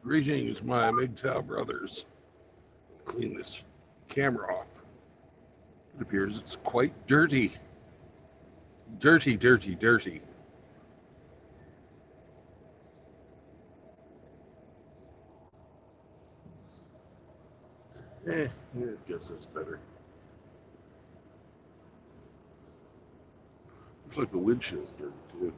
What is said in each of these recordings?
Greetings, my MGTOW brothers. Clean this camera off. It appears it's quite dirty. Dirty, dirty, dirty. I guess that's better. Looks like the windshield's dirty too.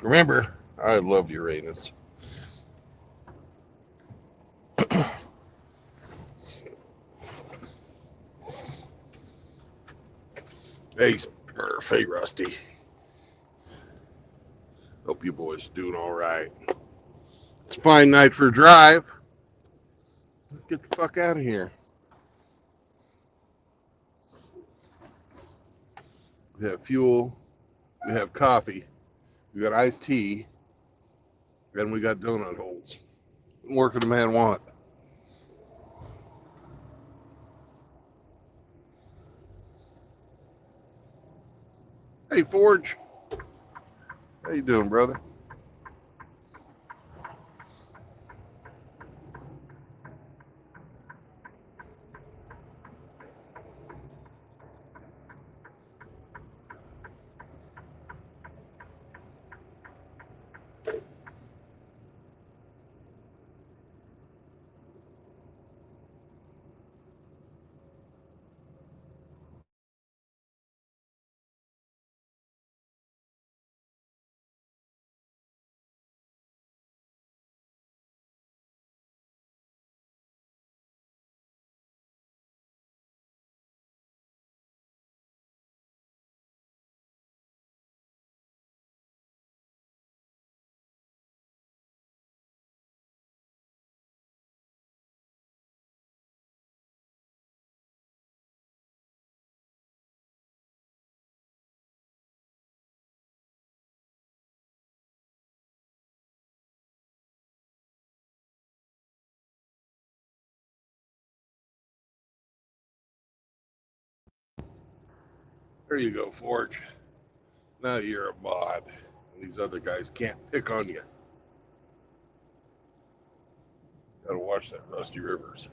Remember, I love Uranus. Hey, Smurf. Hey, Rusty. Hope you boys doing all right. It's a fine night for a drive. Get the fuck out of here. We have fuel. We have coffee. We got iced tea. And we got donut holes. What more could a man want? Hey, Forge. How you doing, brother? There you go, Forge. Now you're a mod. And these other guys can't pick on you. Gotta watch that Rusty Rivers.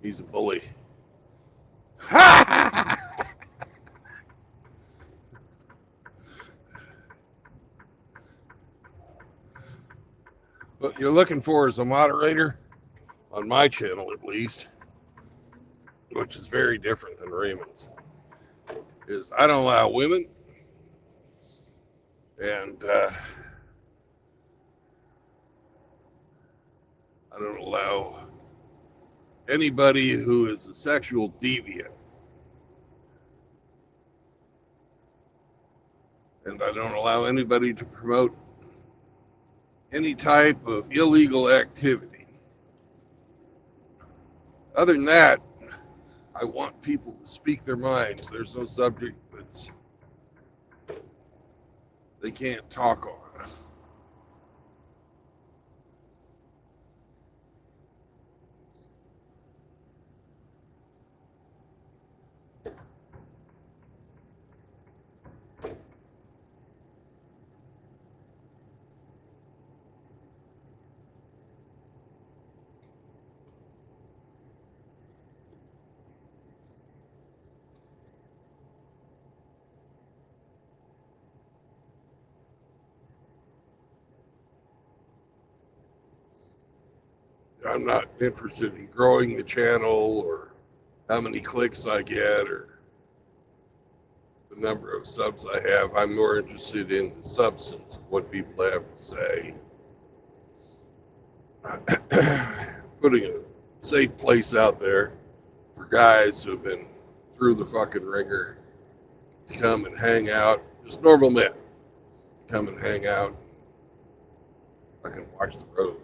He's a bully. What you're looking for is a moderator, on my channel at least, which is very different than Raymond's, is I don't allow women and I don't allow anybody who is a sexual deviant. And I don't allow anybody to promote any type of illegal activity. Other than that, I want people to speak their minds. There's no subject that's they can't talk on. I'm not interested in growing the channel or how many clicks I get or the number of subs I have. I'm more interested in the substance of what people have to say. Putting a safe place out there for guys who have been through the fucking ringer to come and hang out, just normal men, come and hang out. I can watch the road.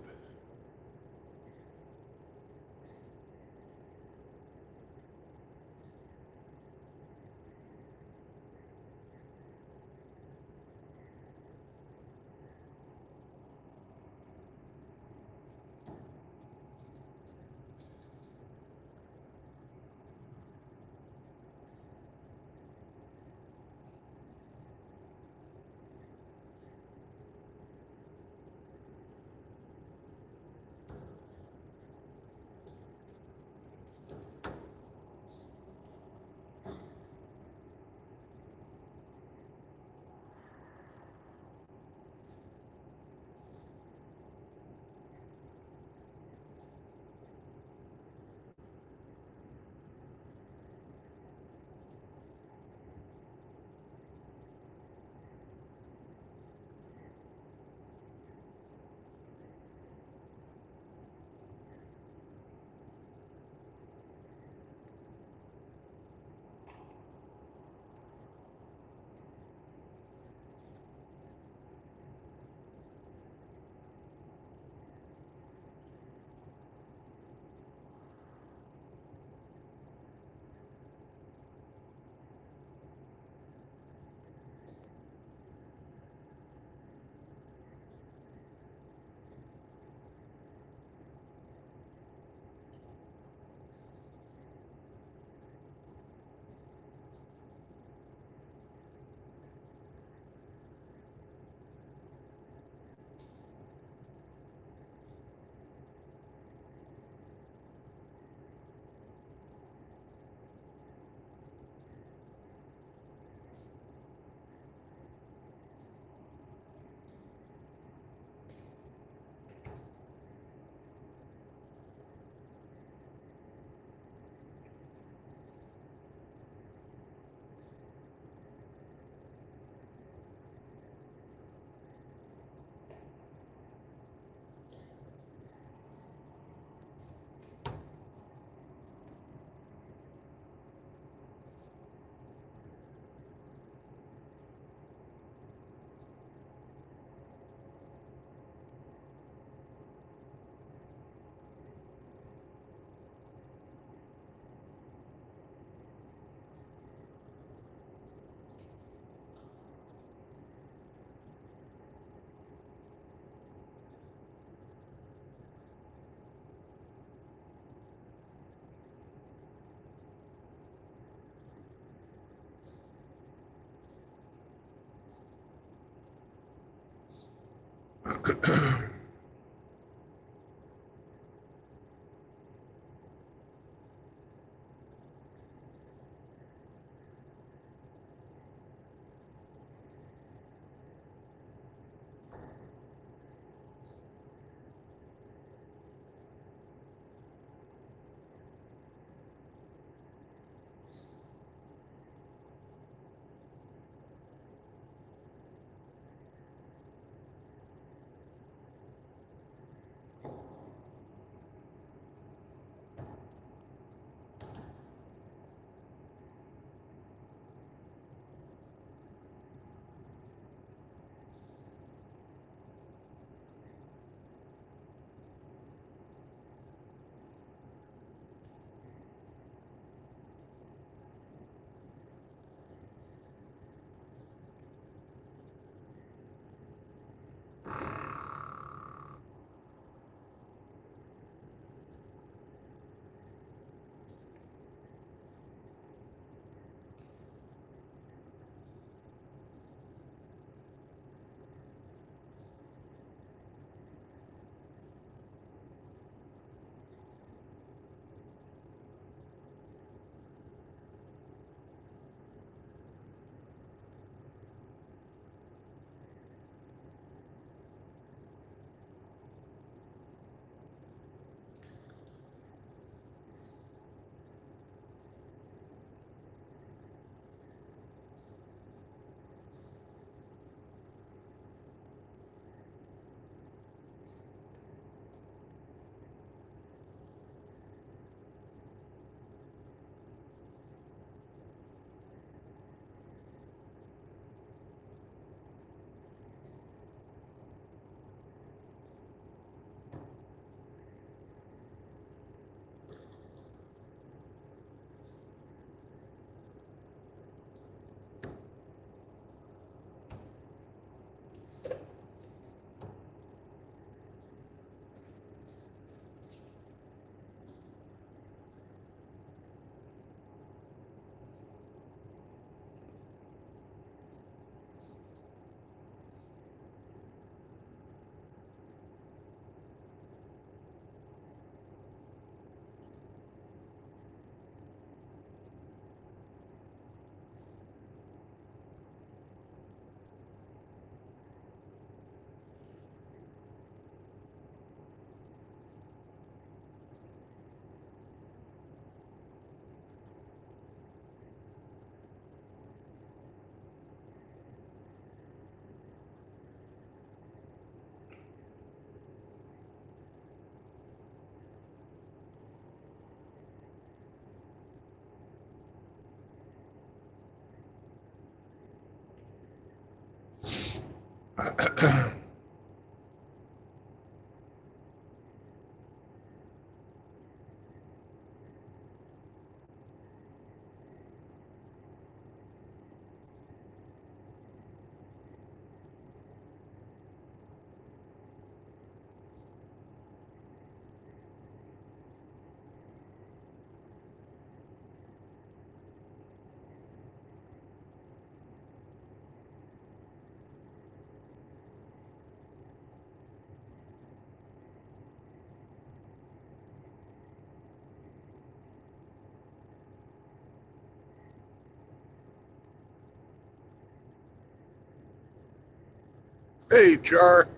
Hey, Char.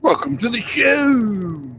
Welcome to the show.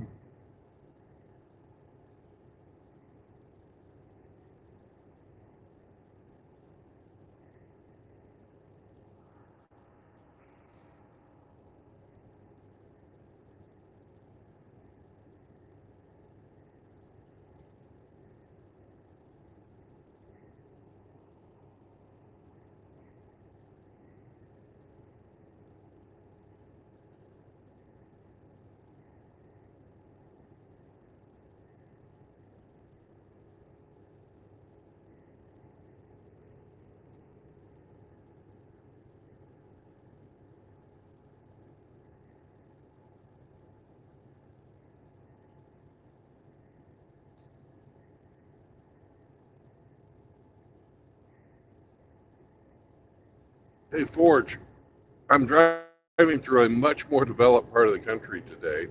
Hey, Forge. I'm driving driving through a much more developed part of the country today.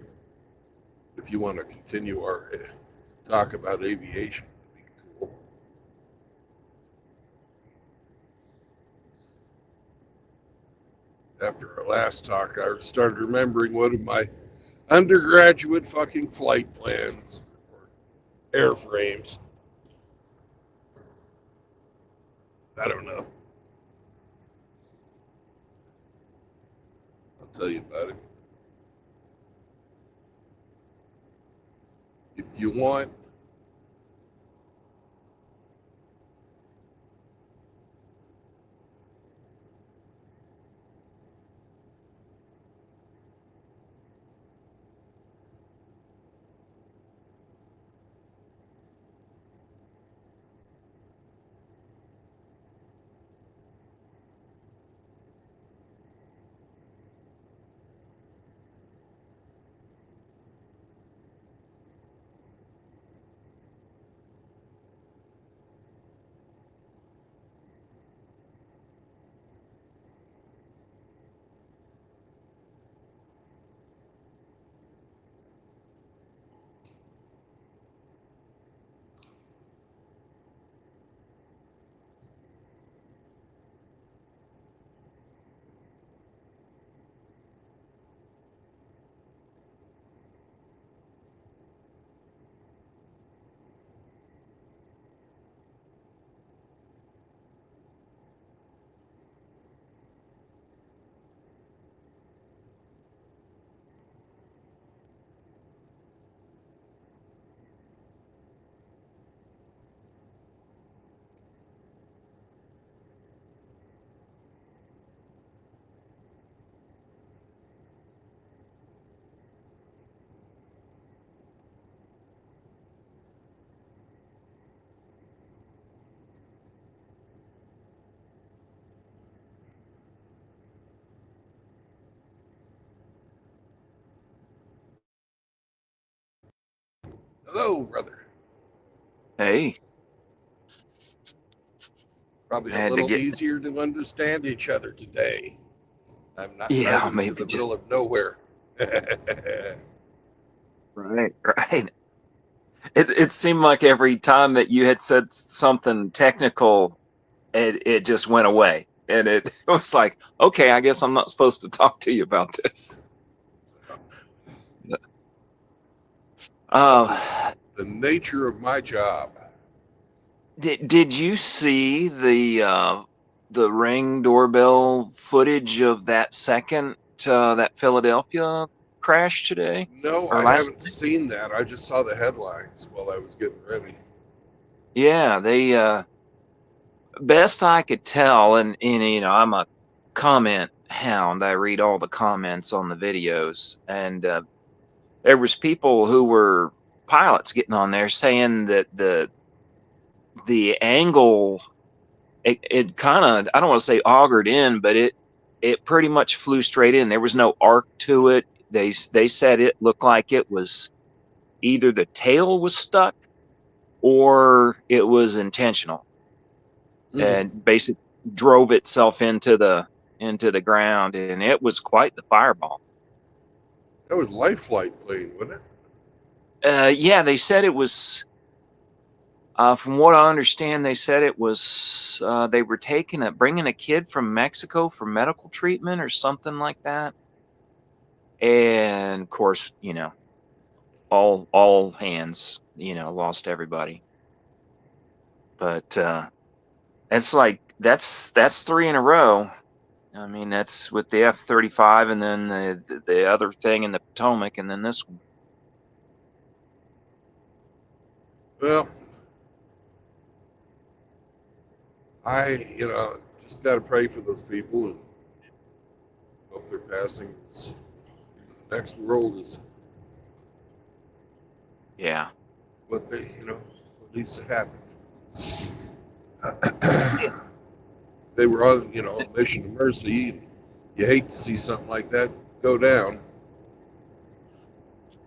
If you want to continue our talk about aviation, it'd be cool. After our last talk, I started remembering one of my undergraduate fucking flight plans or airframes. I don't know. I'll tell you about it. If you want, hello, brother. Hey, Probably I a had to little get, easier to understand each other today. I'm not yeah, driving through maybe the just middle of nowhere. right, right. It seemed like every time that you had said something technical, it just went away. And it was like, okay, I guess I'm not supposed to talk to you about this. That's just Uh, the nature of my job. did you see the Ring doorbell footage of that second that Philadelphia crash today No, or I last haven't night? seen that. I just saw the headlines while I was getting ready. Yeah, they best I could tell, and I'm a comment hound. I read all the comments on the videos, and there was people who were pilots getting on there saying that the angle it kind of, I don't want to say augured in, but it pretty much flew straight in. There was no arc to it. They said it looked like it was either the tail was stuck or it was intentional Mm-hmm. and basically drove itself into the ground, and it was quite the fireball. That was Life Flight plane, wasn't it? Yeah, they said it was. From what I understand, they said it was they were bringing a kid from Mexico for medical treatment or something like that. And of course, all hands, lost everybody. But it's like that's three in a row. I mean, that's with the F-35 and then the other thing in the Potomac and then this one. Well, just got to pray for those people and hope they're passing this next world is Yeah. what what needs to happen. Yeah. They were on, a mission of mercy. You hate to see something like that go down.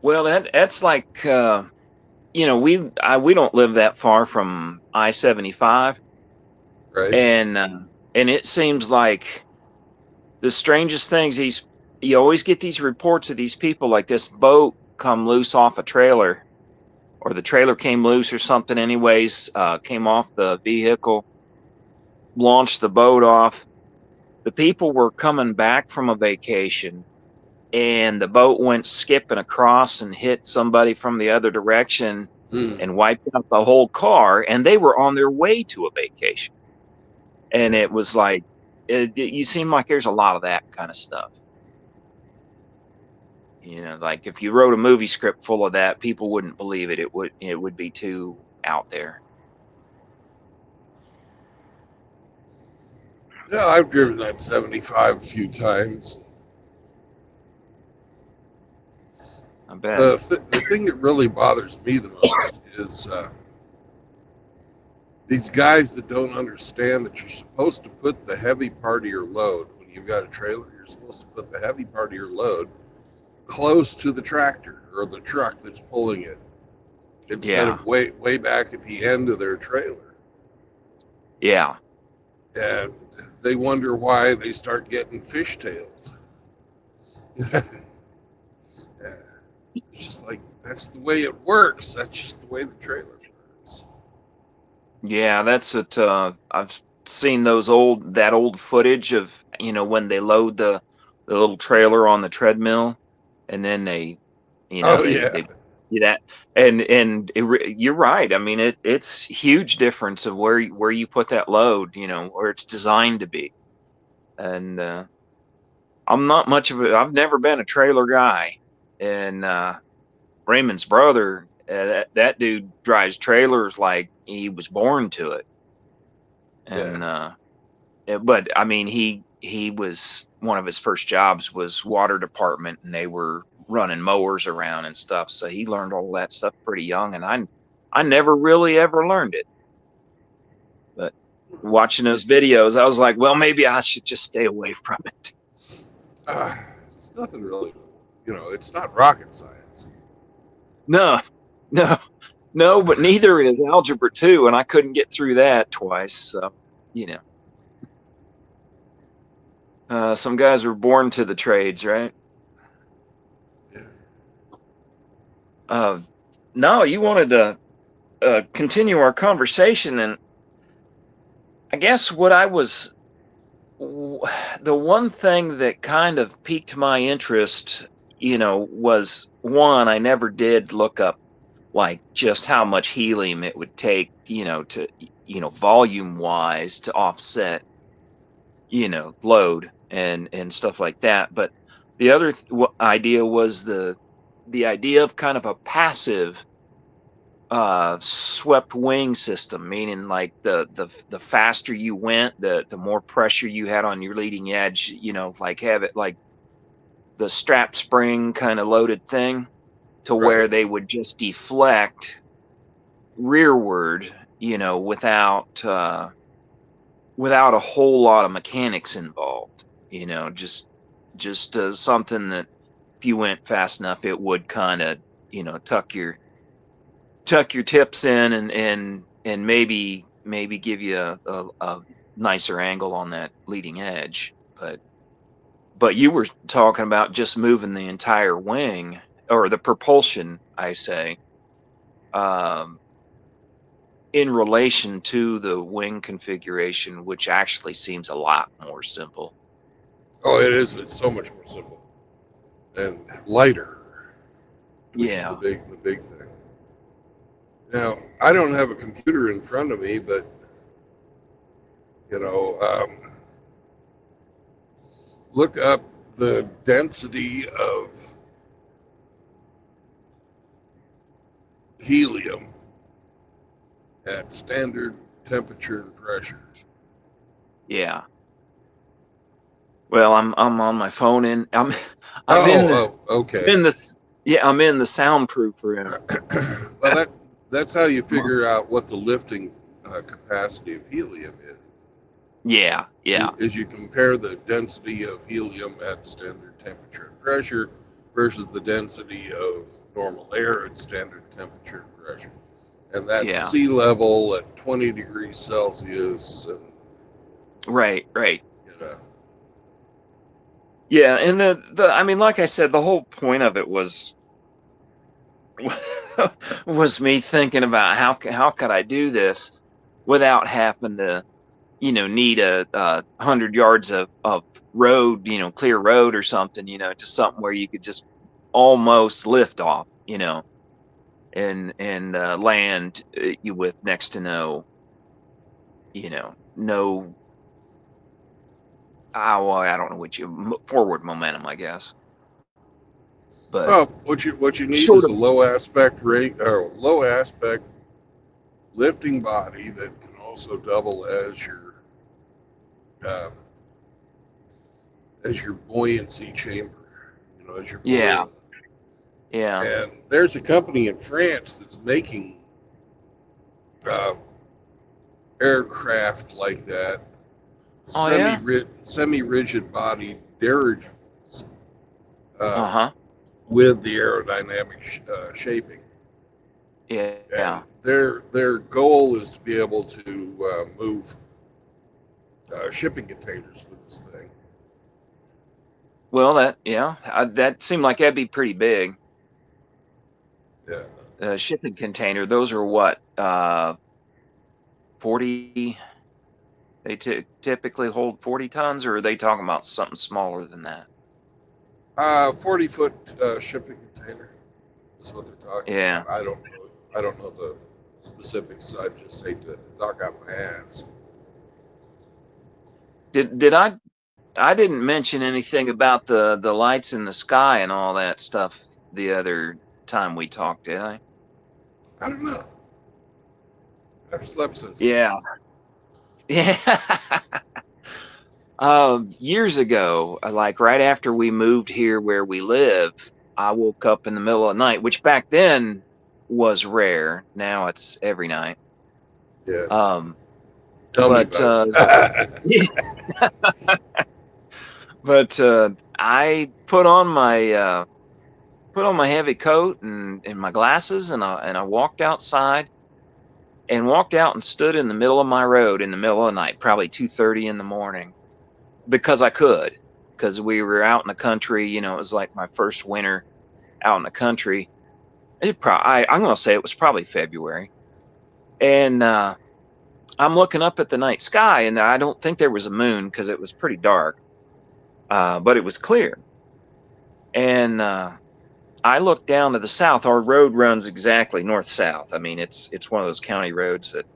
Well, that's like we don't live that far from I-75, Right? and it seems like the strangest things. you always get these reports of these people like this boat come loose off a trailer, or the trailer came loose or something. Anyways, came off the vehicle, launched the boat off. The people were coming back from a vacation, and the boat went skipping across and hit somebody from the other direction Mm. and wiped out the whole car. And they were on their way to a vacation. And it was like, you seem like there's a lot of that kind of stuff. You know, like if you wrote a movie script full of that, people wouldn't believe it. It would be too out there. Yeah, I've driven that 75 a few times. I bet. The thing that really bothers me the most is these guys that don't understand that you're supposed to put the heavy part of your load, when you've got a trailer, you're supposed to put the heavy part of your load close to the tractor or the truck that's pulling it, instead Yeah. of way back at the end of their trailer. Yeah. And they wonder why they start getting fishtailed. It's just like, that's the way it works. That's just the way the trailer works. Yeah, that's it. I've seen that old footage of, you know, when they load the little trailer on the treadmill, and then they, you know, Oh yeah. they do that, and you're right. I mean, it's huge difference of where you put that load, you know, where it's designed to be. And I'm not much of a. I've never been a trailer guy, and Raymond's brother, that dude drives trailers like he was born to it. And but I mean, he was, one of his first jobs was water department, and they were running mowers around and stuff. So he learned all that stuff pretty young, and I never really ever learned it. But watching those videos, I was like, well, maybe I should just stay away from it. It's nothing really, you know, it's not rocket science. No, but neither is Algebra 2, and I couldn't get through that twice. So, you know, some guys were born to the trades, right? Yeah. No, you wanted to continue our conversation, and I guess the one thing that kind of piqued my interest, you know, was one, I never did look up like just how much helium it would take, you know, to, you know, volume wise to offset, you know, load and stuff like that. But the other idea was the idea of kind of a passive swept wing system, meaning like the faster you went, the more pressure you had on your leading edge, you know, like have it like the strap spring kind of loaded thing, to where Right. they would just deflect rearward, you know, without a whole lot of mechanics involved, you know, just something that if you went fast enough, it would kind of, you know, tuck your tips in, and maybe give you a nicer angle on that leading edge. But you were talking about just moving the entire wing, or the propulsion, I say, um, in relation to the wing configuration, which actually seems a lot more simple. Oh, it is. It's so much more simple and lighter, which is Yeah. the big thing. Now, I don't have a computer in front of me, but you know, look up the density of helium at standard temperature and pressure. Yeah. Well, I'm on my phone, and I'm Okay. in this. Yeah, I'm in the soundproof room. Well, that's how you figure out what the lifting capacity of helium is. Yeah. Is you compare the density of helium at standard temperature and pressure versus the density of normal air at standard temperature and pressure. And that's sea level at 20 degrees Celsius. And, Right. you know. Yeah, and I mean, like I said, the whole point of it was was me thinking about how could I do this without having to, need a 100 yards of road, clear road or something, just something where you could just almost lift off, and land you with next to no, no, well, I don't know forward momentum, I guess, but Well, what you need sort is a of, low aspect rate or low aspect lifting body that can also double uh, as your buoyancy chamber. As your yeah, balloon. yeah. And there's a company in France that's making uh, aircraft like that, Oh yeah, semi-rigid bodied dirigibles uh, uh-huh, with the aerodynamic shaping. And yeah. their goal is to be able to move shipping containers with this thing. Well, that seemed like that'd be pretty big. Yeah. Shipping container, those are what, 40, they typically hold 40 tons, or are they talking about something smaller than that? 40-foot shipping container is what they're talking Yeah. about. I don't know the specifics. I just hate to knock out my ass. Did I didn't mention anything about the lights in the sky and all that stuff the other time we talked, did I? I don't know. I've slept since then. Yeah. Yeah. Years ago, like right after we moved here where we live, I woke up in the middle of the night, which back then was rare. Now it's every night. Yeah. Um, Tell me but about it. I put on my heavy coat and my glasses, and I walked outside and walked out and stood in the middle of my road in the middle of the night, probably 2:30 in the morning, because I could, because we were out in the country. It was like my first winter out in the country. I'm going to say it was probably February, and I'm looking up at the night sky, and I don't think there was a moon because it was pretty dark, but it was clear. And I looked down to the south. Our road runs exactly north south. I mean, it's one of those county roads that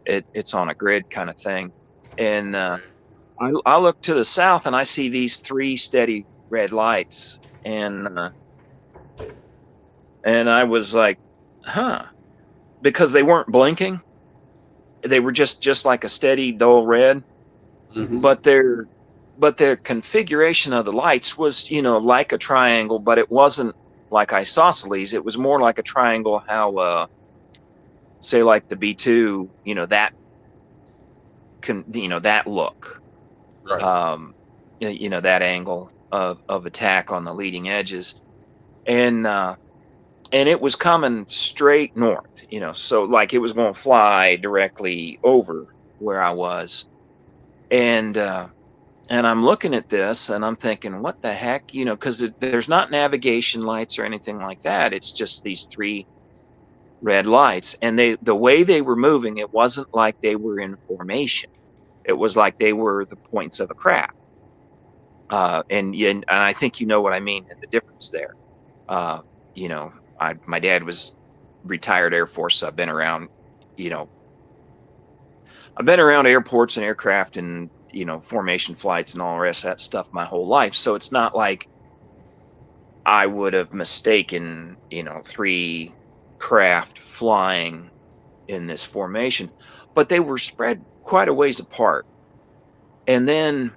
it's on a grid kind of thing. And I look to the south and I see these three steady red lights, and I was like, huh, because they weren't blinking. They were just like a steady dull red, Mm-hmm. but their configuration of the lights was, like a triangle, but it wasn't like isosceles. It was more like a triangle, how say like the B2, that look, Right. um, that angle of attack on the leading edges, and it was coming straight north, so like it was going to fly directly over where I was, and I'm looking at this and I'm thinking, what the heck, because there's not navigation lights or anything like that. It's just these three red lights, and the way they were moving, it wasn't like they were in formation. It was like they were the points of a craft. And I think you know what I mean, and the difference there. Uh, you know, my dad was retired Air Force, so you know, I've been around airports and aircraft and formation flights and all the rest of that stuff my whole life. So it's not like I would have mistaken three craft flying in this formation, but they were spread quite a ways apart. And then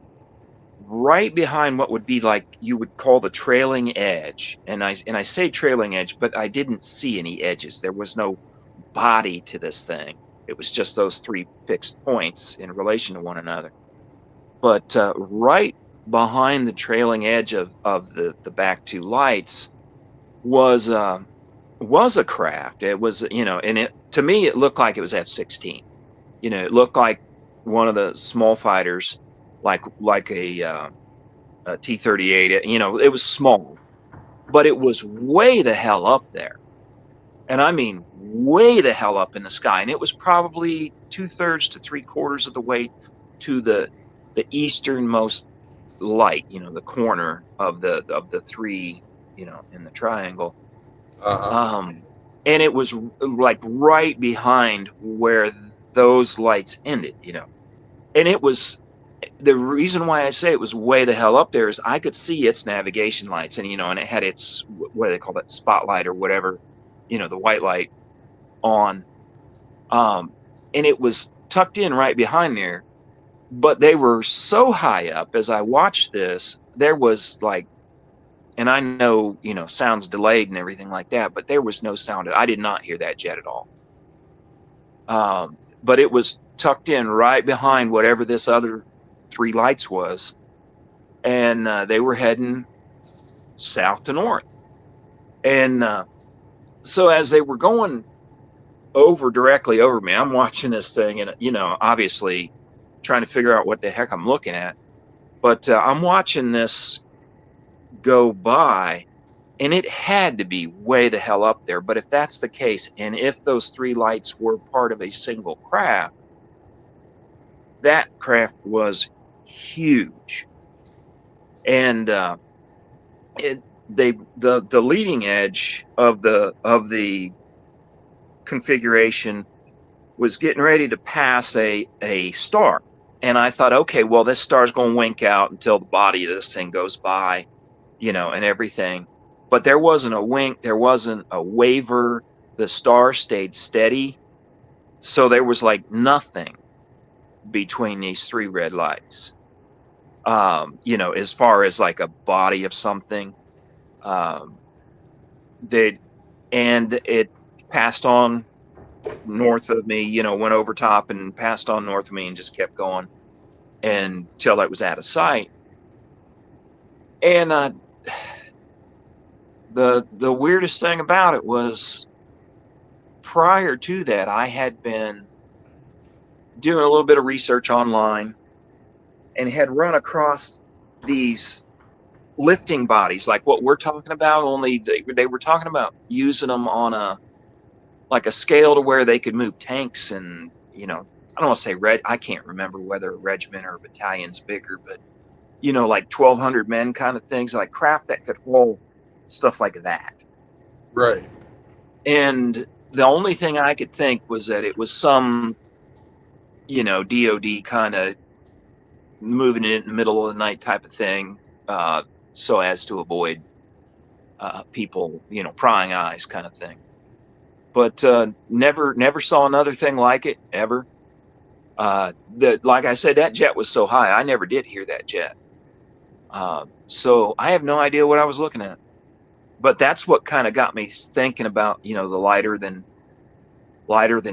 right behind what would be like you would call the trailing edge, and I say trailing edge, but I didn't see any edges. There was no body to this thing. It was just those three fixed points in relation to one another. But right behind the trailing edge of the back two lights was a craft. It was, and it, to me, it looked like it was F-16. It looked like one of the small fighters, like a T-38. You know, it was small, but it was way the hell up there. And I mean, way the hell up in the sky. And it was probably 2/3 to 3/4 of the way to the easternmost light, you know, the corner of the three, you know, in the triangle. Uh-huh. And it was like right behind where those lights ended, you know. And it was the reason why I say it was way the hell up there is I could see its navigation lights, and you know, and it had its, what do they call that, spotlight or whatever, you know, the white light on. Um, and it was tucked in right behind there, but they were so high up as I watched this, there was like, and I know, you know, sounds delayed and everything like that, but there was no sound. I did not hear that jet at all. But it was tucked in right behind whatever this other three lights was, and they were heading south to north. And so as they were going over directly over me, I'm watching this thing, and you know, obviously trying to figure out what the heck I'm looking at. But I'm watching this go by, and it had to be way the hell up there. But if that's the case, and if those three lights were part of a single craft, that craft was huge. And the leading edge of the configuration was getting ready to pass a star. And I thought, okay, well, this star's going to wink out until the body of this thing goes by, you know, and everything. But there wasn't a wink, there wasn't a waver. The star stayed steady. So there was like nothing between these three red lights. You know, as far as like a body of something. Um, they and it passed on north of me, you know, went over top and passed on north of me and just kept going until it was out of sight. And the weirdest thing about it was prior to that, I had been doing a little bit of research online and had run across these lifting bodies like what we're talking about, only they were talking about using them on a like a scale to where they could move tanks. And you know, I don't want to say I can't remember whether a regiment or a battalion's bigger, but you know, like 1,200 men kind of things, like craft that could hold stuff like that. Right. And the only thing I could think was that it was some, you know, DOD kind of moving it in the middle of the night type of thing, so as to avoid people, you know, prying eyes kind of thing. But never saw another thing like it ever. Like I said, that jet was so high, I never did hear that jet. So I have no idea what I was looking at. But that's what kind of got me thinking about, you know, the lighter than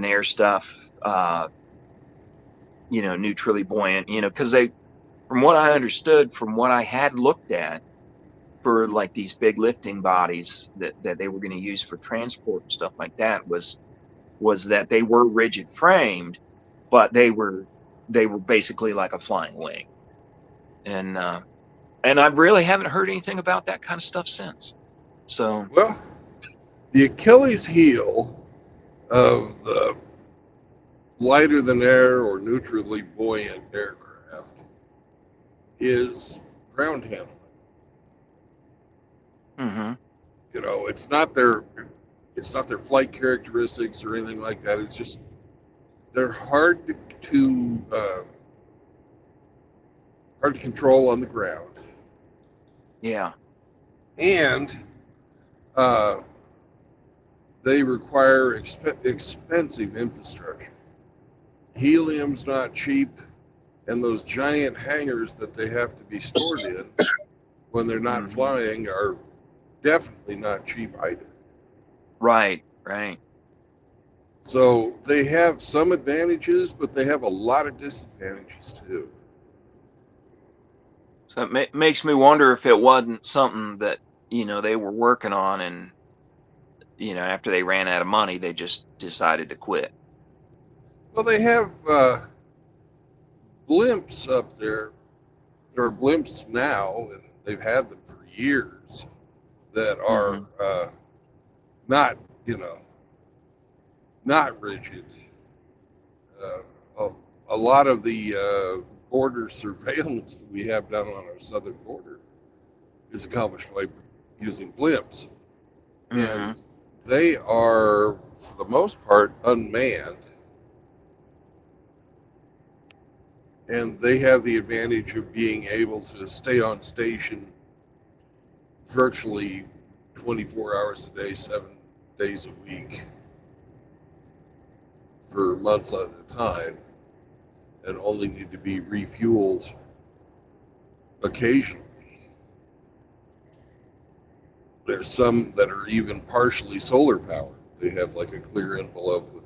air stuff. You know, neutrally buoyant. You know, because from what I understood, from what I had looked at for like these big lifting bodies that they were going to use for transport and stuff like that, was that they were rigid framed, but they were basically like a flying wing. And I really haven't heard anything about that kind of stuff since. So Well, the Achilles heel of the lighter than air or neutrally buoyant aircraft is ground handling. mm-hmm. You know, it's not their flight characteristics or anything like that. It's just they're hard to control on the ground, Yeah. and they require expensive infrastructure. Helium's not cheap, and those giant hangars that they have to be stored in when they're not Mm-hmm. flying are definitely not cheap either. Right. So they have some advantages, but they have a lot of disadvantages too. So it makes me wonder if it wasn't something that, you know, they were working on, and you know, after they ran out of money, they just decided to quit. Well, they have blimps up there there are blimps now, and they've had them for years, that are Hmm. not, not rigid. A, a lot of the border surveillance that we have down on our southern border is accomplished by using blimps, Hmm. and they are, for the most part, unmanned, and they have the advantage of being able to stay on station virtually 24 hours a day, 7 days a week, for months at a time, and only need to be refueled occasionally. There's some that are even partially solar powered. They have like a clear envelope with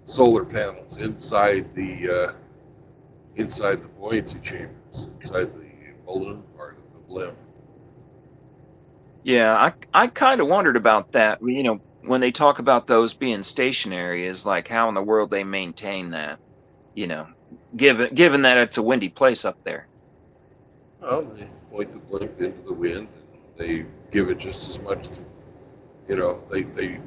solar panels inside the buoyancy chambers, inside the balloon part of the blimp. Yeah, I kind of wondered about that. When they talk about those being stationary, is like how in the world they maintain that. You know, given that it's a windy place up there. Well, they point the blimp into the wind, and they give it just as much. They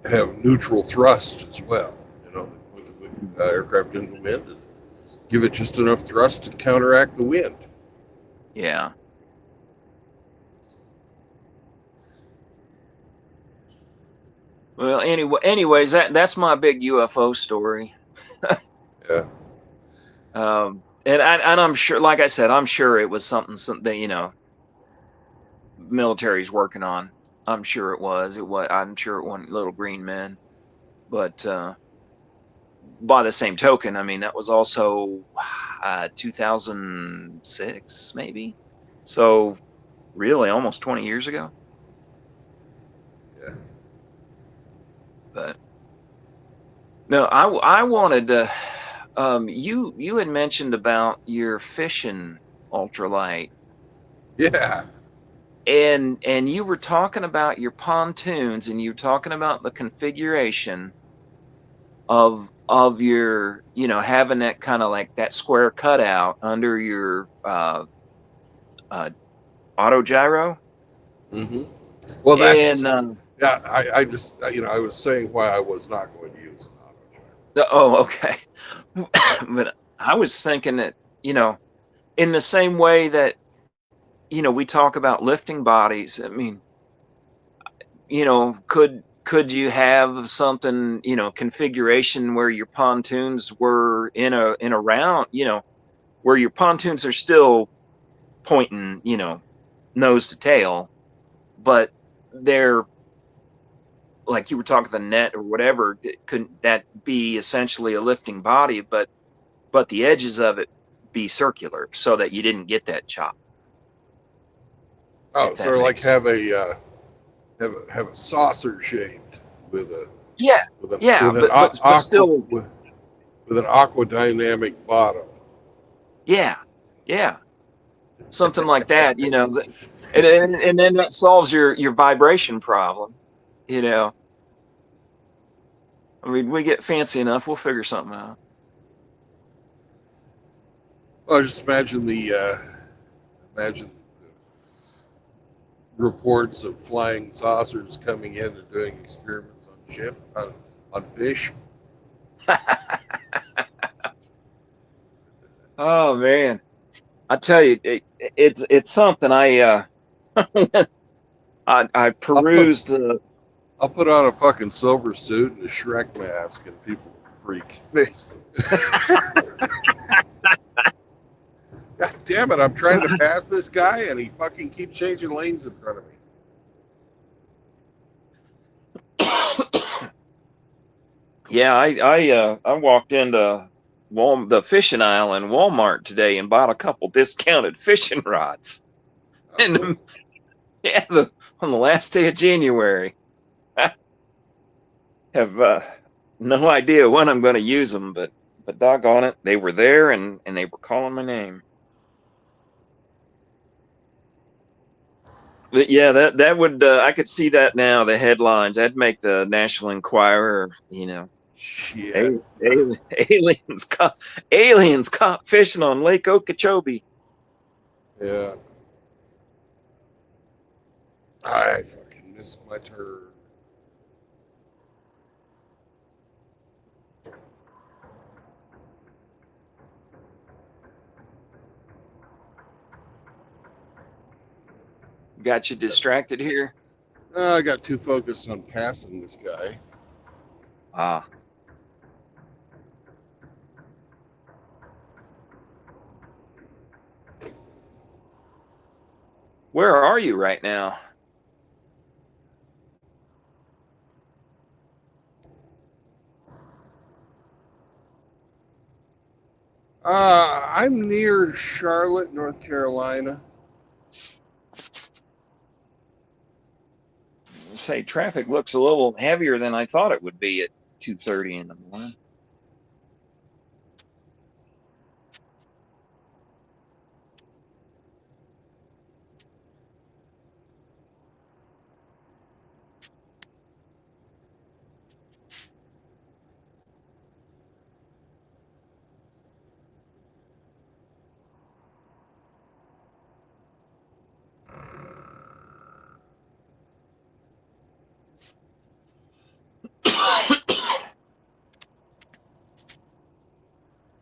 have neutral thrust as well. They point the aircraft into the wind and give it just enough thrust to counteract the wind. Yeah. Well, anyways, that's my big UFO story. Yeah. And I'm sure, like I said, I'm sure it was something that military's working on. I'm sure it was. It was. I'm sure it wasn't little green men. But by the same token, I mean that was also 2006, maybe. So really, almost 20 years ago. Yeah. But no, I wanted to. You had mentioned about your fishing ultralight, Yeah. and you were talking about your pontoons, and you were talking about the configuration of your, having that kind of like that square cutout under your uh auto gyro. Hmm. Well, And yeah. I just, I was saying why I was not going to use an auto oh, okay. But I was thinking that, you know in the same way that, we talk about lifting bodies. I mean, could you have something, configuration where your pontoons were in a round, where your pontoons are still pointing, nose to tail, but they're, like you were talking, the net or whatever, couldn't that be essentially a lifting body, but the edges of it be circular so that you didn't get that chop, Oh, if that sort of like makes have sense. a saucer shaped with a Yeah, with an yeah, with an but still, with an aqua dynamic bottom. yeah, yeah, something like that, and then that solves your vibration problem. You know, I mean, we get fancy enough, we'll figure something out. Well, just imagine the reports of flying saucers coming in and doing experiments on fish. Oh man, I tell you, it's something. I I'll put perused. I'll put on a fucking silver suit and a Shrek mask, and people freak. God damn it! I'm trying to pass this guy, and he fucking keeps changing lanes in front of me. Yeah, I walked into the fishing aisle in Walmart today and bought a couple discounted fishing rods. Oh, And cool. yeah, on the last day of January, I have no idea when I'm going to use them, but doggone it, they were there and they were calling my name. But yeah, that would, I could see that now. The headlines, that'd make the National Enquirer, Shit. aliens caught fishing on Lake Okeechobee. Yeah. I fucking missed my turn. Got you distracted here? I got too focused on passing this guy. Ah. Where are you right now? I'm near Charlotte, North Carolina. Say traffic looks a little heavier than I thought it would be at 2:30 in the morning.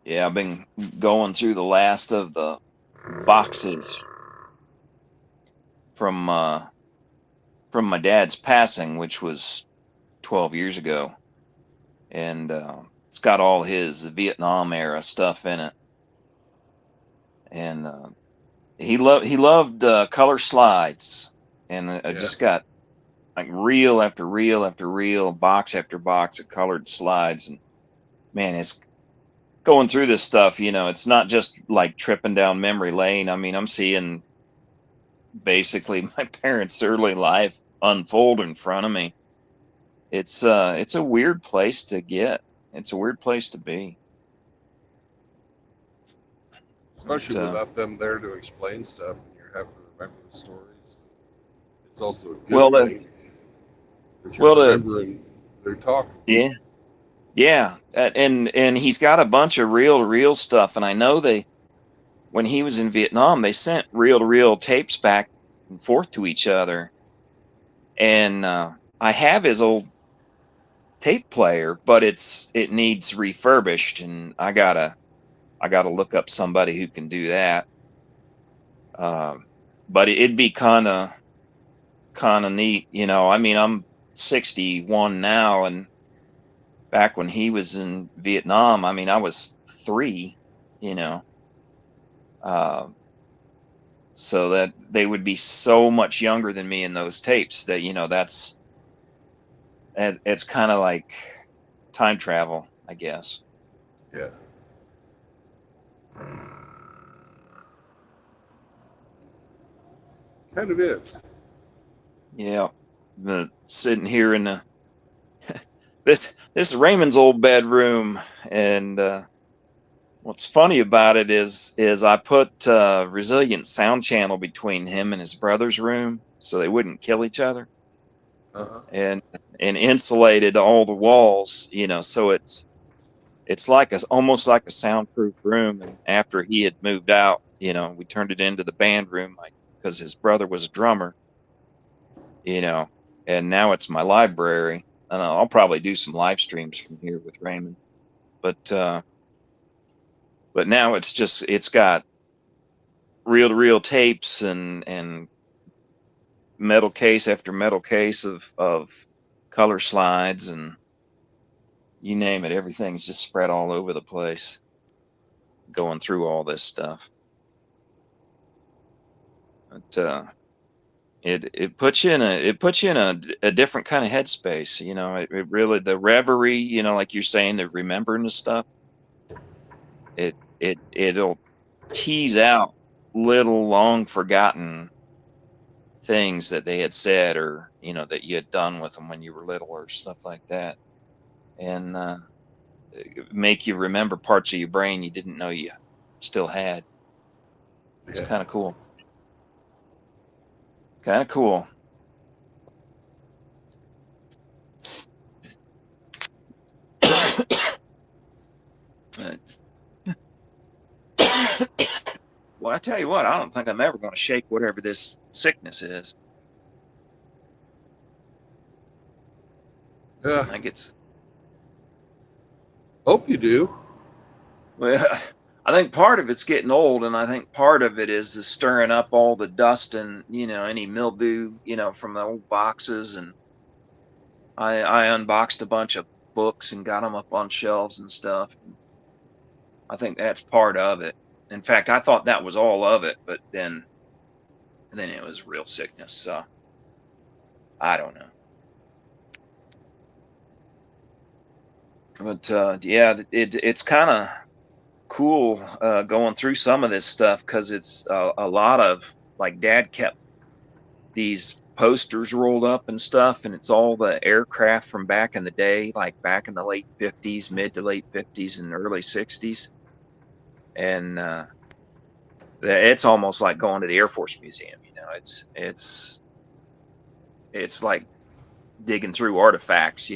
Yeah, I've been going through the last of the boxes from my dad's passing, which was 12 years ago, and it's got all his Vietnam era stuff in it. And he loved color slides, and I Yeah. just got like reel after reel after reel, box after box of colored slides, and man, it's going through this stuff. It's not just like tripping down memory lane. I mean, I'm seeing basically my parents' early life unfold in front of me. It's a weird place to get. It's a weird place to be. Especially But without them there to explain stuff and you're having to remember the stories. It's also a well, good thing that you're well, remembering their talk. yeah, yeah, and he's got a bunch of reel-to-reel stuff, and I know when he was in Vietnam, they sent reel-to-reel tapes back and forth to each other, and I have his old tape player, but it needs refurbished, and I gotta look up somebody who can do that. Um, but it'd be kind of neat, I mean, I'm 61 now, and back when he was in Vietnam, I mean, I was 3, you know. Uh, so that they would be so much younger than me in those tapes that it's kind of like time travel, I guess. Yeah. Kind of is. Yeah, the sitting here in this is Raymond's old bedroom, and what's funny about it is I put resilient sound channel between him and his brother's room so they wouldn't kill each other, Uh-huh. and insulated all the walls, so it's like almost like a soundproof room. And after he had moved out, we turned it into the band room, like, because his brother was a drummer, you know, and now it's my library. And I'll probably do some live streams from here with Raymond, but now it's got reel to reel tapes and metal case after metal case of color slides, and you name it, everything's just spread all over the place going through all this stuff. But it puts you in a different kind of headspace. It really, the reverie, like you're saying, the remembering the stuff, it'll tease out little long forgotten things that they had said, or that you had done with them when you were little, or stuff like that, and make you remember parts of your brain you didn't know you still had. It's Yeah. kind of cool. Kind of cool. But, well, I tell you what, I don't think I'm ever going to shake whatever this sickness is. Yeah. I think it's, Hope you do. well, I think part of it's getting old, and I think part of it is the stirring up all the dust and, any mildew, from the old boxes. And I unboxed a bunch of books and got them up on shelves and stuff. I think that's part of it. In fact, I thought that was all of it, but then it was real sickness. So I don't know. But yeah, it's kind of cool going through some of this stuff because it's a lot of, like, Dad kept these posters rolled up and stuff, and it's all the aircraft from back in the day, like back in the late 50s, mid to late 50s and early 60s. And it's almost like going to the Air Force Museum. It's like digging through artifacts,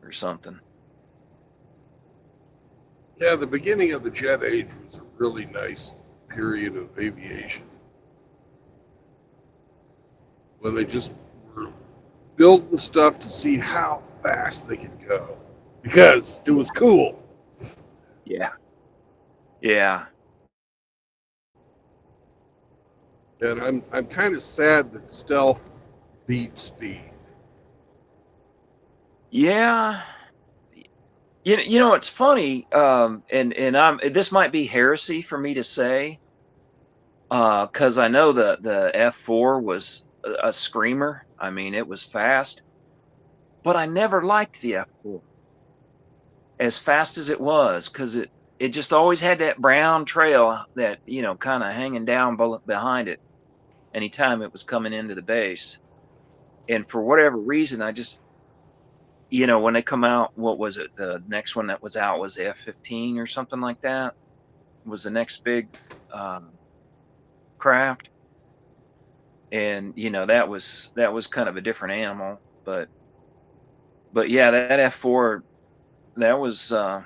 or something. Yeah, the beginning of the jet age was a really nice period of aviation when they just were building stuff to see how fast they could go because it was cool. Yeah. Yeah. And I'm kind of sad that stealth beat speed. Yeah. It's funny, and this might be heresy for me to say, because I know the F4 was a screamer. I mean, it was fast, but I never liked the F4 as fast as it was, because it just always had that brown trail that, kind of hanging down behind it anytime it was coming into the base. And for whatever reason, I just, when they come out, what was it? The next one that was out was the F-15 or something like that. Was the next big craft. And that was kind of a different animal. But yeah, that F4, that was I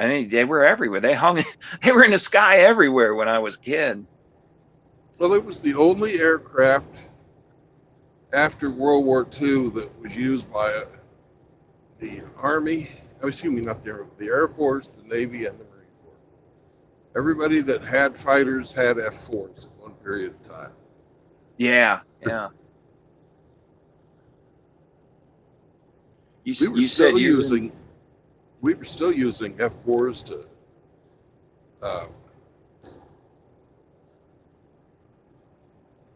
mean, they were everywhere. They hung they were in the sky everywhere when I was a kid. Well, it was the only aircraft after World War II that was used by the Army. Excuse me, not the Army, the Air Force, the Navy, and the Marine Corps. Everybody that had fighters had F4s at one period of time. Yeah, yeah. We were You said still you using F4s to uh,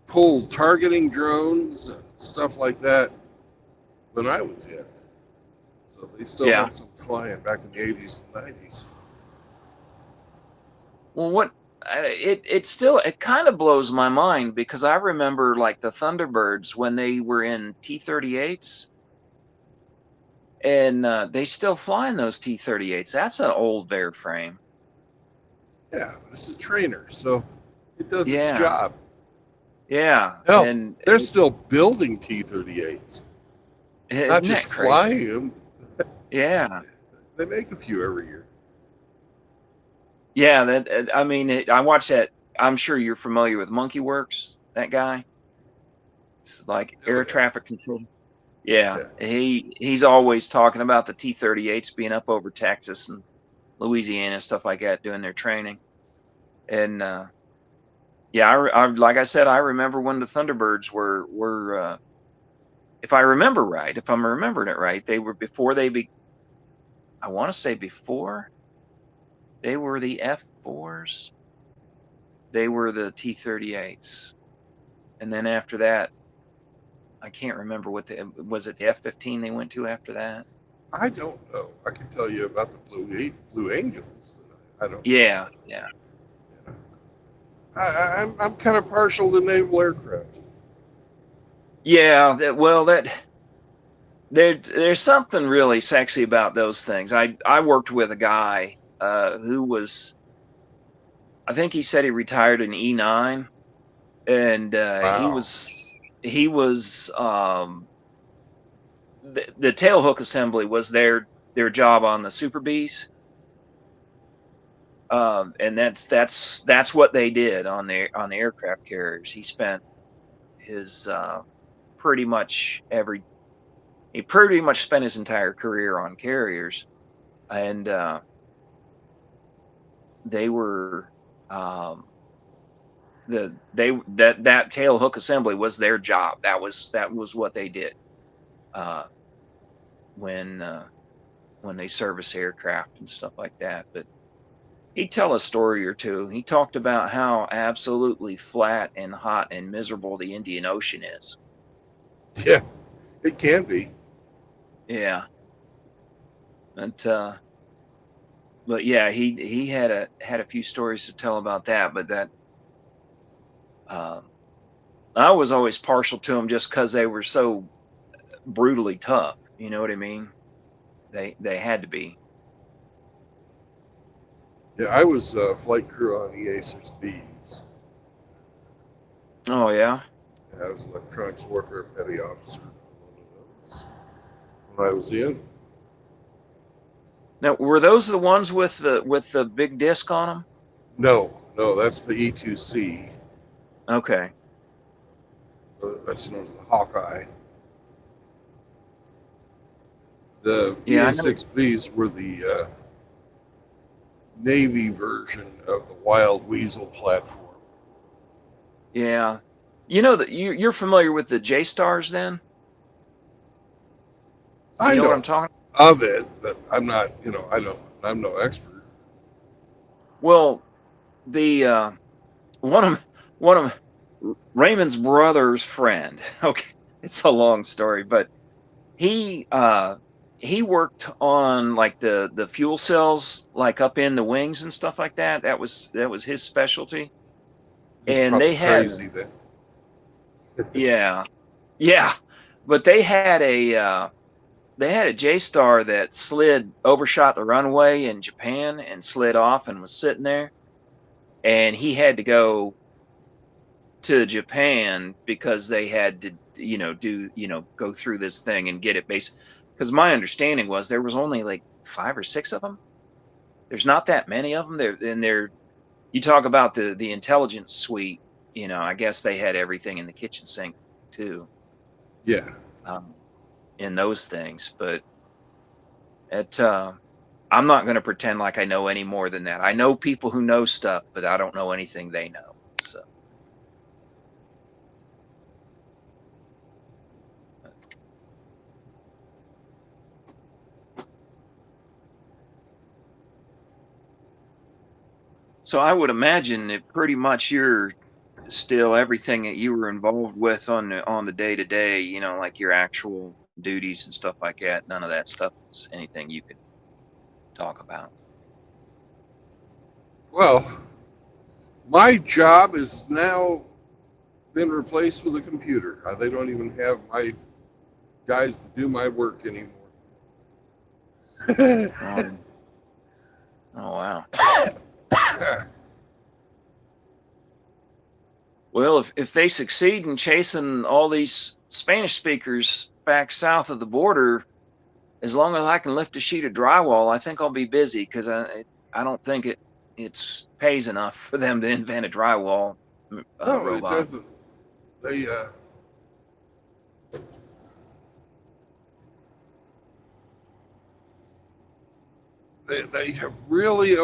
pull targeting drones and stuff like that when I was in. So they still yeah. had some flying back in the 80s and 90s. Well, it kind of blows my mind because I remember, like, the Thunderbirds when they were in T-38s, and they still flying those T-38s. That's an old airframe. Yeah, it's a trainer, so it does its Yeah, job. yeah, Hell, and they're still building T-38s, not isn't just that crazy? flying them. Yeah, They make a few every year. yeah. I mean, I watched that. I'm sure you're familiar with Monkey Works. That guy. It's like Oh air yeah, traffic control. Yeah, yeah. he's always talking about the T-38s being up over Texas and Louisiana, stuff like that, doing their training. And yeah, like I said, I remember when the Thunderbirds were if I remember right, if I'm remembering it right, they were before I want to say before they were the F4s, they were the T-38s, and then after that, I can't remember was it the F-15 they went to after that? I don't know. I can tell you about the Blue Angels. But I don't know. Yeah, yeah. You know. I'm kind of partial to naval aircraft. Yeah, there's something really sexy about those things. I worked with a guy who was, I think he said he retired in E9, and Wow. he was the tail hook assembly was their job on the Super Bees. And that's what they did on the aircraft carriers. He spent his pretty much he pretty much spent his entire career on carriers, and they were that tail hook assembly was their job. That was what they did uh, when they service aircraft and stuff like that. But he'd tell a story or two. He talked about how absolutely flat and hot and miserable the Indian Ocean is. Yeah, it can be. Yeah. But yeah, he had a few stories to tell about that. But that I was always partial to them just because they were so brutally tough. You know what I mean? They had to be. Yeah, I was flight crew on EA-6Bs. Oh yeah. I was electronics warfare petty officer on one of those when I was in. Now, were those the ones with the big disc on them? No, that's the E2C. Okay. That's known as the Hawkeye. The Yeah, I know. EA-6Bs were the Navy version of the Wild Weasel platform. Yeah. You know that you're familiar with the J Stars then? You I know what I'm know talking? of it, but I'm not, I'm no expert. Well, the one of one of Raymond's brother's friend. Okay, it's a long story, but he uh he worked on like the fuel cells like up in the wings and stuff like that. That was his specialty. He's And probably they had crazy then. yeah. Yeah. But they had a J-Star that overshot the runway in Japan and slid off and was sitting there. And he had to go to Japan because they had to, go through this thing and get it based. Because my understanding was there was only like 5 or 6 of them. There's not that many of them. You talk about the intelligence suite. I guess they had everything in the kitchen sink too, Yeah. um, in those things. But I'm not going to pretend like I know any more than that. I know people who know stuff, but I don't know anything they know. So. So I would imagine that pretty much you're still everything that you were involved with on the day to day, like your actual duties and stuff like that. None of that stuff is anything you could talk about. Well, my job has now been replaced with a computer. They don't even have my guys to do my work anymore. Oh, oh wow. Well, if they succeed in chasing all these Spanish speakers back south of the border, as long as I can lift a sheet of drywall, I think I'll be busy because I don't think it's pays enough for them to invent a drywall No, it robot. doesn't. They they have really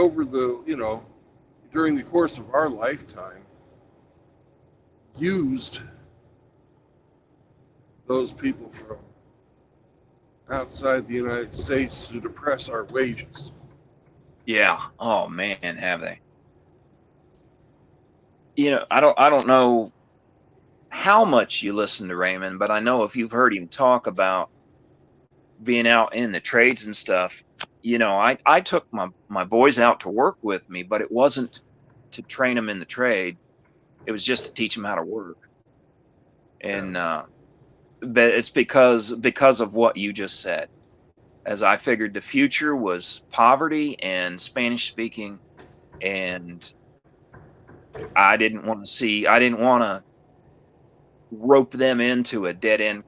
during the course of our lifetime used those people from outside the United States to depress our wages. Yeah. Oh man, have they? I don't know how much you listen to Raymond, but I know if you've heard him talk about being out in the trades and stuff, I took my boys out to work with me, but it wasn't to train them in the trade. It was just to teach them how to work. Yeah. And but it's because of what you just said. As I figured the future was poverty and Spanish speaking, and I didn't want to rope them into a dead end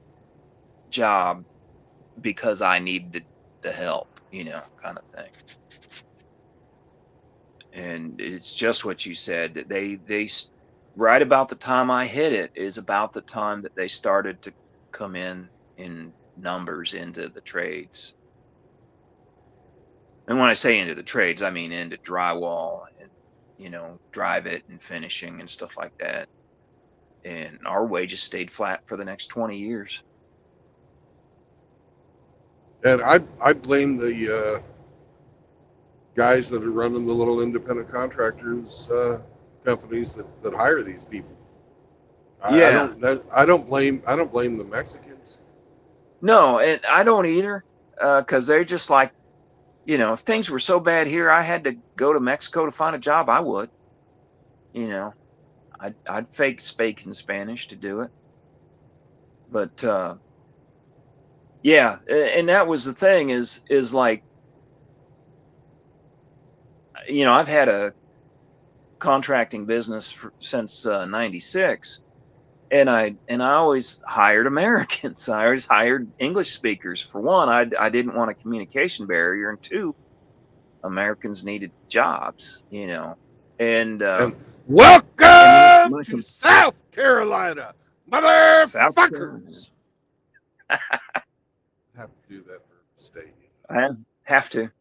job because I needed the help, kind of thing. And it's just what you said, that right about the time I hit it is about the time that they started to come in numbers into the trades. And when I say into the trades, I mean into drywall and, drive it and finishing and stuff like that. And our wages stayed flat for the next 20 years. And I blame the guys that are running the little independent contractors companies that hire these people. Yeah. I don't blame the Mexicans. No, and I don't either, because they're just like, if things were so bad here, I had to go to Mexico to find a job, I would. I'd fake speaking Spanish to do it. But yeah, and that was the thing is like, I've had a contracting business since '96, and I always hired Americans. I always hired English speakers. For one, I didn't want a communication barrier, and two, Americans needed jobs, and And and welcome to South Carolina, South Carolina. motherfuckers. I have to do that for state. I have to,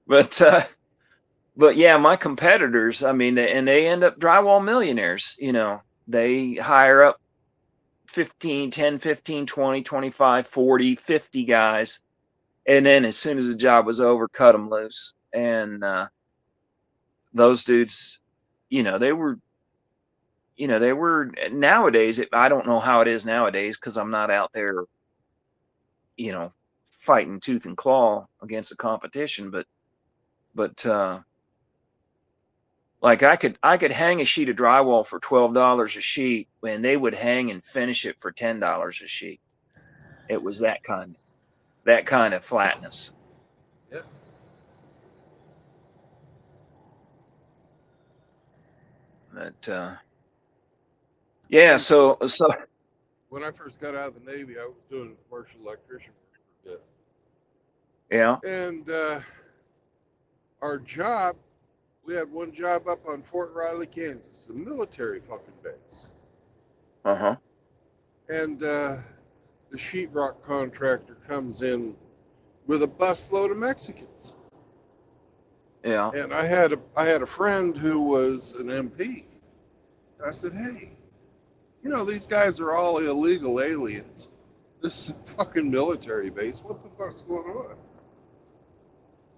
but yeah, my competitors, I mean, and they end up drywall millionaires. They hire up 15, 10, 15, 20, 25, 40, 50 guys. And then as soon as the job was over, cut them loose. And those dudes, they were nowadays, I don't know how it is nowadays because I'm not out there, fighting tooth and claw against the competition. But like I could hang a sheet of drywall for $12 a sheet, and they would hang and finish it for $10 a sheet. It was that kind of flatness. Yeah. But yeah, so When I first got out of the Navy, I was doing commercial electrician work for a bit. yeah. And our job, we had one job up on Fort Riley, Kansas, a military fucking base. Uh-huh. And the sheetrock contractor comes in with a busload of Mexicans. Yeah. And I had a friend who was an MP. I said, hey, these guys are all illegal aliens. This is a fucking military base. What the fuck's going on?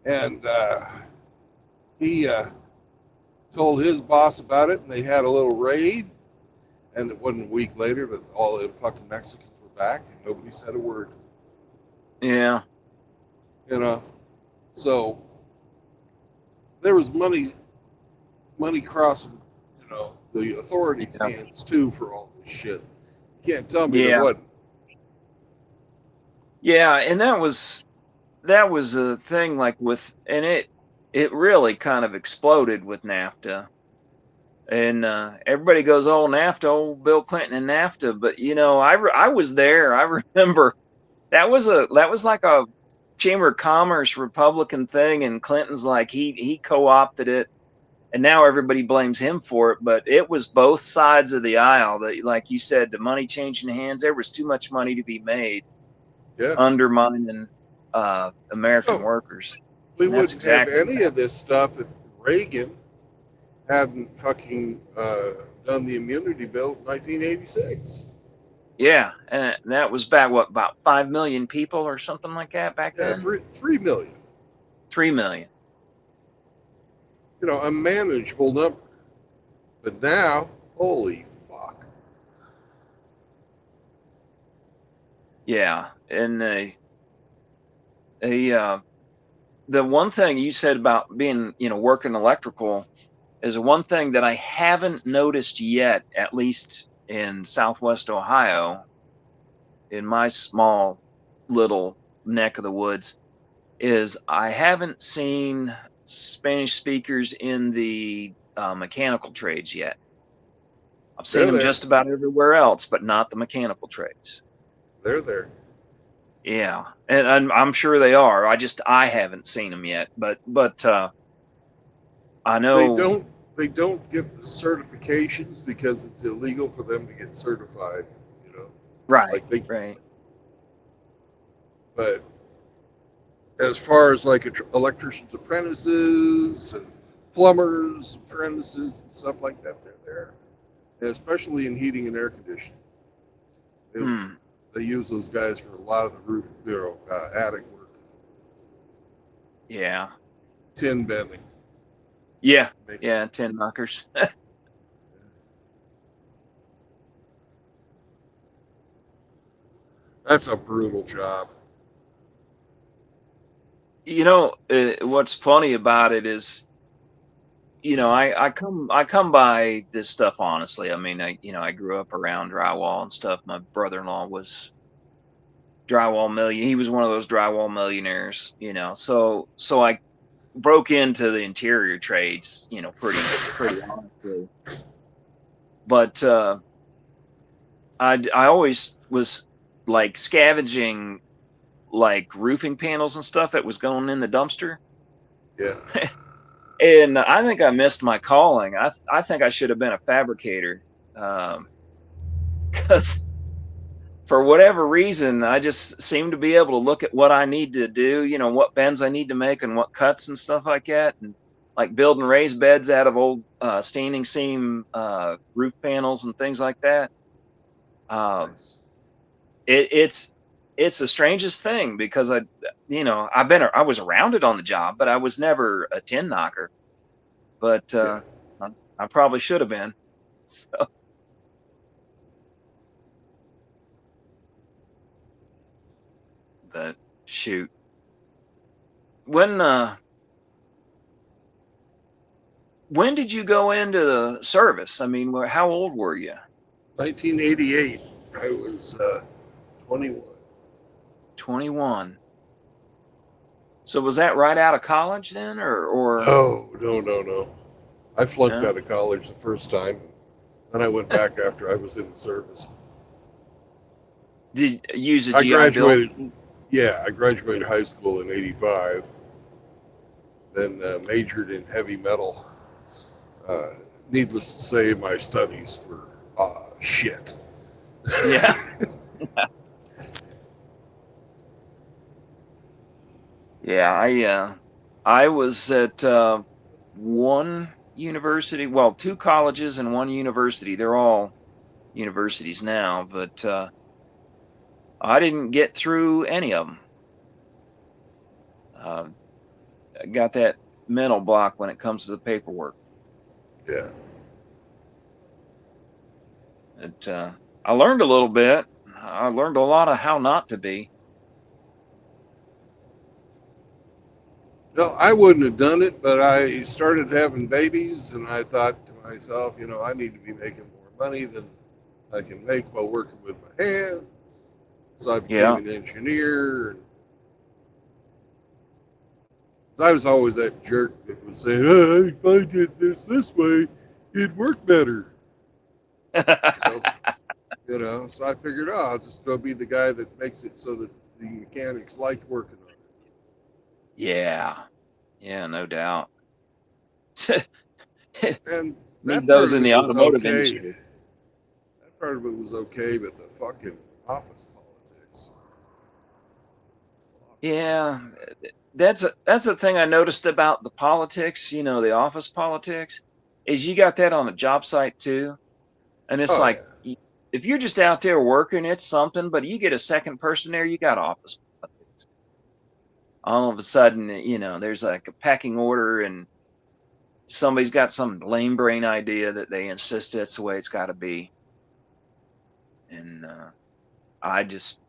And he told his boss about it, and they had a little raid. And it wasn't a week later, but all the fucking Mexicans were back, and nobody said a word. Yeah. So there was money crossing, the authorities' hands too for all this shit. You can't tell me there wasn't. Yeah, and that was a thing, like with, and it really kind of exploded with NAFTA. And everybody goes, oh, NAFTA, oh, Bill Clinton and NAFTA. But I was there. I remember that was like a Chamber of Commerce Republican thing, and Clinton's like he co-opted it, and now everybody blames him for it. But it was both sides of the aisle. That, like you said, the money changing hands. There was too much money to be made, undermining American workers. We wouldn't have any of this stuff if Reagan hadn't fucking done the immunity bill in 1986. Yeah, and that was back, what, about 5 million people or something like that back then? 3 million. 3 million. A manageable number. But now, holy fuck. Yeah, and the one thing you said about being, working electrical is the one thing that I haven't noticed yet, at least in Southwest Ohio, in my small little neck of the woods, is I haven't seen Spanish speakers in the mechanical trades yet. I've seen them just about everywhere else, but not the mechanical trades. They're there. Yeah, and I'm sure they are. I haven't seen them yet, but I They know. don't they don't get the certifications because it's illegal for them to get certified. You know, Right. like they. Right. But as far as like electricians apprentices and plumbers apprentices and stuff like that, they're there, and especially in heating and air conditioning. They, Hmm. they use those guys for a lot of the roof, attic work, Yeah. tin bending. Yeah. Make, Yeah. Tin knockers. that's a brutal job. What's funny about it is, I come by this stuff honestly. I mean, I grew up around drywall and stuff. My brother-in-law was drywall million. He was one of those drywall millionaires. So I broke into the interior trades. Pretty honestly. But I always was like scavenging like roofing panels and stuff that was going in the dumpster. Yeah. And I think I missed my calling. I think I should have been a fabricator, because for whatever reason, I just seem to be able to look at what I need to do, what bends I need to make and what cuts and stuff like that, and like building raised beds out of old standing seam roof panels and things like that. Um, Nice. it's the strangest thing because I was around it on the job, but I was never a tin knocker. But Yeah. I probably should have been. So, but shoot, when when did you go into the service? I mean, how old were you? 1988. I was 21. 21. So was that right out of college then, or No, no, no, no. I flunked no? out of college the first time. Then I went back after I was in the service. Did you use a I GI Bill? graduated. Yeah, I graduated high school in '85. Then majored in heavy metal. Uh, Needless to say, my studies were shit. Yeah. Yeah, I was at one university, well, two colleges and one university. They're all universities now, but I didn't get through any of them. Uh, I got that mental block when it comes to the paperwork. Yeah. It, I learned a little bit. I learned a lot of how not to be. No, I wouldn't have done it, but I started having babies, and I thought to myself, I need to be making more money than I can make while working with my hands. So I became Yeah, an engineer. And I was always that jerk that would say, oh, if I did this way, it'd work better. So, so I figured, oh, I'll just go be the guy that makes it so that the mechanics like working on yeah, yeah, no doubt. it. And Need that part those of in it the was automotive okay. industry. That part of it was okay, but the fucking office politics. Yeah, that's the thing I noticed about the politics. The office politics, is you got that on the job site too, and it's Oh, like yeah. if you're just out there working, it's something. But you get a second person there, you got office politics. All of a sudden, there's like a packing order, and somebody's got some lame brain idea that they insist that's the way it's got to be. And I just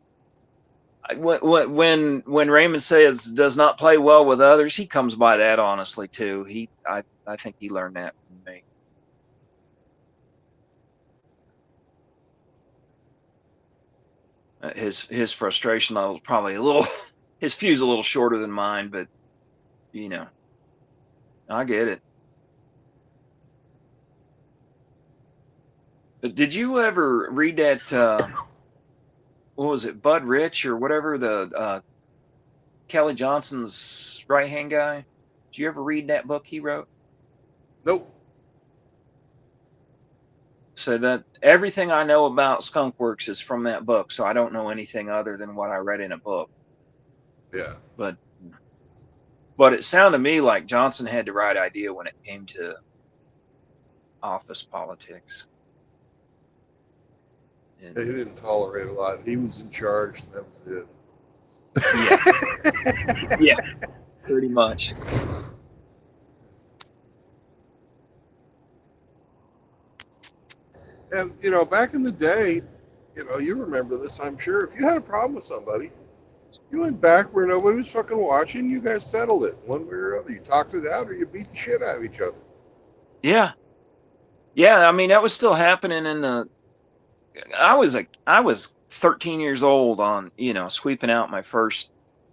when Raymond says does not play well with others, he comes by that honestly too. I think he learned that from me. His frustration level probably a little, his fuse a little shorter than mine, but you know I get it. But did you ever read that? What was it, Bud Rich or whatever, the Kelly Johnson's right hand guy? Did you ever read that book he wrote? Nope. So that everything I know about Skunk Works is from that book. So I don't know anything other than what I read in a book. Yeah. But but it sounded to me like Johnson had the right idea when it came to office politics. He And didn't tolerate a lot. He was in charge. And that was it. yeah, yeah, pretty much. And back in the day, you remember this, I'm sure. If you had a problem with somebody, you went back where nobody was fucking watching. You guys settled it one way or other. You talked it out, or you beat the shit out of each other. Yeah, yeah. I mean, that was still happening in the. I was 13 years old on sweeping out my first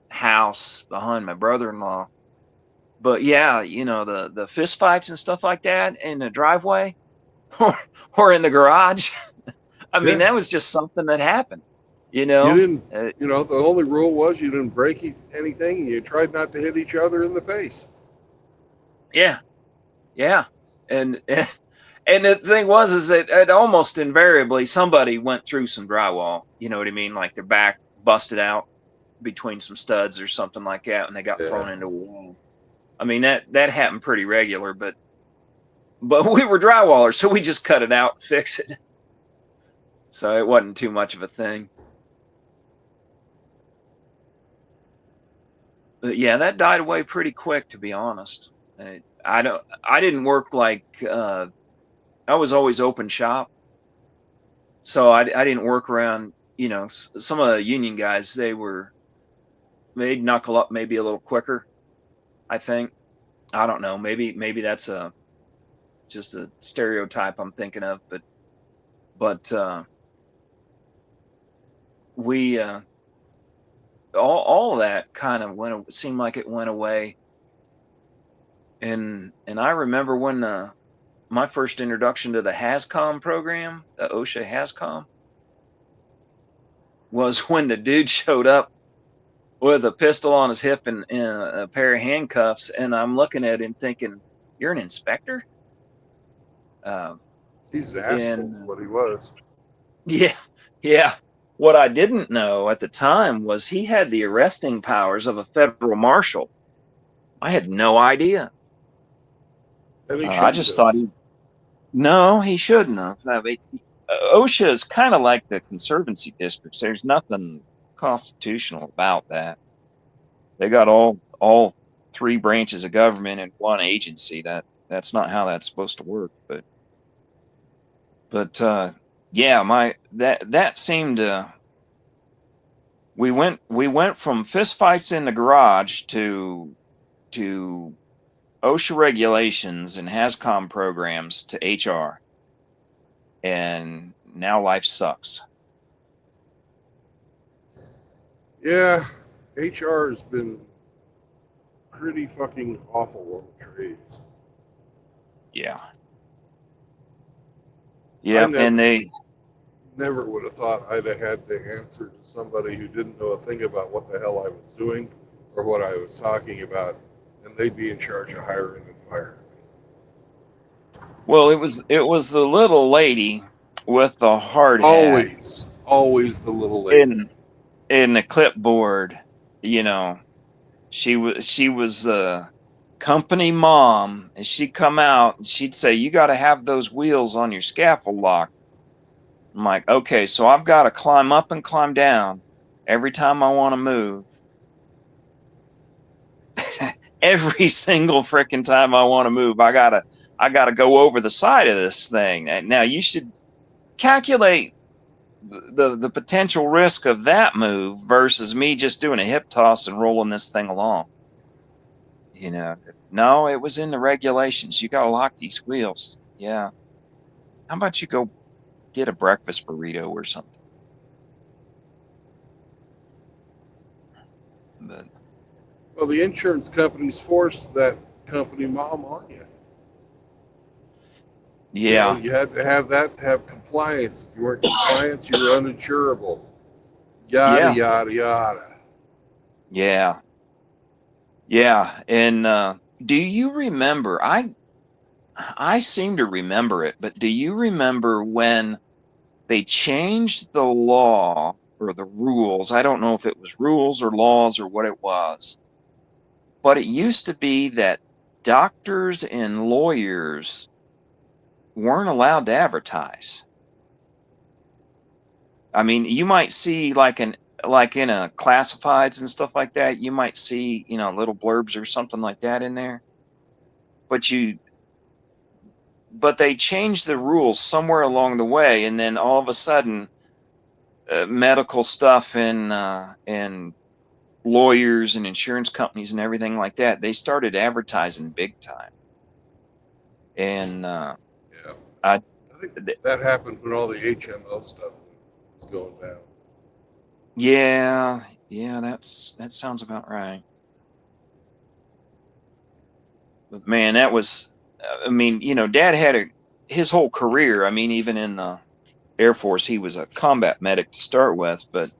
house behind my brother-in-law. But yeah, the fist fights and stuff like that in the driveway or, or in the garage. I mean, Yeah. that was just something that happened. You You know, didn't. uh, The only rule was you didn't break anything. You tried not to hit each other in the face. yeah, yeah, and the thing was is that it almost invariably somebody went through some drywall. You know what I mean? Like their back busted out between some studs or something like that, and they got Yeah. thrown into a wall. I mean that happened pretty regular, but we were drywallers, so we just cut it out and fix it. So it wasn't too much of a thing. But yeah, that died away pretty quick, to be honest. I don't. I didn't work like. I was always open shop, so I didn't work around. Some of the union guys they'd knuckle up maybe a little quicker. I think. I don't know. Maybe that's just a stereotype I'm thinking of, but we all of that kind of went. It seemed like it went away, and I remember when my first introduction to the HASCOM program, the OSHA HASCOM, was when the dude showed up with a pistol on his hip and a pair of handcuffs, and I'm looking at him thinking, "You're an inspector?" Uh, He's an asshole, is and what he was. yeah, yeah. What I didn't know at the time was he had the arresting powers of a federal marshal. I had no idea. And he I shouldn't just have. thought no, he shouldn't have. OSHA is kind of like the conservancy districts. There's nothing constitutional about that. They got all three branches of government in one agency. That's not how that's supposed to work. But yeah, my that seemed to we went from fistfights in the garage to OSHA regulations and HASCOM programs to HR, and now life sucks. Yeah. HR has been pretty fucking awful on the trades. Yeah, I yeah, and never would have thought I'd have had to answer to somebody who didn't know a thing about what the hell I was doing or what I was talking about, and they'd be in charge of hiring and firing. well, it was the little lady with the hard hat Always the little lady. in the clipboard. You know, she was a company mom, and she'd come out and she'd say, "You got to have those wheels on your scaffold lock." I'm like, "Okay, so I've got to climb up and climb down every time I want to move." Every single freaking time I want to move, I gotta go over the side of this thing. And now you should calculate the potential risk of that move versus me just doing a hip toss and rolling this thing along. You know, no, it was in the regulations. You gotta lock these wheels. Yeah. How about you go get a breakfast burrito or something? But Well, the insurance companies forced that company mom on you. yeah, You had to have that to have compliance. If you weren't compliant, you were uninsurable. Yada, yeah, yada, yada. yeah, yeah. And do you remember? I seem to remember it, but do you remember when they changed the law or the rules? I don't know if it was rules or laws or what it was, but it used to be that doctors and lawyers weren't allowed to advertise. I mean, you might see like in a classifieds and stuff like that, you might see, little blurbs or something like that in there. But they changed the rules somewhere along the way, and then all of a sudden, medical stuff and lawyers and insurance companies and everything like that, they started advertising big time. And Yeah. I, I think that happened when all the HMO stuff was going down. yeah, that sounds about right. But man, that was, I mean, Dad had his whole career. I mean, even in the Air Force, he was a combat medic to start with, but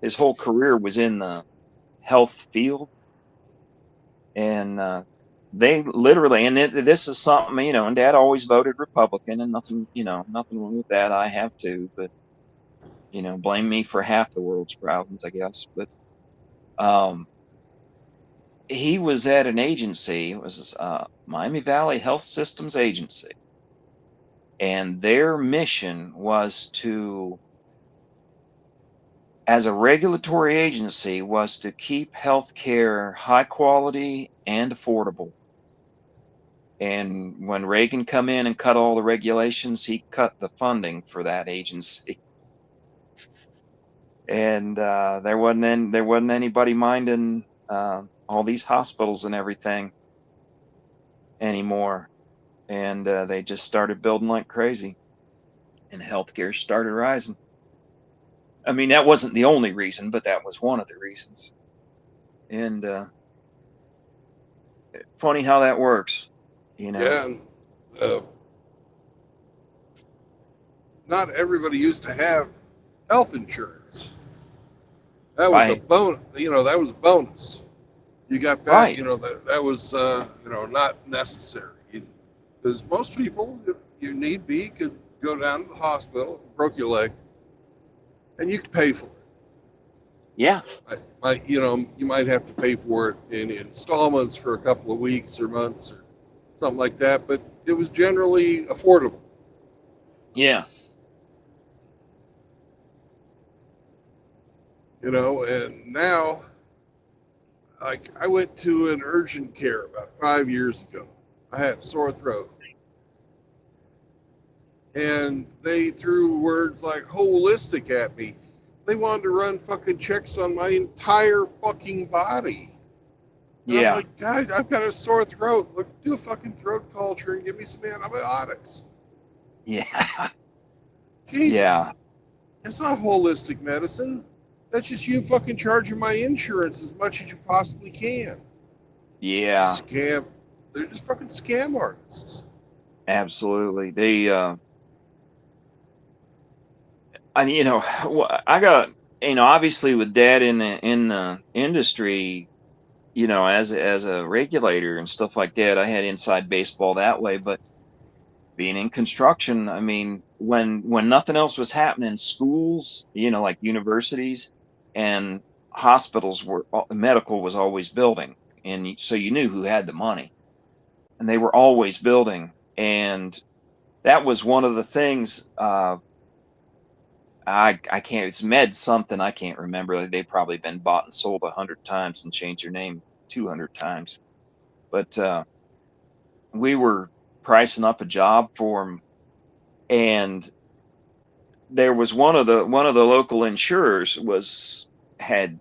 his whole career was in the health field. And they literally, and this is something, and Dad always voted Republican, and nothing, nothing wrong with that. I have to, but blame me for half the world's problems, I guess. But um, he was at an agency. It was Miami Valley Health Systems Agency, and their mission was to, as a regulatory agency, was to keep healthcare high quality and affordable. And when Reagan come in and cut all the regulations, he cut the funding for that agency. And there wasn't anybody minding all these hospitals and everything anymore. And they just started building like crazy, and healthcare started rising. I mean, that wasn't the only reason, but that was one of the reasons. And funny how that works, Yeah, and uh, not everybody used to have health insurance. That was a Right, bonus. That was a bonus. You got that. right. That was not necessary. Because most people, if you need be, could go down to the hospital, broke your leg, and you could pay for it. Yeah, You might have to pay for it in installments for a couple of weeks or months or something like that, but it was generally affordable. yeah, And now, like, I went to an urgent care about 5 years ago. I had a sore throat, and they threw words like holistic at me. They wanted to run fucking checks on my entire fucking body. And I'm yeah, like, guys, I've got a sore throat. Look, do a fucking throat culture and give me some antibiotics. yeah, Jesus, yeah, it's not holistic medicine. That's just you fucking charging my insurance as much as you possibly can. yeah. Scam. They're just fucking scam artists. Absolutely. And I got, obviously with Dad in the industry, as a regulator and stuff like that, I had inside baseball that way. But being in construction, I mean, when nothing else was happening, schools, like universities and hospitals medical was always building, and so you knew who had the money, and they were always building. And that was one of the things. I can't. It's Med something. I can't remember. They've probably been bought and sold 100 times and changed their name 200 times. But we were pricing up a job for them, and there was one of the local insurers had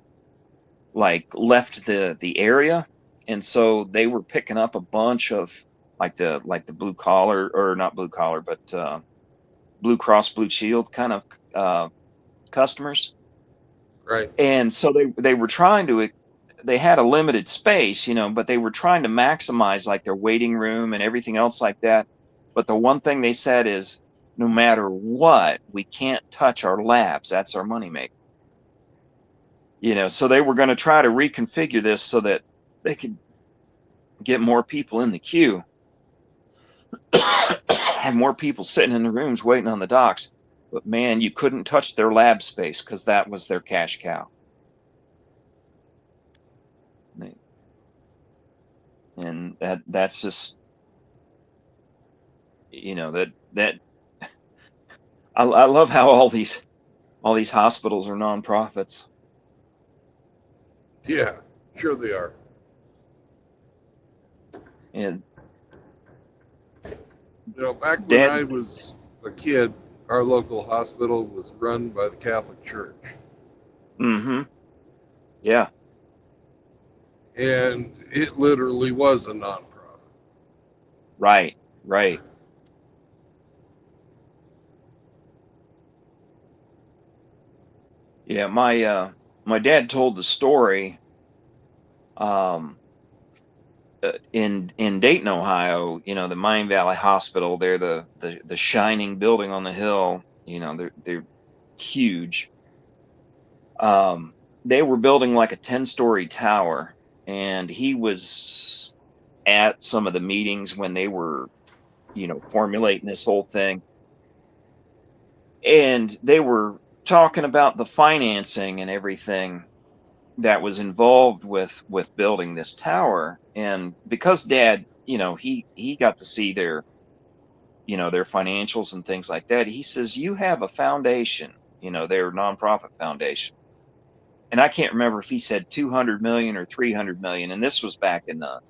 like left the area, and so they were picking up a bunch of like the blue collar, or not blue collar, but Blue Cross Blue Shield kind of customers. Right. And so they were trying to, they had a limited space, but they were trying to maximize like their waiting room and everything else like that. But the one thing they said is, no matter what, we can't touch our labs. That's our moneymaker. So they were going to try to reconfigure this so that they could get more people in the queue. had more people sitting in the rooms waiting on the docks. But man, you couldn't touch their lab space because that was their cash cow. And that's just, you know, that I love how all these hospitals are nonprofits. Yeah, sure they are. And You know, back when Dad, I was a kid, our local hospital was run by the Catholic Church. mm-hmm, yeah, And it literally was a nonprofit. right, right. Yeah, my dad told the story um in Dayton, Ohio, you know, the Miami Valley Hospital, they're the shining building on the hill, you know, they're huge. Um they were building like a 10-story tower, and he was at some of the meetings when they were, you know, formulating this whole thing, and they were talking about the financing and everything that was involved with building this tower. And because Dad, you know, he got to see their, you know, their financials and things like that, he says, you have a foundation, you know, their nonprofit foundation. And I can't remember if he said 200 million or 300 million, and this was back in the,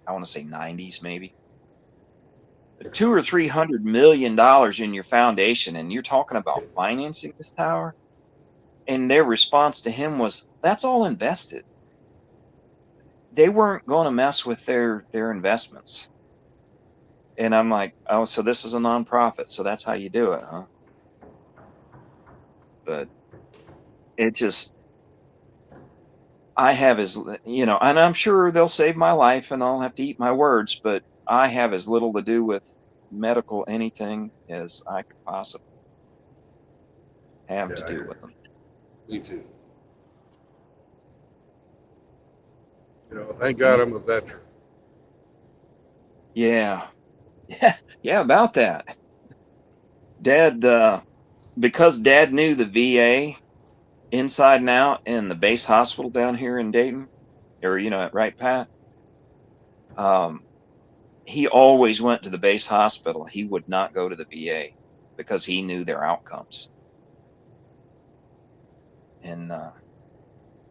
I want to say 90s maybe. 2 or 300 million dollars in your foundation, and you're talking about financing this tower. And their response to him was, that's all invested. They weren't going to mess with their investments. And I'm like, oh, so this is a nonprofit, so that's how you do it, huh? But it just, I have as, you know, and I'm sure they'll save my life and I'll have to eat my words, but I have as little to do with medical anything as I could possibly have Yeah, to I do hear with them. you. Me too. You know, thank God Yeah, I'm a veteran. yeah, yeah, yeah, about that. Dad, because Dad knew the VA inside and out and the base hospital down here in Dayton, or, you know, at Wright Pat, um, he always went to the base hospital. He would not go to the VA because he knew their outcomes. And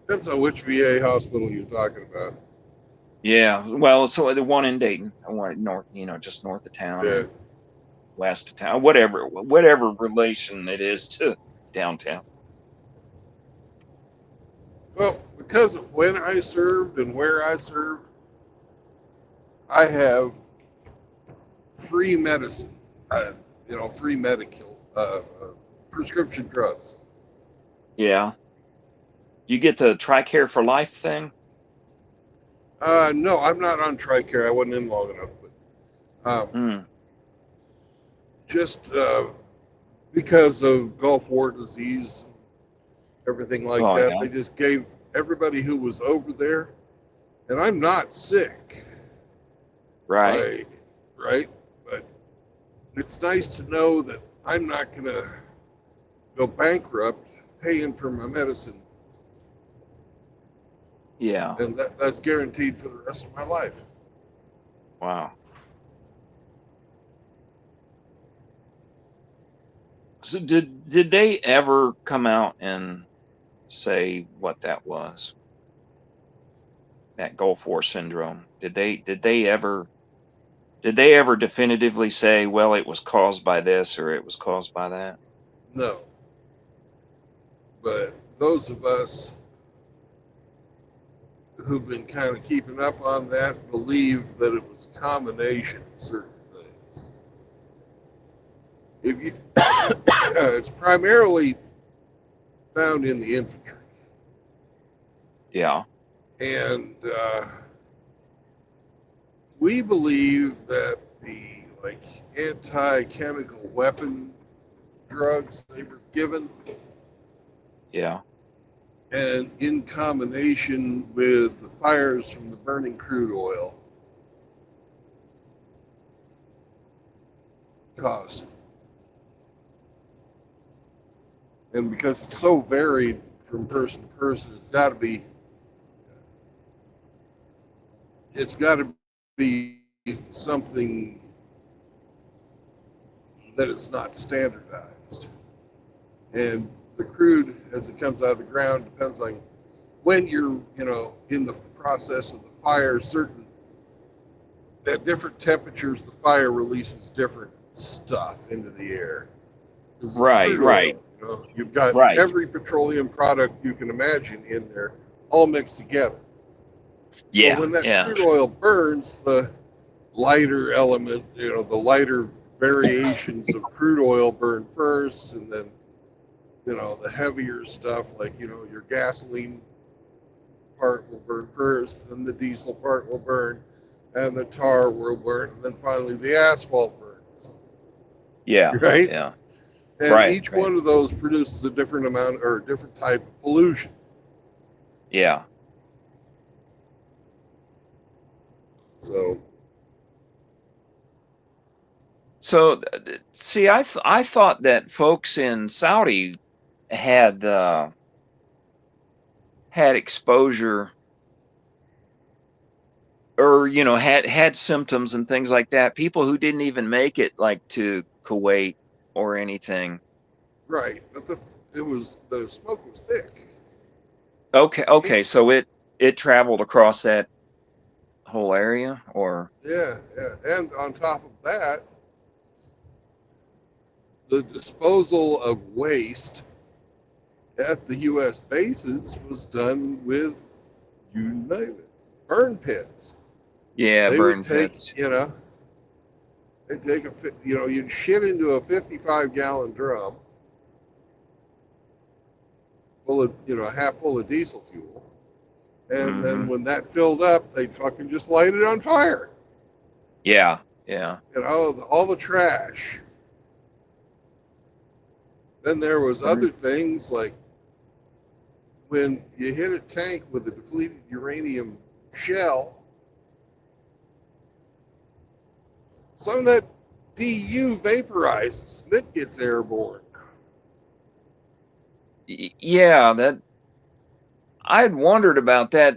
Depends on which VA hospital you're talking about. yeah, well, so the one in Dayton, the one north, you know, just north of town Yeah. or west of town, whatever relation it is to downtown. Well, because of when I served and where I served, I have free medicine, you know, free medical, prescription drugs. Yeah, you get the TRICARE for Life thing. No, I'm not on TRICARE. I wasn't in long enough, but Mm. just because of Gulf War disease, everything like Oh that, yeah, they just gave everybody who was over there, and I'm not sick, right. I, right? But it's nice to know that I'm not going to go bankrupt paying for my medicine, Yeah. and that's guaranteed for the rest of my life. Wow. So did they ever come out and say what that was? That Gulf War syndrome. Did they ever definitively say, well, it was caused by this or it was caused by that? No, but those of us who've been kind of keeping up on that believe that it was a combination of certain things. If you, it's primarily found in the infantry, Yeah. and we believe that the like anti-chemical weapon drugs they were given, Yeah. and in combination with the fires from the burning crude oil, cost. And because it's so varied from person to person, it's got to be something that is not standardized. And the crude, as it comes out of the ground, depends on when you're, in the process of the fire. Certain at different temperatures, the fire releases different stuff into the air. Because it's Right, crude right, oil. You've got right. every petroleum product you can imagine in there, all mixed together. Well, Yeah, when that yeah, crude oil burns, the lighter element, the lighter variations of crude oil burn first, and then, the heavier stuff like, your gasoline part will burn first, then the diesel part will burn, and the tar will burn, and then finally the asphalt burns. yeah, Right? yeah. And Right, each right. one of those produces a different amount or a different type of pollution. Yeah. So, So, see, I thought that folks in Saudi had had exposure, or had symptoms and things like that. People who didn't even make it, like, to Kuwait or anything. right. But the smoke was thick. Okay, It, okay. So it traveled across that whole area, or yeah, yeah. And on top of that, the disposal of waste at the U.S. bases was done with, you name it, burn pits. yeah, They would burn take, pits. they'd take you'd shit into a 55-gallon drum full of, half full of diesel fuel. And then Hmm. when that filled up, they'd fucking just light it on fire. Yeah, yeah. All the trash. Then there was Burn. other things like when you hit a tank with a depleted uranium shell, some of that PU vaporizes and it gets airborne. Yeah, that I had wondered about that.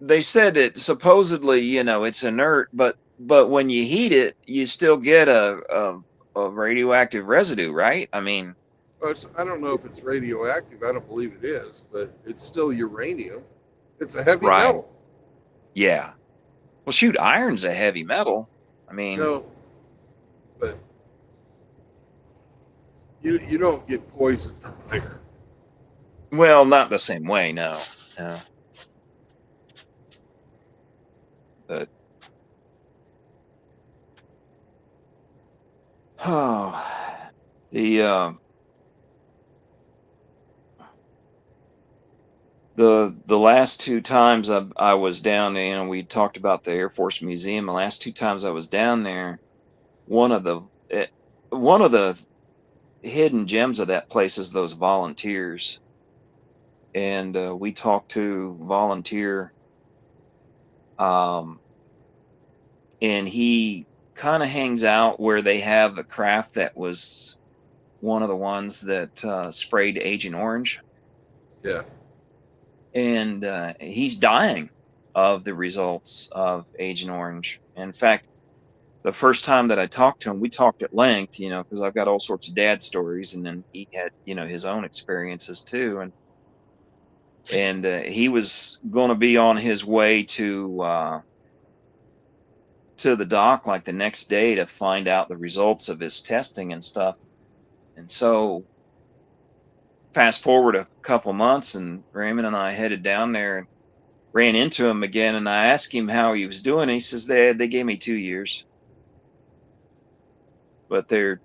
They said it supposedly, it's inert, but when you heat it, you still get a radioactive residue, right? I mean, I don't know if it's radioactive. I don't believe it is, but it's still uranium. It's a heavy right. metal. Yeah. Well, shoot, iron's a heavy metal. I mean, No, but you don't get poisoned from there. well, not the same way, no. No. But oh, the the last two times I was down there, we talked about the Air Force Museum. The last two times I was down there, one of the eh, one of the hidden gems of that place is those volunteers. And we talked to volunteer, um, and he kind of hangs out where they have a craft that was one of the ones that sprayed Agent Orange, Yeah, and he's dying of the results of Agent Orange. In fact, the first time that I talked to him, we talked at length, because I've got all sorts of dad stories, and then he had, his own experiences too, and he was going to be on his way to the doc like the next day to find out the results of his testing and stuff. And so fast forward a couple months, and Raymond and I headed down there and ran into him again, and I asked him how he was doing. He says they gave me 2 years, but they're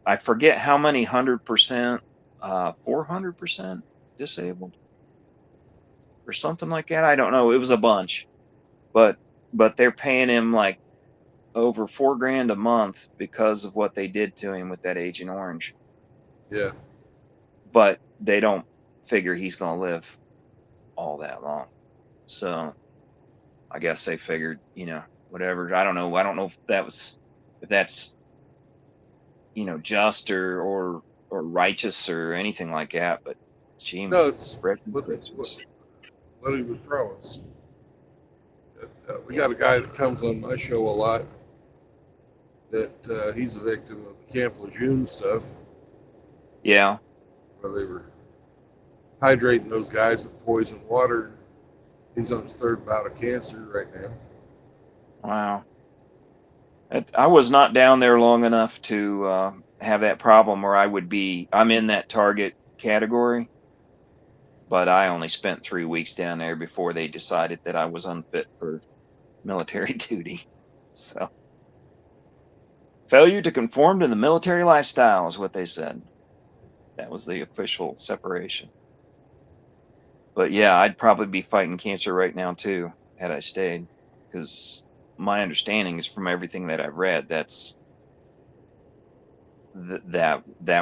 I forget how many 100%, 400% disabled or something like that. I don't know. It was a bunch, but they're paying him like over 4 grand a month because of what they did to him with that Agent Orange. yeah. But they don't figure he's going to live all that long. So I guess they figured, whatever. I don't know. I don't know if that's just or righteous or anything like that. But gee, No, it's bread and what, what, pretzels. what he was promised. We Yeah. got a guy that comes on my show a lot that he's a victim of the Camp Lejeune stuff, Yeah. where they were hydrating those guys with poison water. He's on his third bout of cancer right now. Wow. I was not down there long enough to have that problem where I'm in that target category, but I only spent 3 weeks down there before they decided that I was unfit for military duty. So, failure to conform to the military lifestyle is what they said. That was the official separation. But yeah, I'd probably be fighting cancer right now too, had I stayed, because my understanding is from everything that I've read, that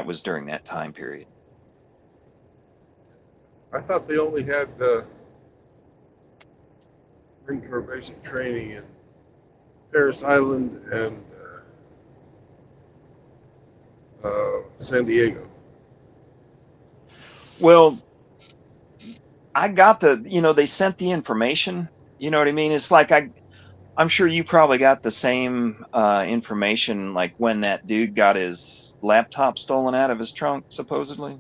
was during that time period. I thought they only had Marine Corps basic training in Paris Island and San Diego. Well, I got they sent the information. You know what I mean? It's like I'm sure you probably got the same information, like when that dude got his laptop stolen out of his trunk, supposedly.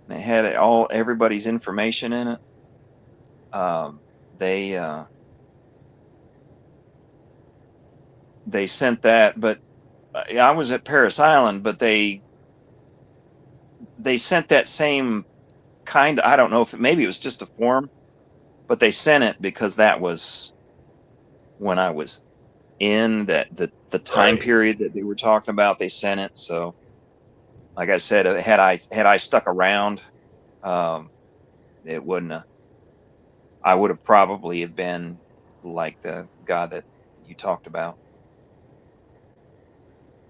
And it had everybody's information in it. Um, they they sent that, but I was at Paris Island, but they sent that same kind. I don't know if maybe it was just a form, but they sent it because that was when I was in the time Right. period that they were talking about. They sent it, so like I said, had I stuck around, um, it wouldn't have. I would have probably have been like the guy that you talked about.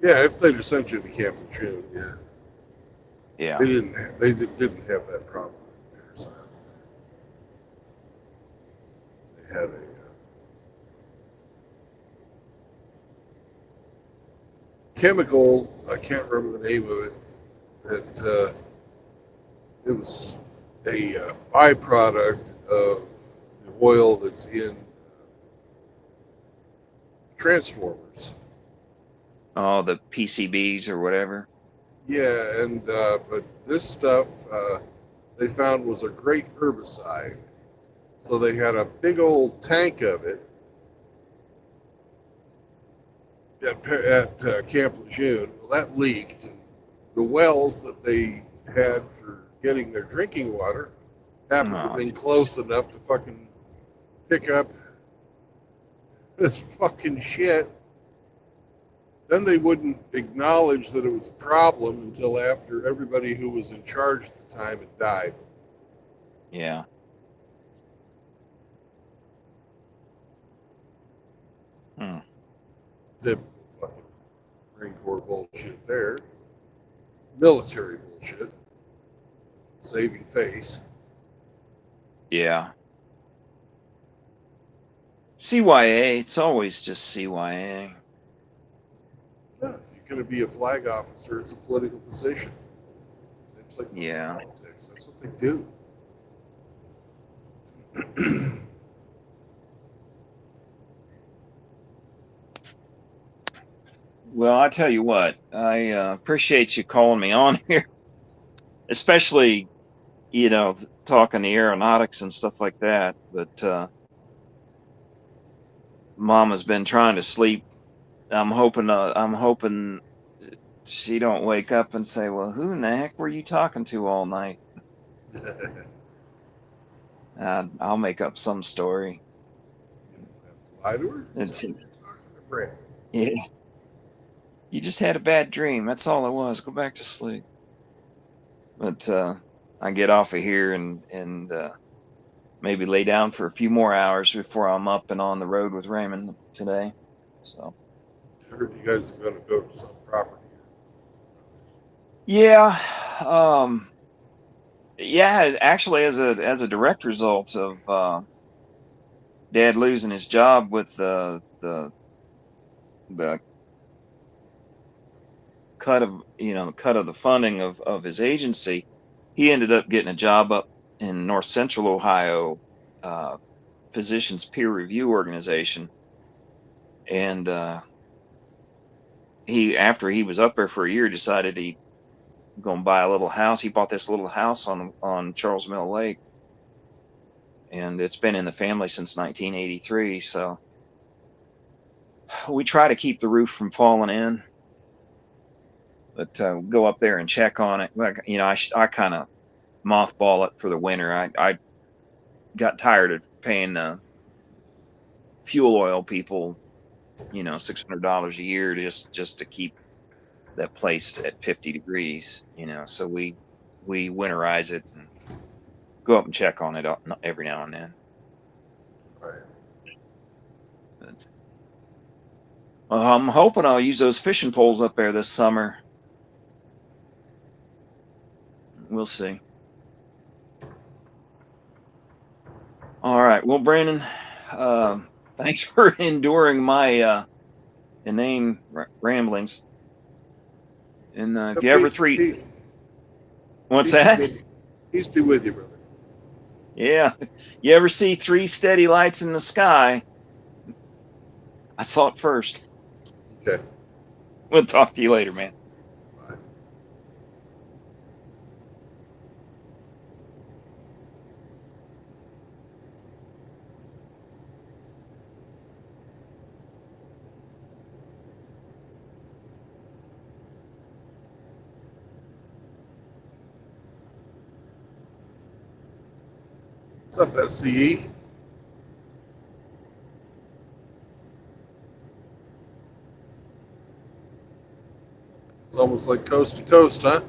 Yeah, if they'd have sent you to Camp Lejeune, yeah. Yeah. They didn't have that problem in Paris Island. They had a chemical, I can't remember the name of it, that it was a byproduct of the oil that's in transformers. Oh, the PCBs or whatever. Yeah, and but this stuff they found was a great herbicide. So they had a big old tank of it at Camp Lejeune. Well, that leaked. The wells that they had for getting their drinking water happened to have Oh, been close enough to fucking pick up this fucking shit. Then they wouldn't acknowledge that it was a problem until after everybody who was in charge at the time had died. yeah. Hmm. Typical fucking Marine Corps bullshit there. Military bullshit. Saving face. Yeah. CYA. It's always just CYA. Yeah, if you're going to be a flag officer, it's a political position. They play Yeah. politics. That's what they do. Well, I tell you what, I appreciate you calling me on here, especially talking to aeronautics and stuff like that. But Mama's been trying to sleep. I'm hoping she don't wake up and say, "Well, who in the heck were you talking to all night?" I'll make up some story. Lie to her. Tell It's her you're talking to Brandon. yeah, you just had a bad dream. That's all it was. Go back to sleep. But I get off of here and maybe lay down for a few more hours before I'm up and on the road with Raymond today. So I heard you guys are going to go to some property. yeah, yeah. Actually, as a direct result of Dad losing his job with the cut of the funding of his agency, he ended up getting a job up in North Central Ohio, physicians peer review organization, and after he was up there for a year, decided he going to buy a little house. He bought this little house on Charles Mill Lake, and it's been in the family since 1983. So we try to keep the roof from falling in, but go up there and check on it. I kind of mothball it for the winter. I got tired of paying the fuel oil people, $600 a year just to keep that place at 50 degrees. So we winterize it and go up and check on it every now and then. Right. But, I'm hoping I'll use those fishing poles up there this summer. We'll see. All right. Well, Brandon, thanks for enduring my inane ramblings. And if you ever what's that? Peace be with you, brother. Yeah. You ever see 3 steady lights in the sky? I saw it first. Okay. We'll talk to you later, man. Bye. What's up, SCE? It's almost like coast to coast, huh?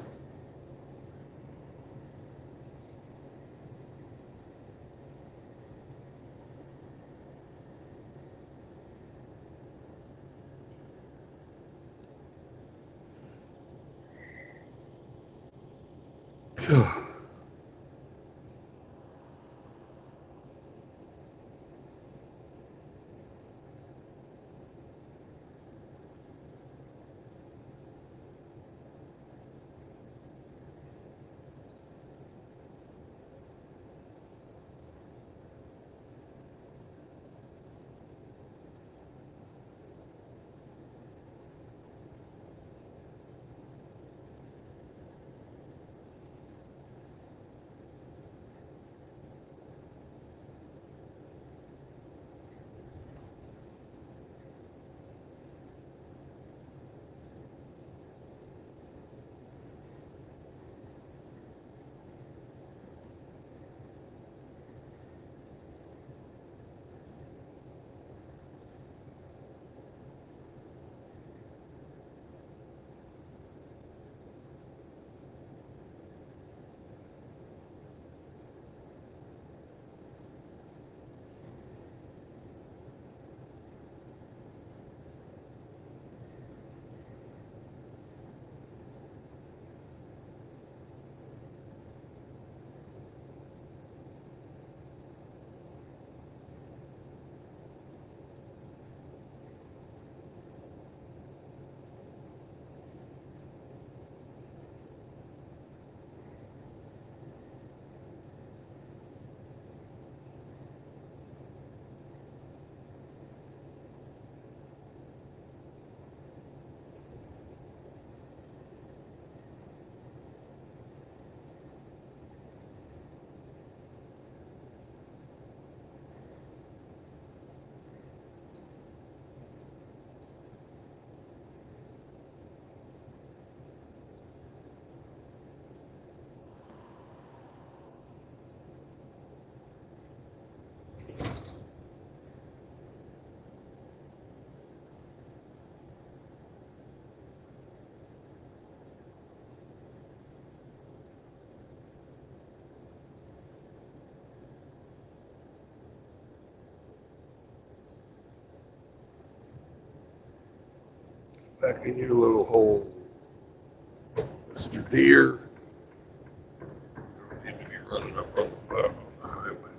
Back in your little hole, Mr. Deer. Don't need to be running up on the highway.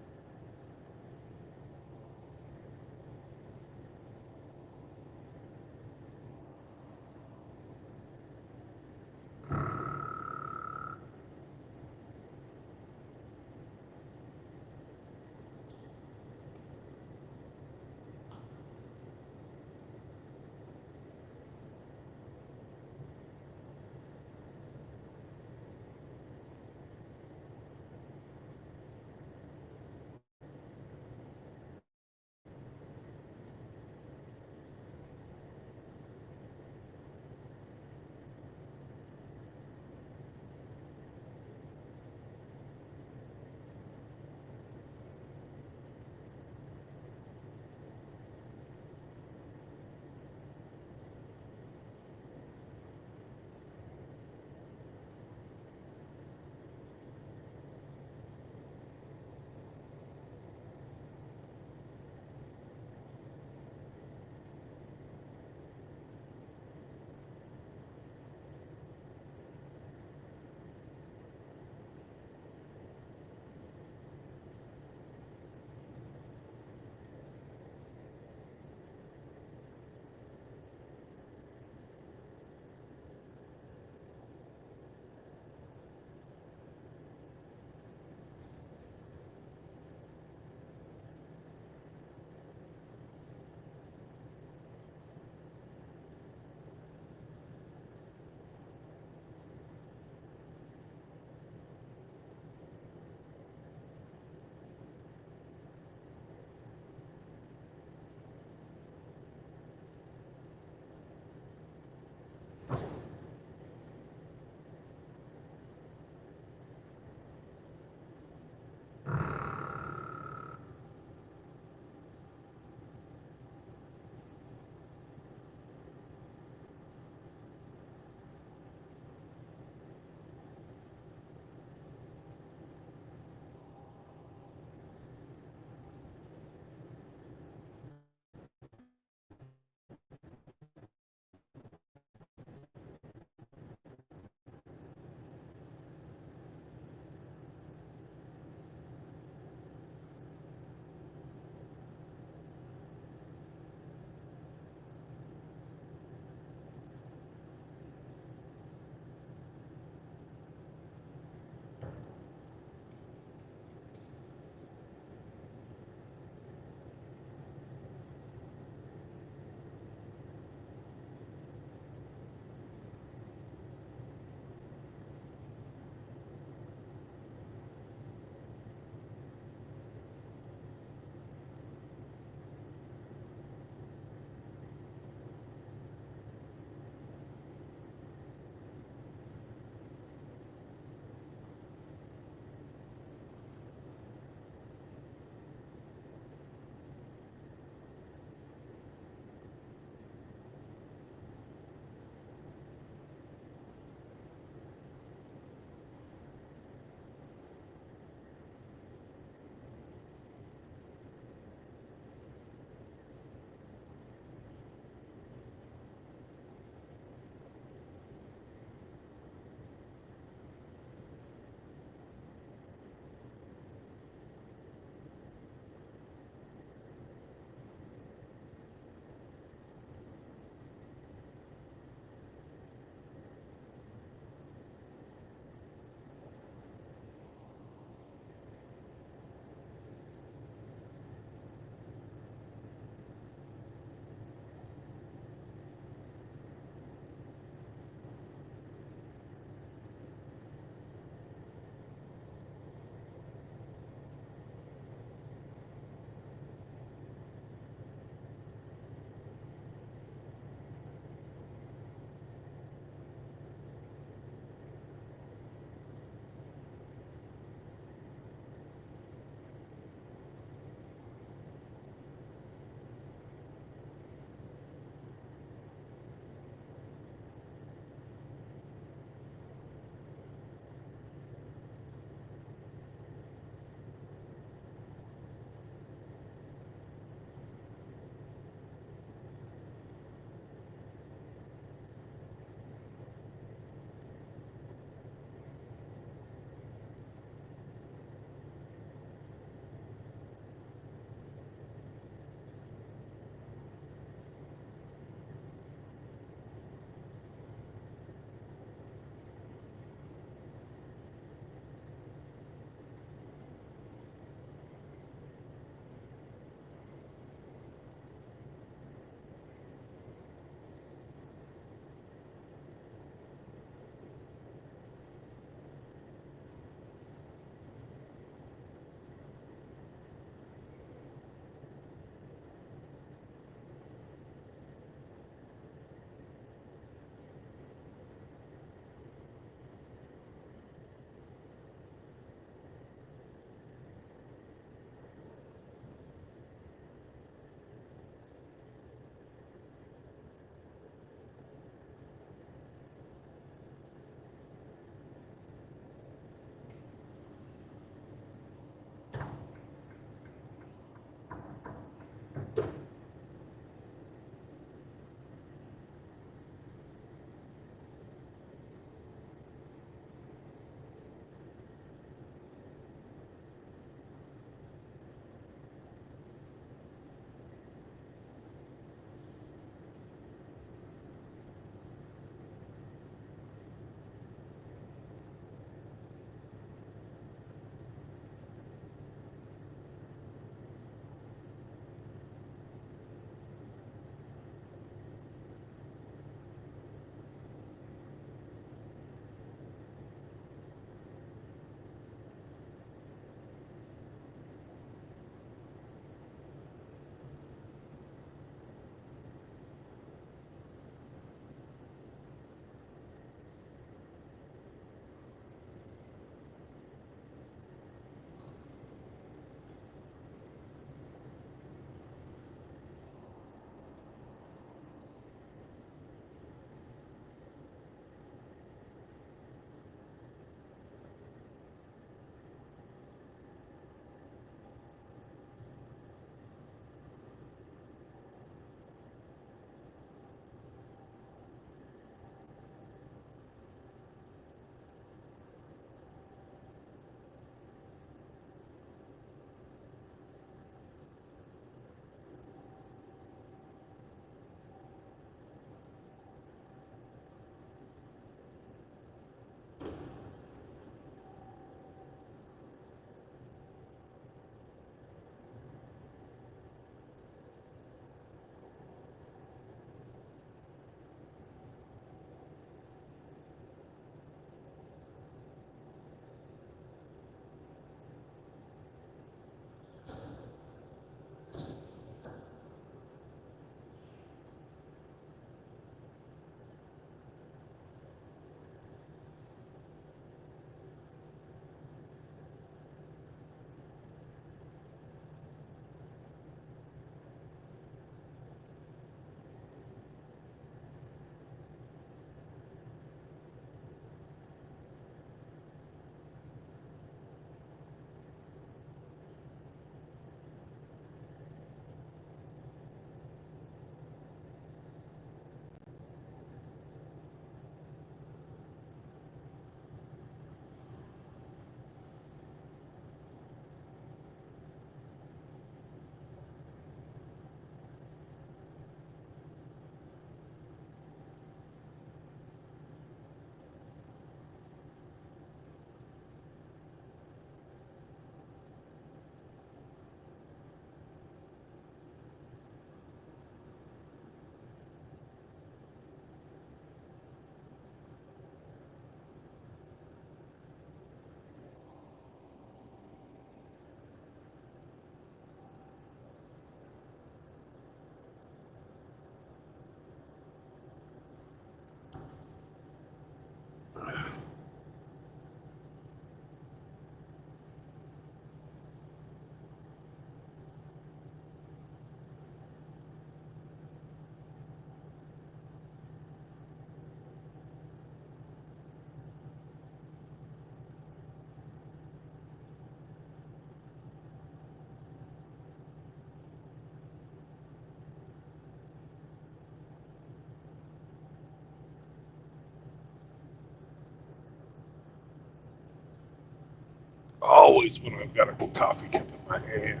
Always when I've got a coffee cup in my hand.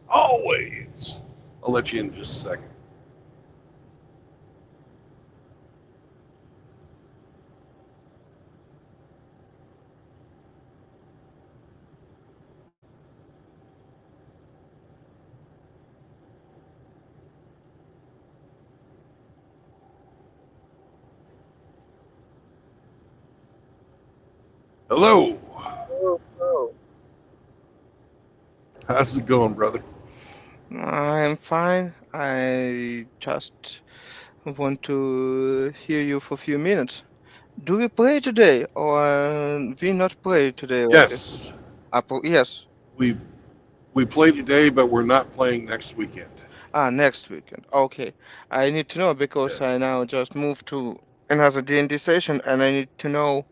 Always. I'll let you in just a second. Hello. Oh, oh. How's it going, brother? I'm fine. I just want to hear you for a few minutes. Do we play today or we not play today, Reggie? Yes. Yes. We we play today, but we're not playing next weekend. Next weekend. Okay. I need to know because Yeah. I now just moved to another D&D session and I need to know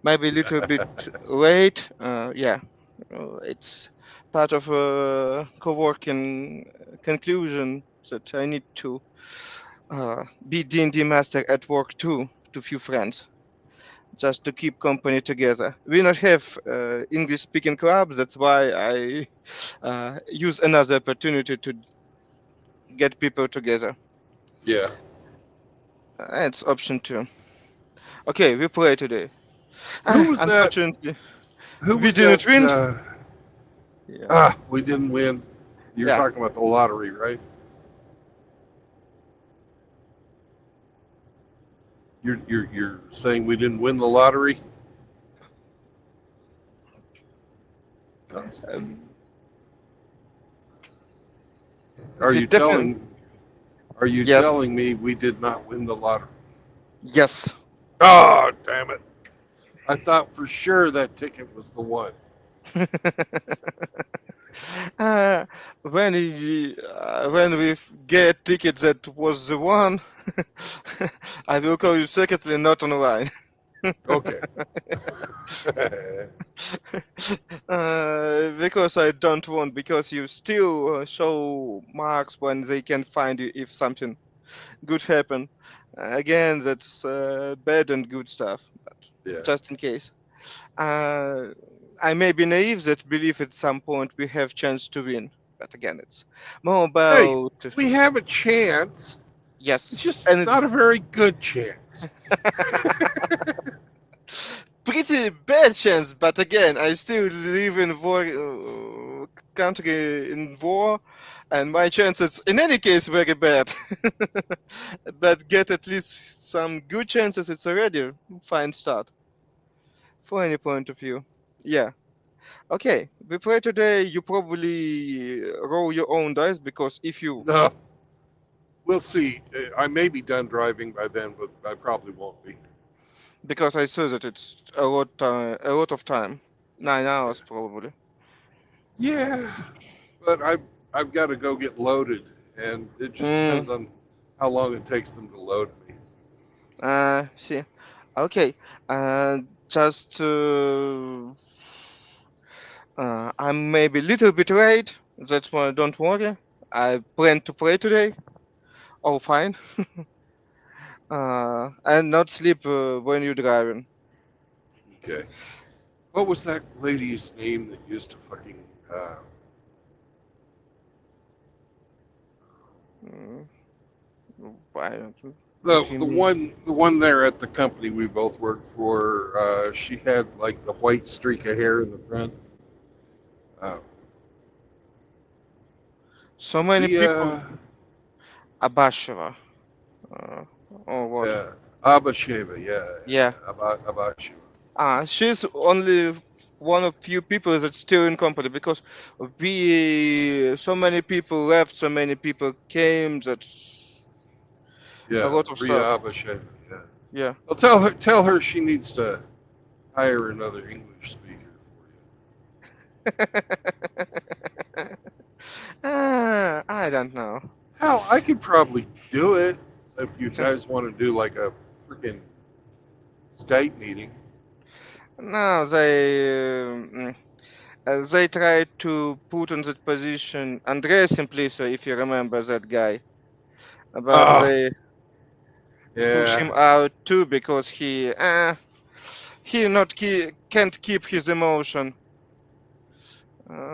maybe a little bit late. Yeah. It's part of a co-working conclusion that I need to be D&D master at work too to few friends just to keep company together. We not have English speaking clubs. That's why I use another opportunity to get people together. Yeah. It's option two. Okay, we play today. Who was that? Unfortunately, Who we was that? didn't win. Yeah, We didn't win. You're yeah. talking about the lottery, right? You're saying we didn't win the lottery? Um, Are we you definitely telling Are you yes, telling me we did not win the lottery? yes. Oh, damn it. I thought for sure that ticket was the one. uh, when we get tickets that was the one, I will call you secretly, not online. Okay. Because I don't want, because you still show marks when they can find you if something good happen. Again, that's bad and good stuff, but Yeah. just in case. Uh, I may be naive that believe at some point we have chance to win, but again, it's more Hey, about we have a chance. It's yes, just and it's not a very good chance. pretty bad chance. But again, I still live in war, country in war, and my chances, in any case, very bad. But get at least some good chances. It's already a fine start for any point of view. Yeah. Okay. We play today. You probably roll your own dice because if you No, we'll see. I may be done driving by then, but I probably won't be. because I saw that it's a lot of time, 9 hours probably. Yeah, but I've got to go get loaded, and it just Mm, depends on how long it takes them to load me. see. Okay. Just I'm maybe a little bit late. That's why don't worry. I plan to play today. Oh, fine. And not sleep when you're driving. Okay. What was that lady's name that used to fucking Mm, why don't you? the What do you the mean? one there at the company we both worked for? She had like the white streak of hair in the front. Uh, So many she people. Abasheva. Uh, or what? Abasheva, yeah, Yeah. Abasheva. She's only one of few people that's still in company because we so many people left, so many people came. That's a Yeah, lot of Ria stuff. Abasheva. Yeah. Yeah. Well, tell her she needs to hire another English speaker for I don't know. you. Hell, I could probably do it if you guys want to do like a freaking Skype meeting. No, they tried to put in that position Andreas Simplicio, if you remember that guy, but Oh, they push yeah. him out too because he not can't keep his emotion.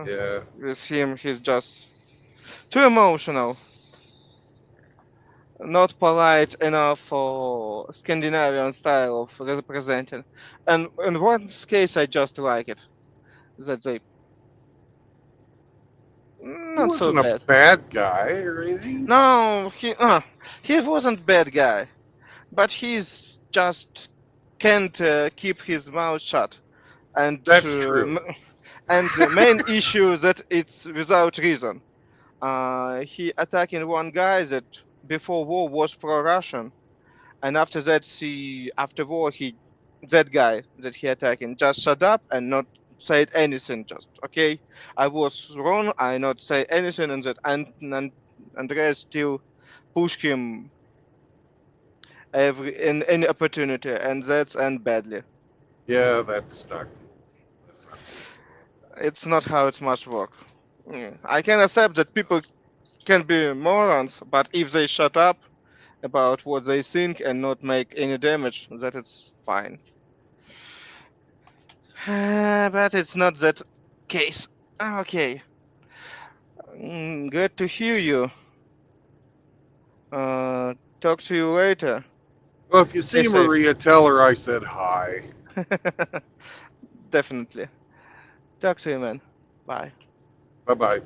Yeah. With him, he's just too emotional, not polite enough for Scandinavian style of representing. And in one case, I just like it that they He not so wasn't a bad. bad guy or anything. No, he wasn't bad guy, but he's just can't keep his mouth shut. And That's true. and the main issue that it's without reason. He attacking one guy that before war was pro-Russian, and after that, after war that guy that he attacking just shut up and not said anything. Just okay, I was wrong. I not say anything, and that and Andreas still push him every in any opportunity, and that's end badly. Yeah, that stuck. That's not It's not how it must work. I can accept that people can be morons, but if they shut up about what they think and not make any damage, that it's fine. But it's not that case. Okay. Good to hear you. Uh, talk to you later. Well, if you Stay see safe. Maria, tell her I said hi. Definitely. Talk to you, man. Bye. Bye bye.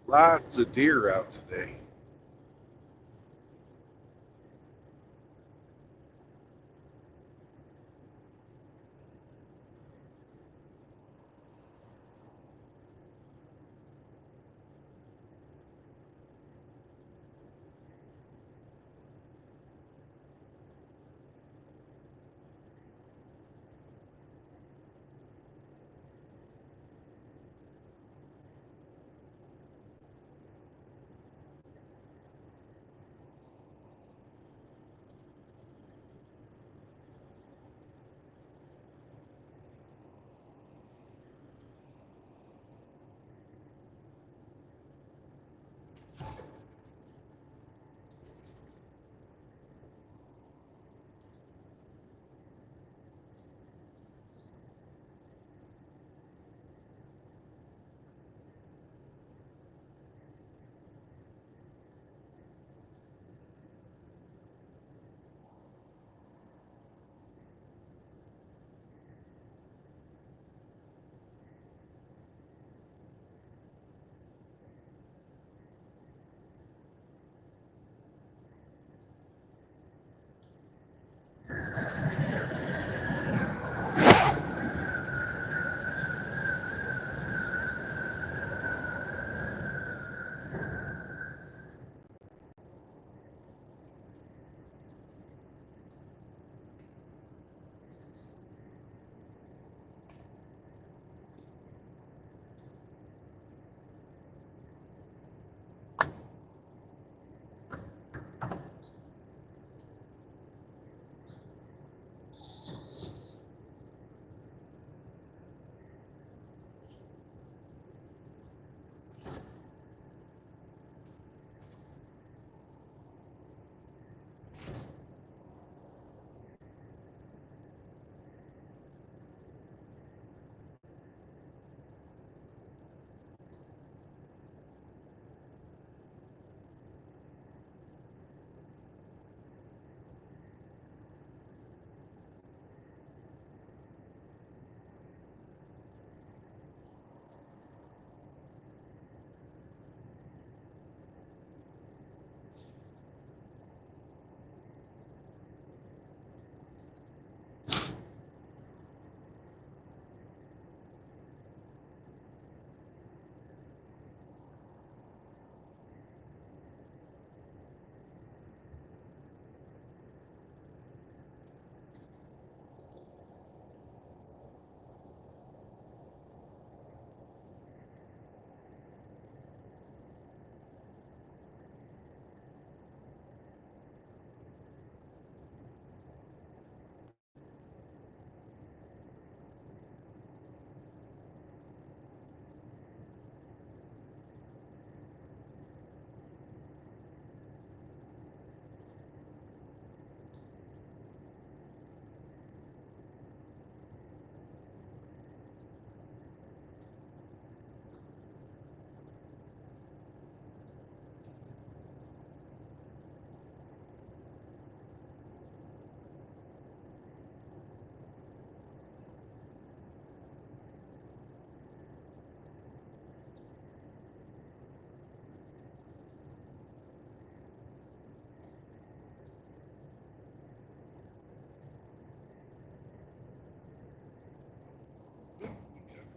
Lots of deer out today.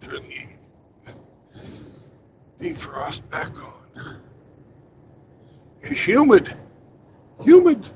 Turn the defrost back on. It's humid. Humid.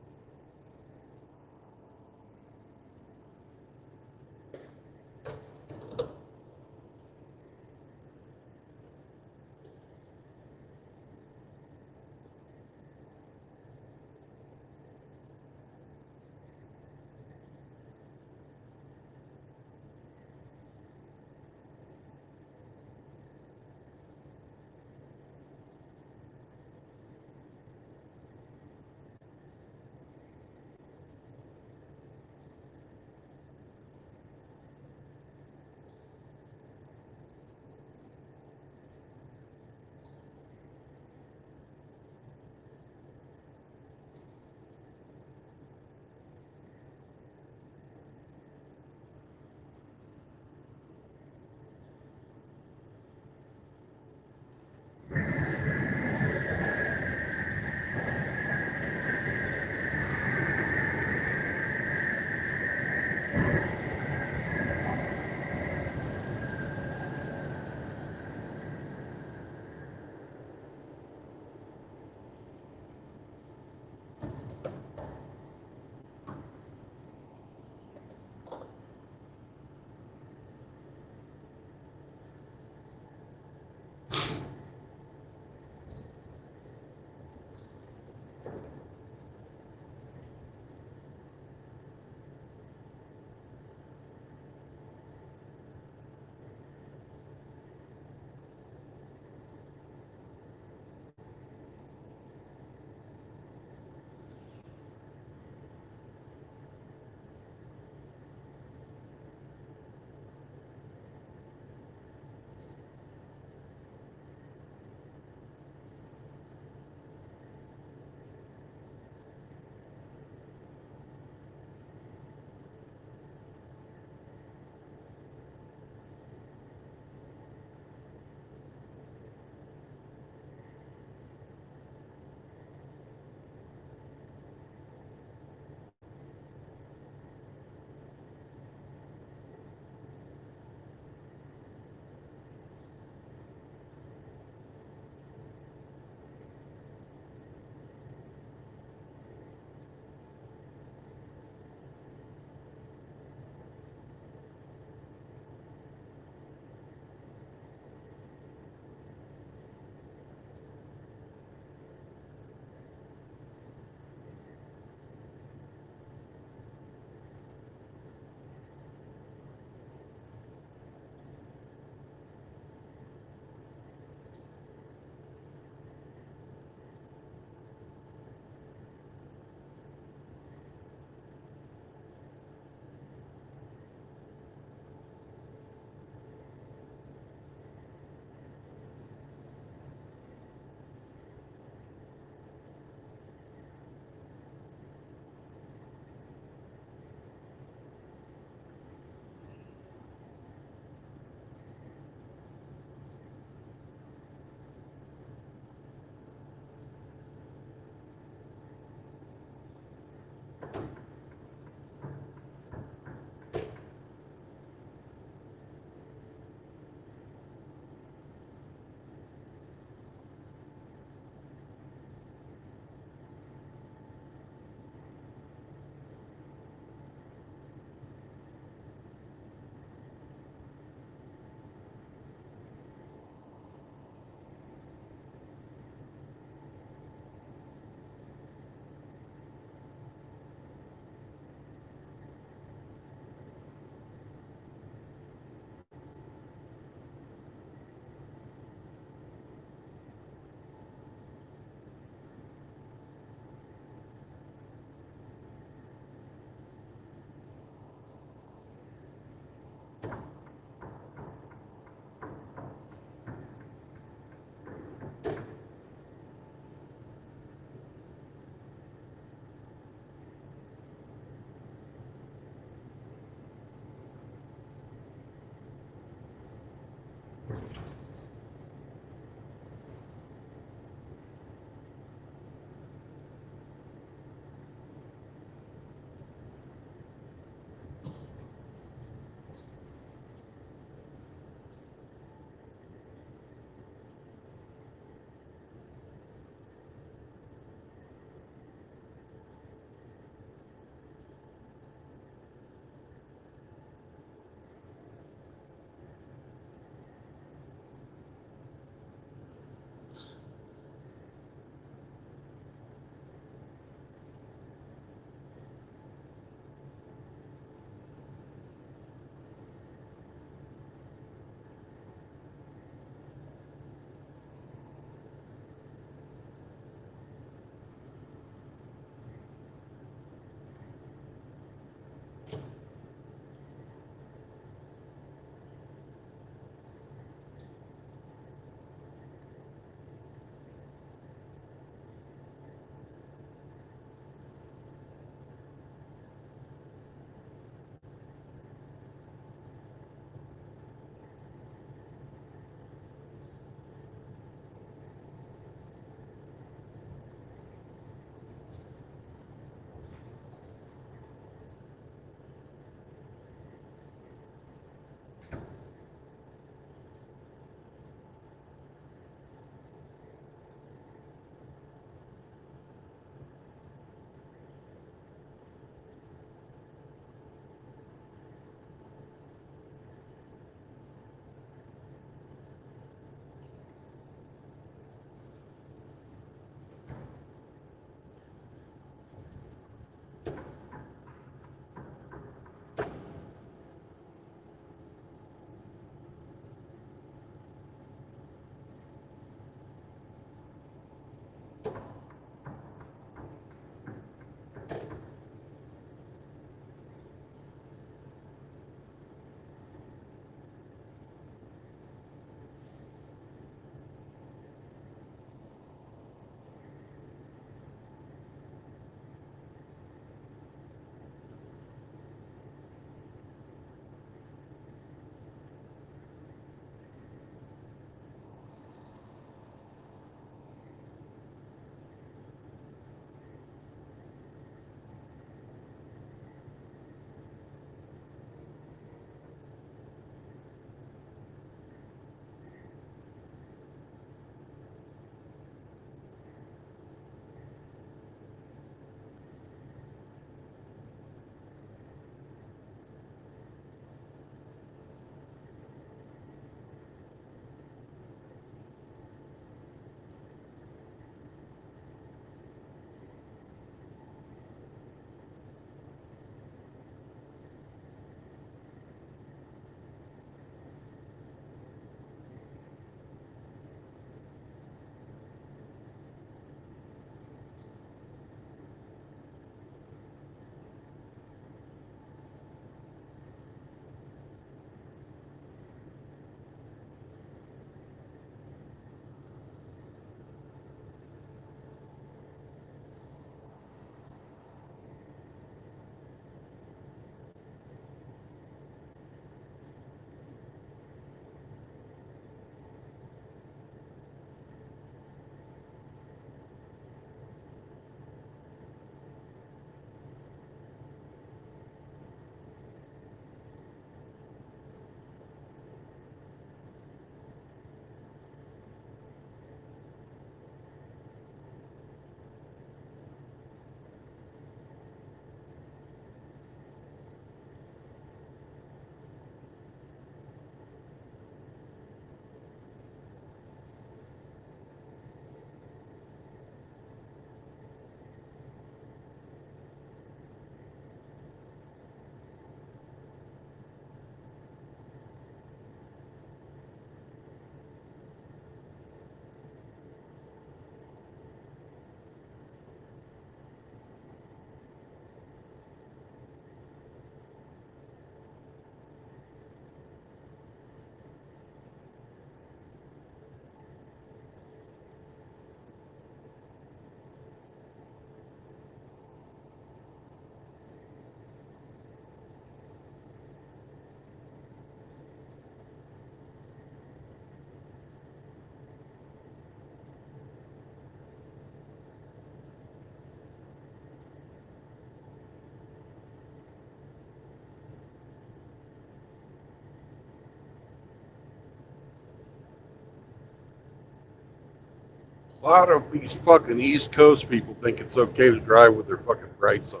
A lot of these fucking East Coast people think it's okay to drive with their fucking brights on.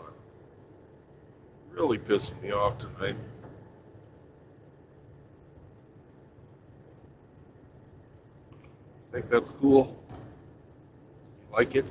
Really pissing me off tonight. Think that's cool? Like it?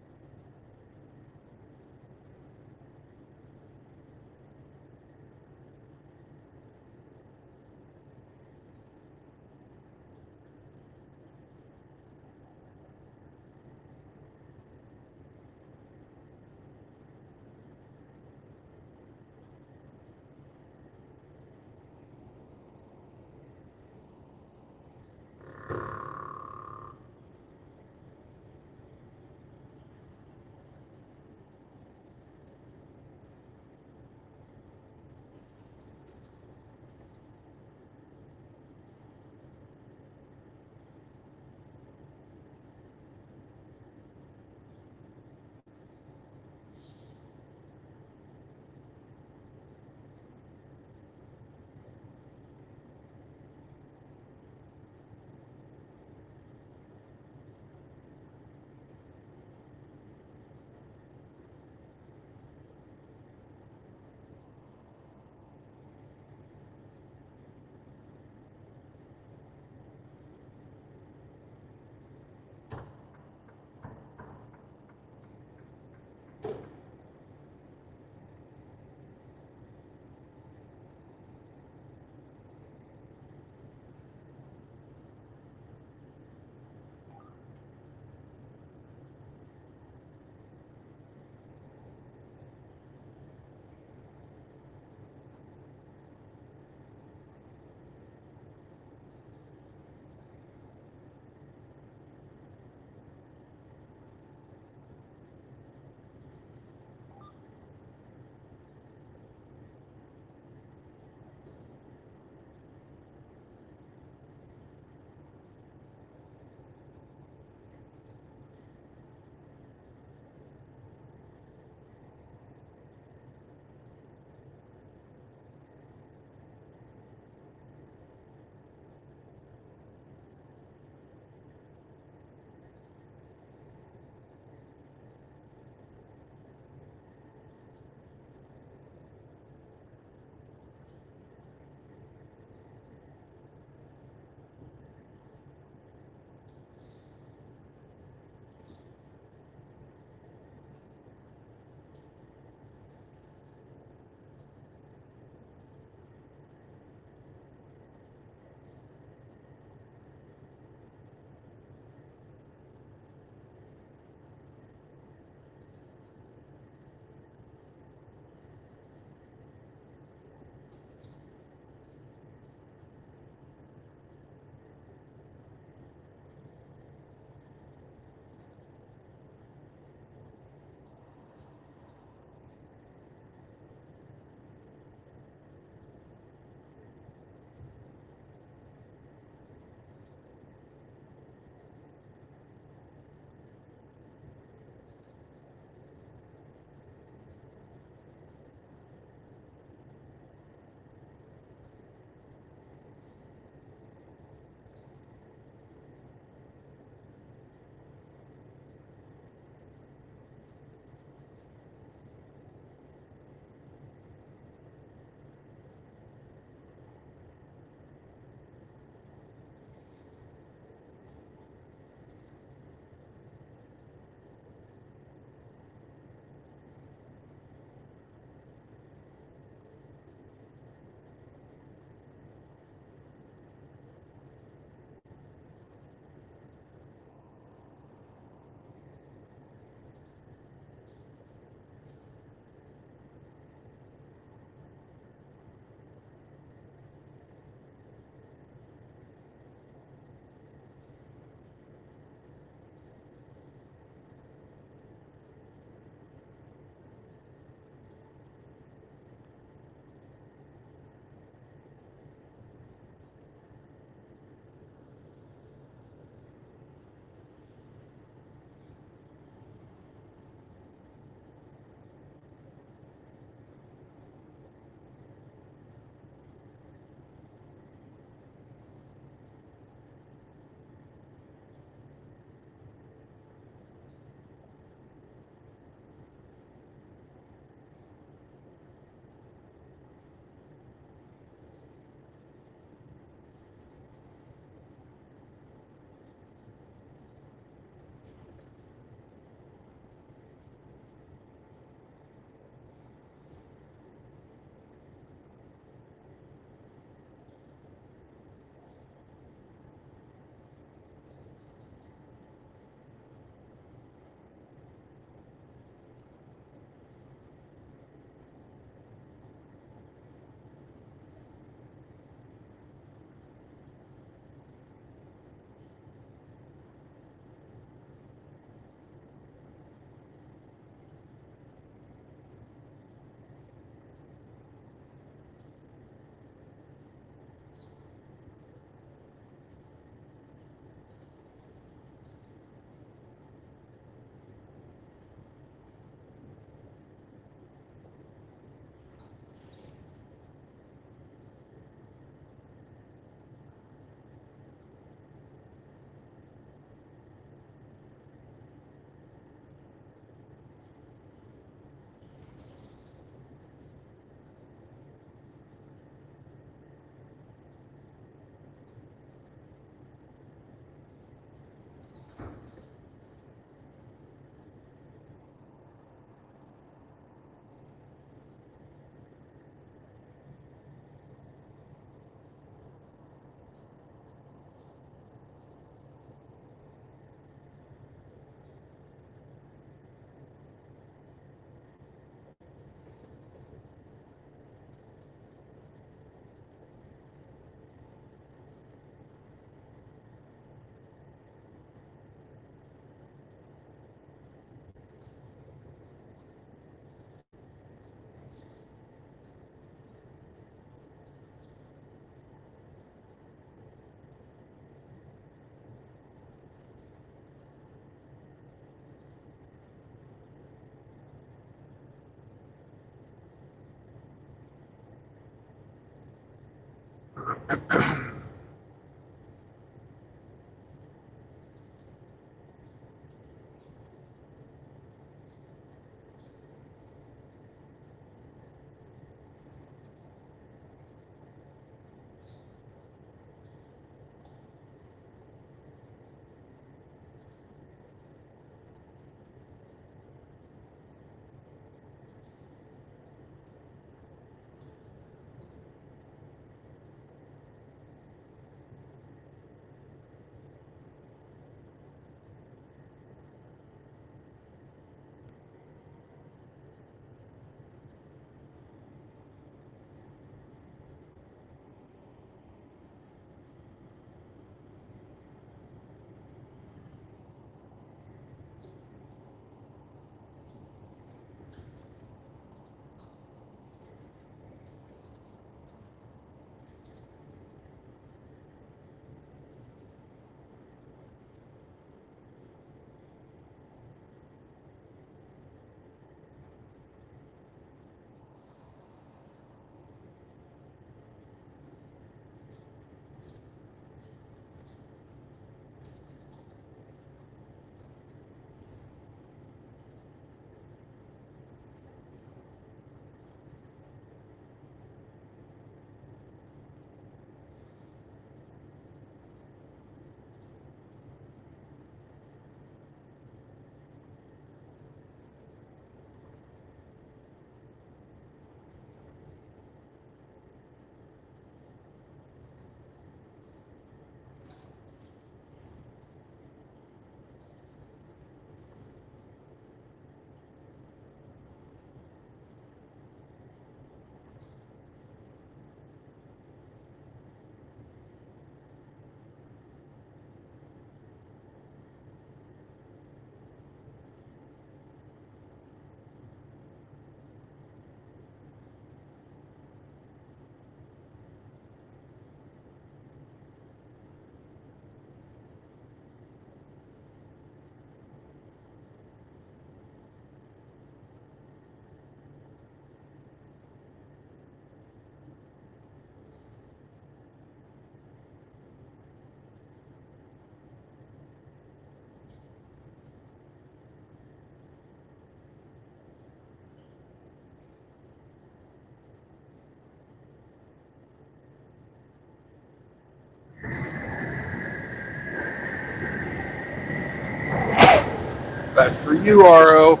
That's for you, RO.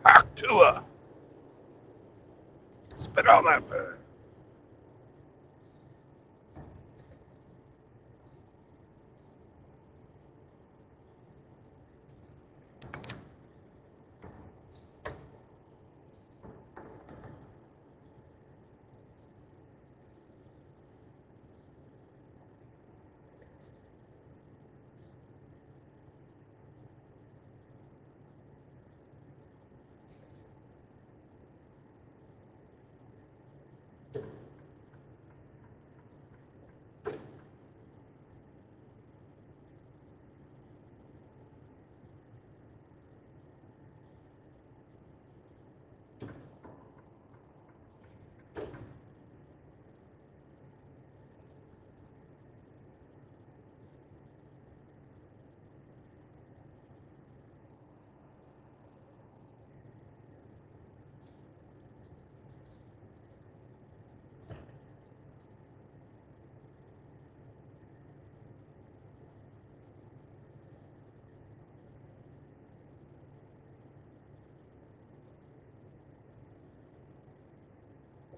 Actua. Spit on that thing.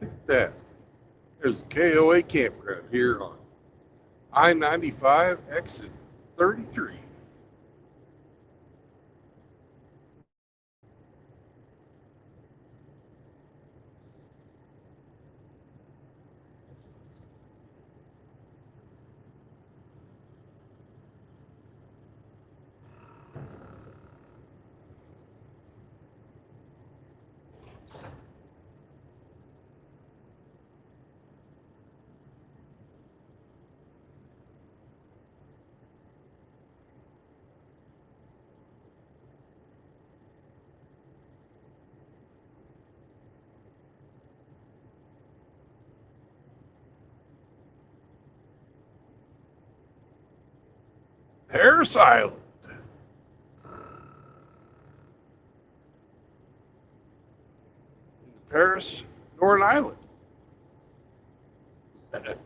Look at that. There's a KOA campground here on I-95 exit 33. Paris Island. Paris, Northern Island. Fuckers.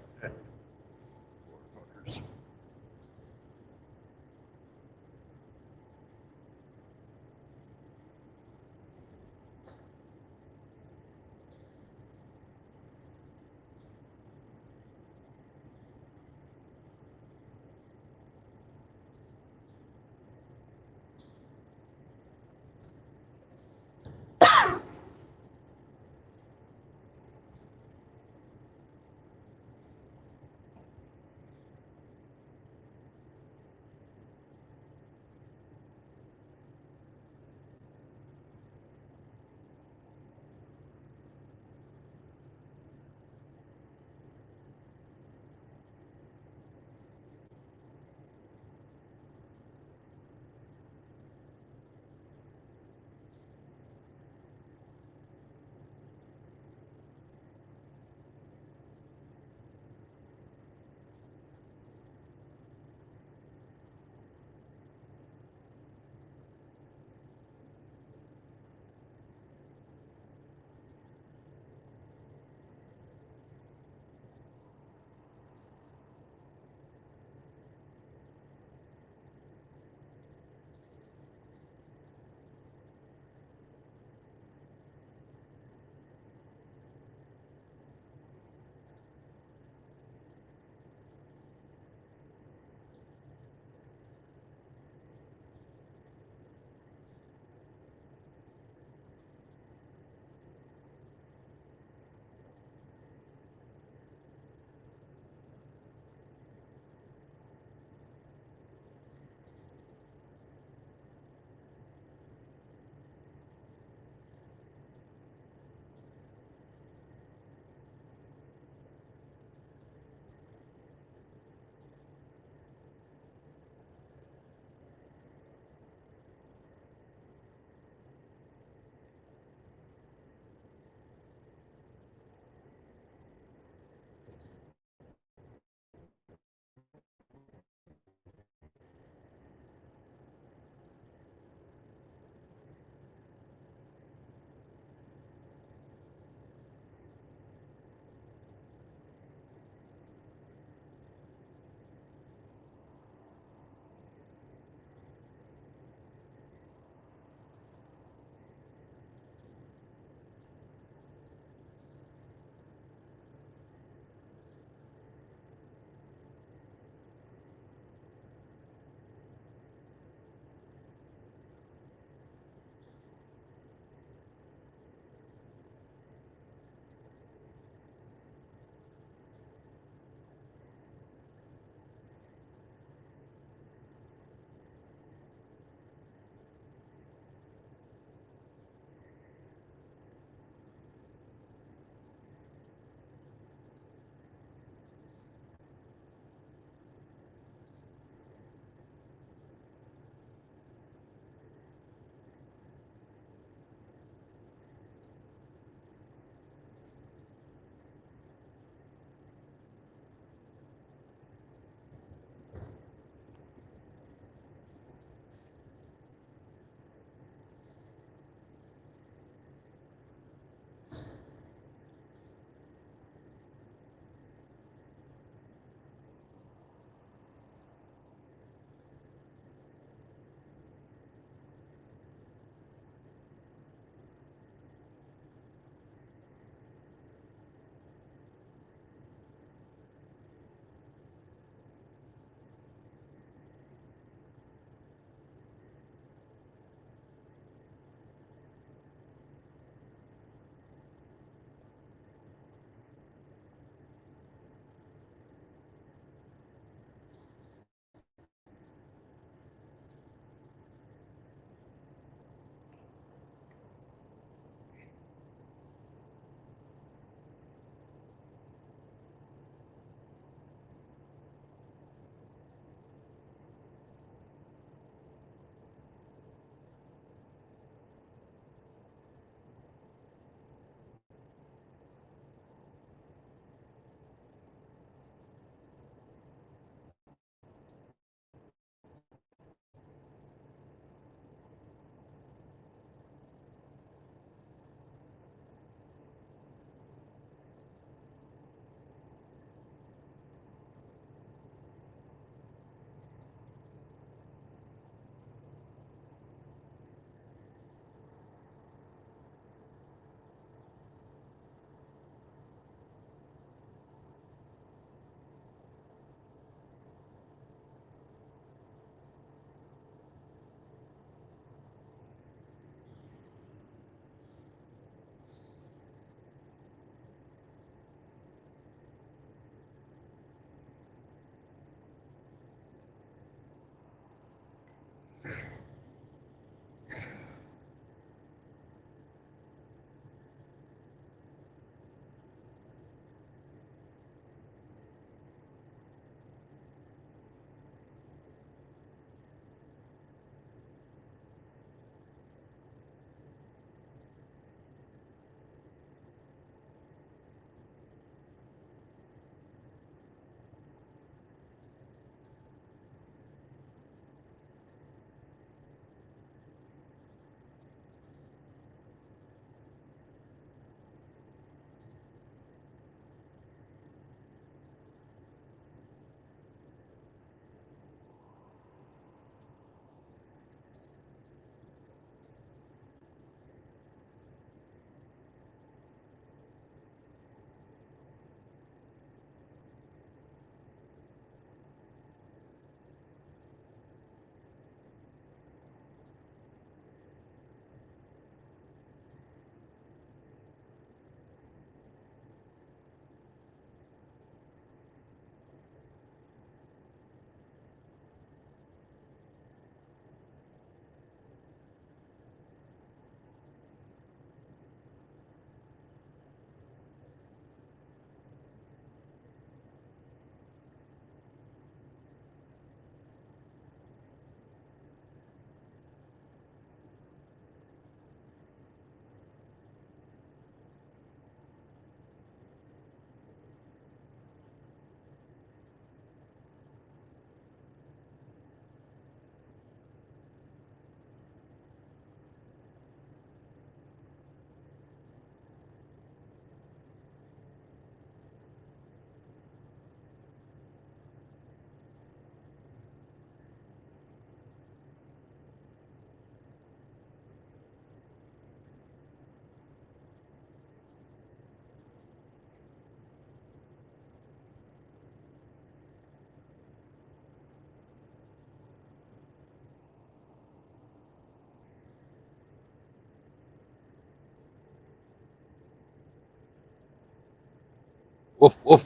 Woof, woof.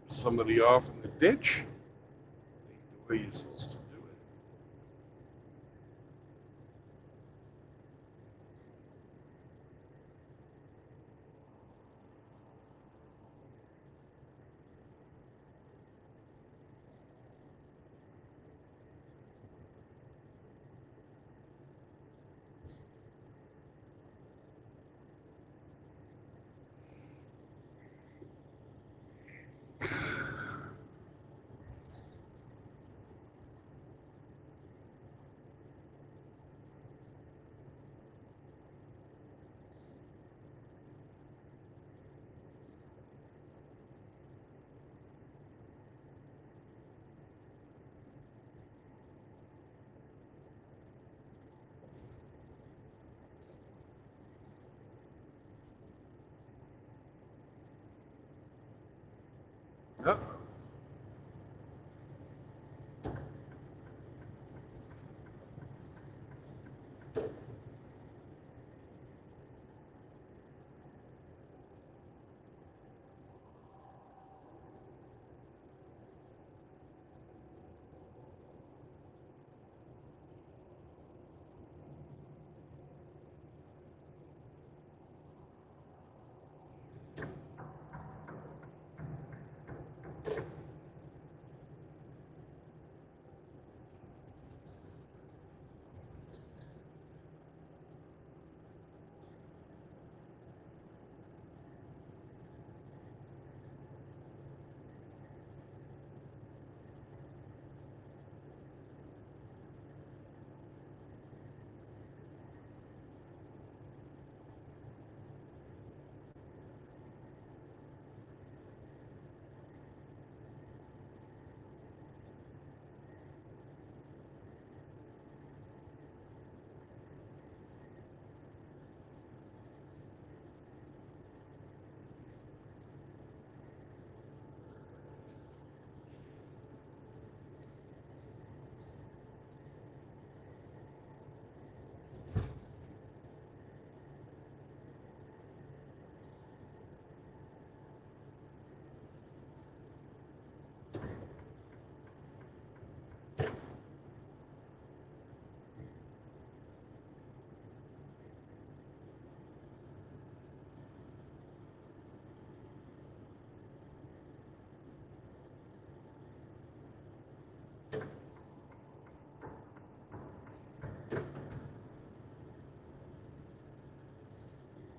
Somebody off in the ditch. The way you're supposed to do it. Uh-oh.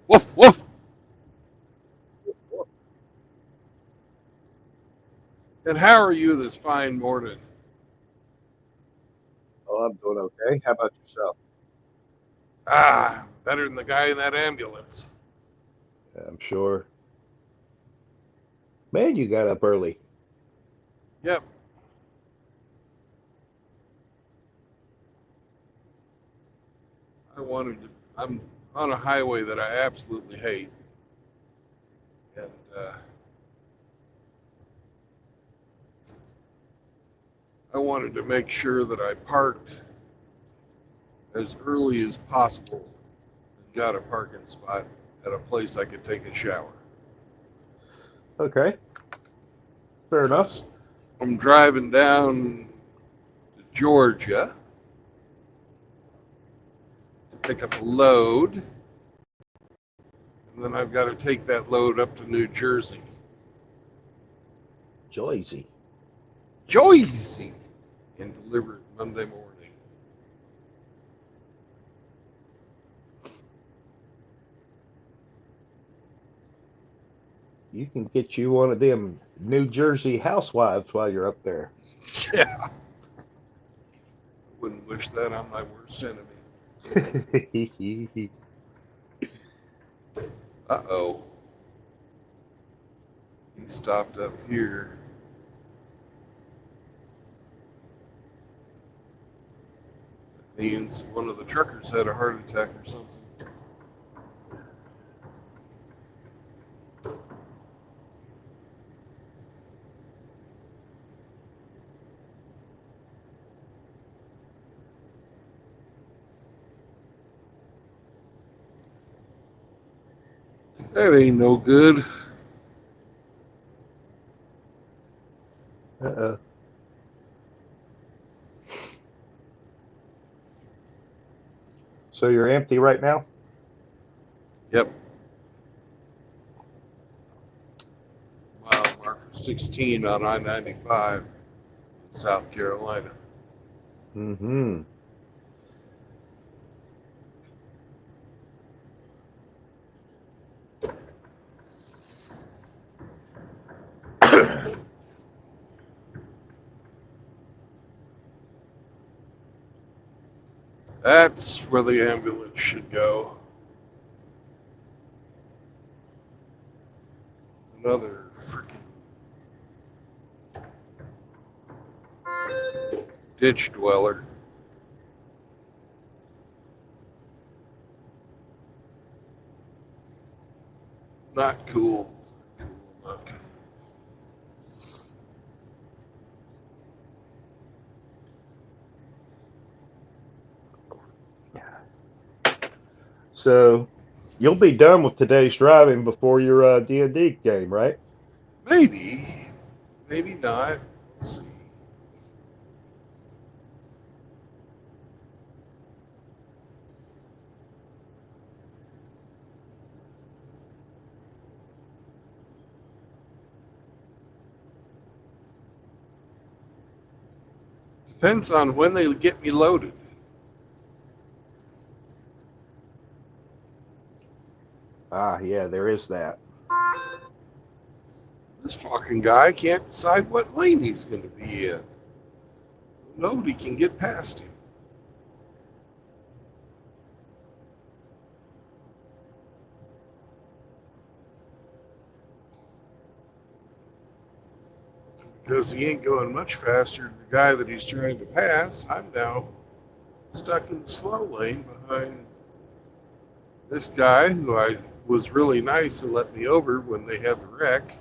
Woof, woof. And how are you this fine morning? Oh, I'm doing okay. How about yourself? Ah, better than the guy in that ambulance. I'm sure. Man, you got up early. Yep. I'm on a highway that I absolutely hate. And I wanted to make sure that I parked as early as possible and got a parking spot at a place I could take a shower. Okay. Fair enough. I'm driving down to Georgia to pick up a load, and then I've got to take that load up to New Jersey. Joyzy. Jersey! And deliver it Monday morning. You can get you one of them New Jersey housewives while you're up there. Yeah. I wouldn't wish that on my worst enemy. Uh-oh. He stopped up here. That means one of the truckers had a heart attack or something. That ain't no good. Uh-oh. So you're empty right now? Yep. Mile marker 16 on I-95 in South Carolina. Mm-hmm. That's where the ambulance should go. Another freaking ditch dweller. Not cool. Not cool. So you'll be done with today's driving before your D&D game, right? Maybe. Maybe not. Let's see. Depends on when they get me loaded. Ah, yeah, there is that. This fucking guy can't decide what lane he's going to be in. Nobody can get past him. Because he ain't going much faster than the guy that he's trying to pass. I'm now stuck in the slow lane behind this guy who I was really nice and let me over when they had the wreck.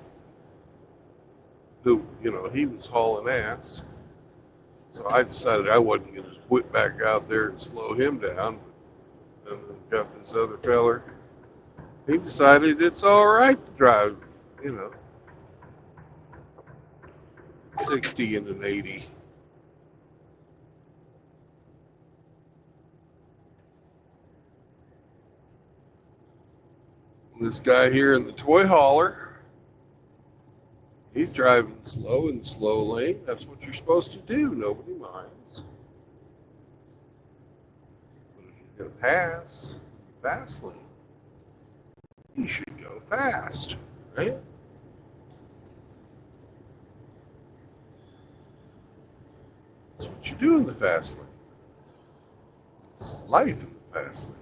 Who, he was hauling ass. So I decided I wasn't going to whip back out there and slow him down. And then got this other feller. He decided it's all right to drive, 60 and an 80. This guy here in the toy hauler, he's driving slow in the slow lane. That's what you're supposed to do. Nobody minds. But if you're going to pass the fast lane, you should go fast, right? That's what you do in the fast lane. It's life in the fast lane.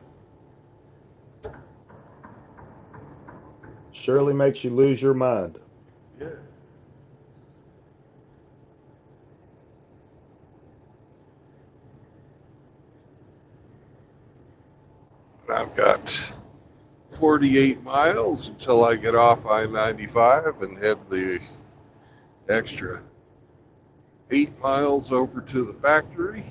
Surely makes you lose your mind. Yeah. I've got 48 miles until I get off I-95 and head the extra 8 miles over to the factory.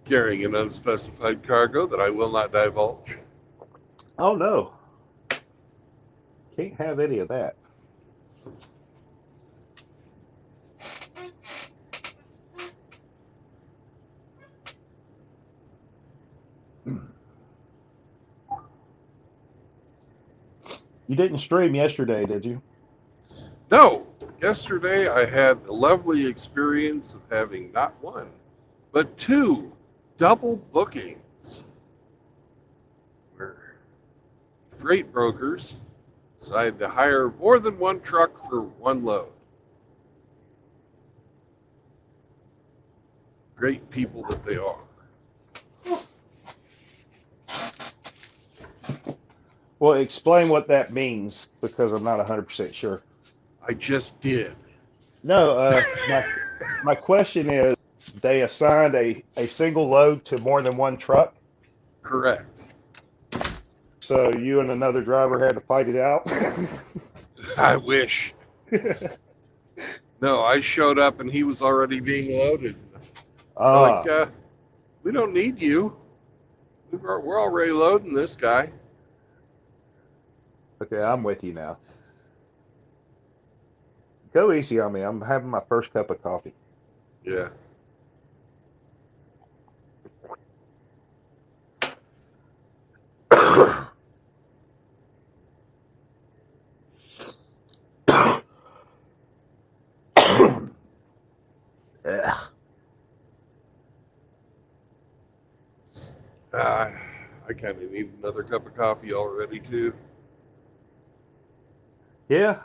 Carrying an unspecified cargo that I will not divulge. Oh no, can't have any of that. You didn't stream yesterday, did you? No, yesterday I had the lovely experience of having not one, but two double bookings where freight brokers decided to hire more than one truck for one load. Great people that they are. Well, explain what that means because I'm not 100% sure. I just did. No, my question is, they assigned a single load to more than one truck, Correct. so you and another driver had to fight it out. I wish. No, I showed up and he was already being loaded. They're like, Ah, we don't need you. We're already loading this guy. okay, I'm with you now. Go easy on me. I'm having my first cup of coffee. Yeah. Ugh. I kind of need another cup of coffee already, too. Yeah,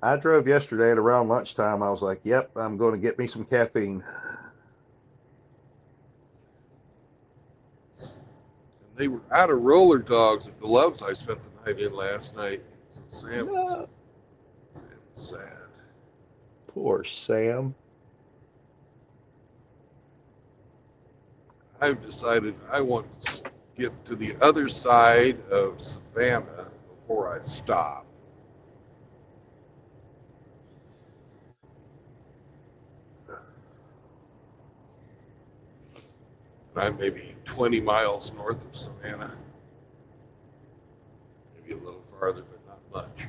I drove yesterday at around lunchtime. I was like, yep, I'm going to get me some caffeine. And they were out of roller dogs at the Loves I spent the night in last night. So Sam was No, sad. poor Sam. I've decided I want to get to the other side of Savannah before I stop. I'm maybe 20 miles north of Savannah. Maybe a little farther, but not much.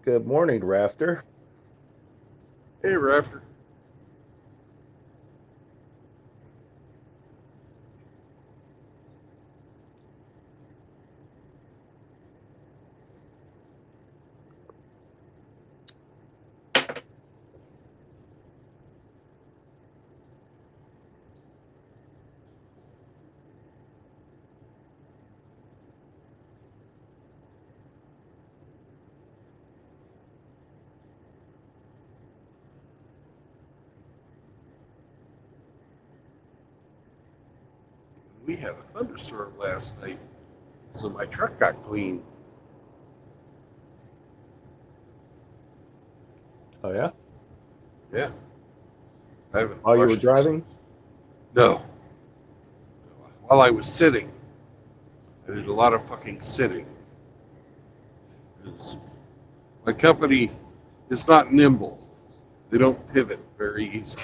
Good morning, Rafter. Hey, Rafter. we had a thunderstorm last night, so my truck got cleaned. Oh yeah. Yeah. I haven't While you were washed it. driving. No. While I was sitting. I did a lot of fucking sitting. 'Cause my company is not nimble. They don't pivot very easily.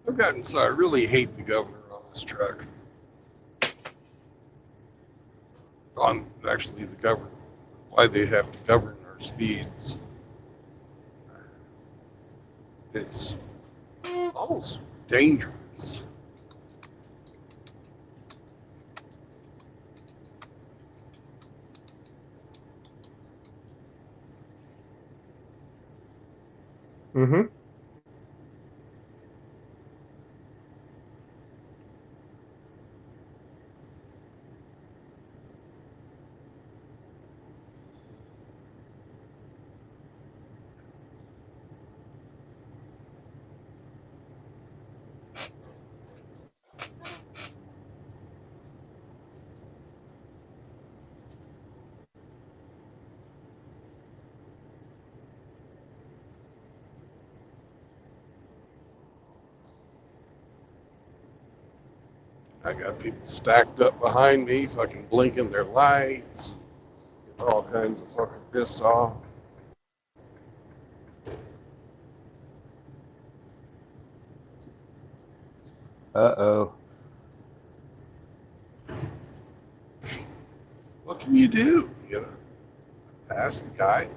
I've gotten so I really hate the governor on this truck. On actually the governor, why they have to govern our speeds. It's almost dangerous. Mm-hmm. I got people stacked up behind me, fucking blinking their lights, getting all kinds of fucking pissed off. Uh-oh. What can you do? You know, pass the guy.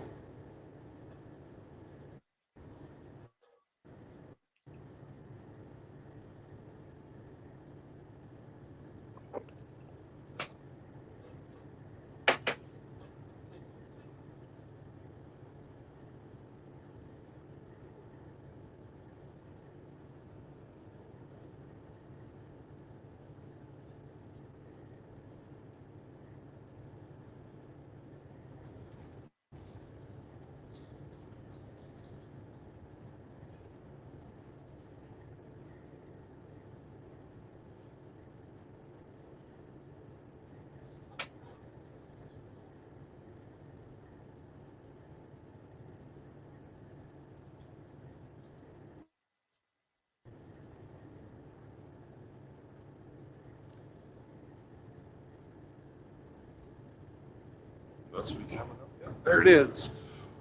Must be coming up. Yeah, there it is.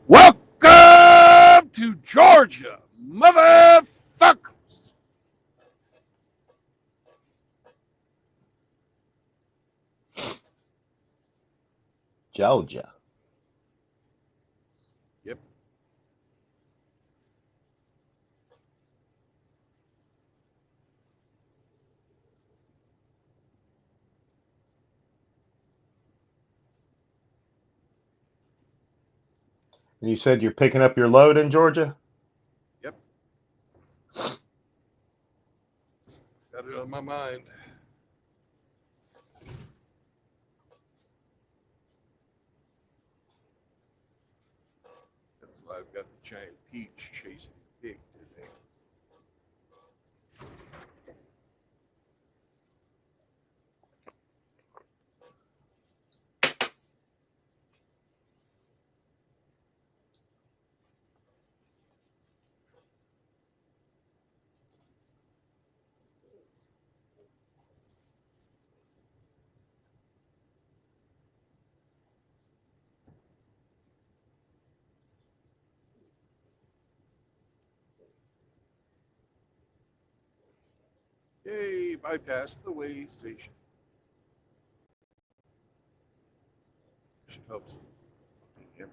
Welcome to Georgia, motherfuckers. Georgia. Yep. And you said you're picking up your load in Georgia? Yep. Got it on my mind. That's why I've got the giant peach chasing the pig today. Yay, bypass the way station. Should help some empty.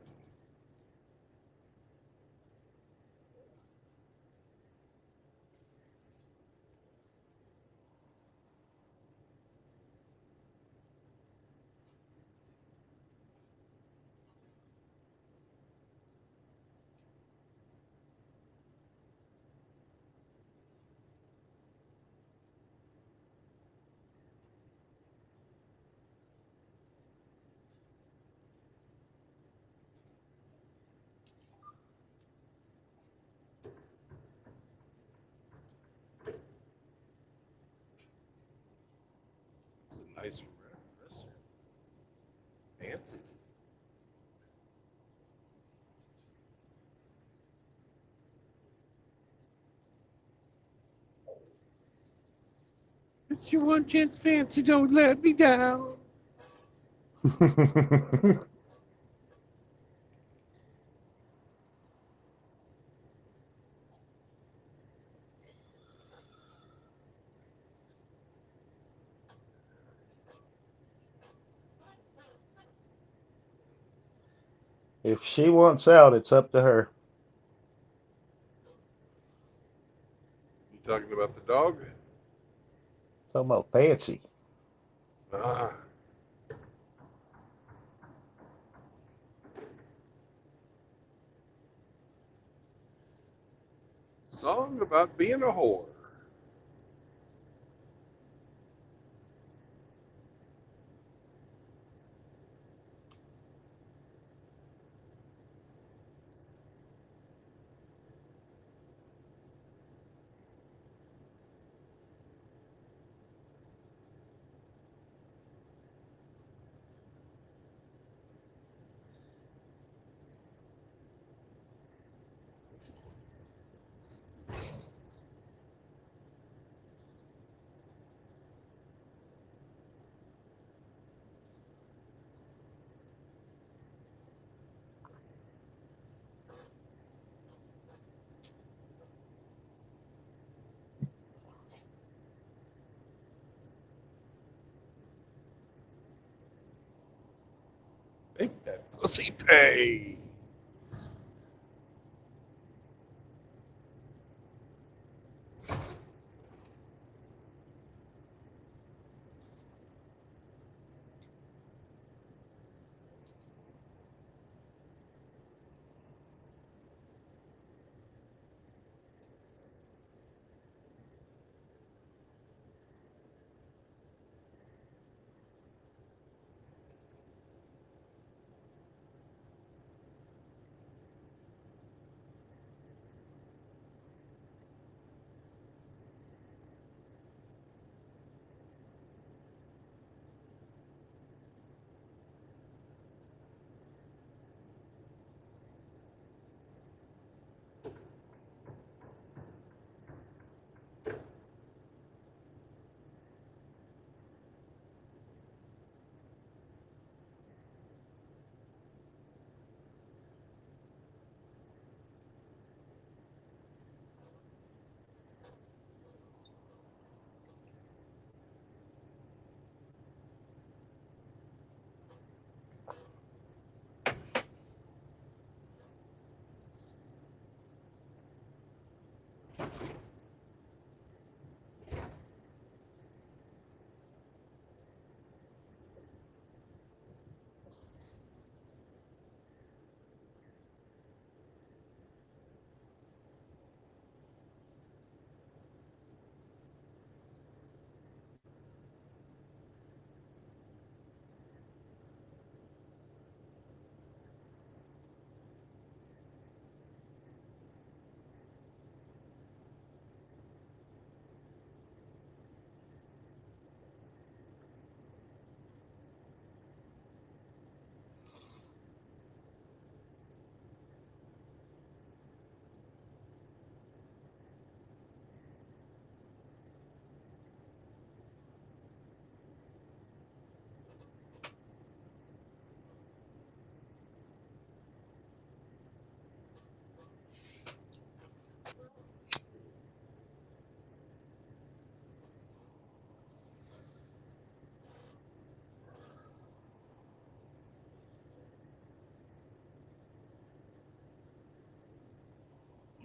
It's a nice restaurant. Fancy. It's your one chance fancy, don't let me down. If she wants out, it's up to her. You talking about the dog? Talking about fancy. Ah. Song about being a whore. Make that pussy pay.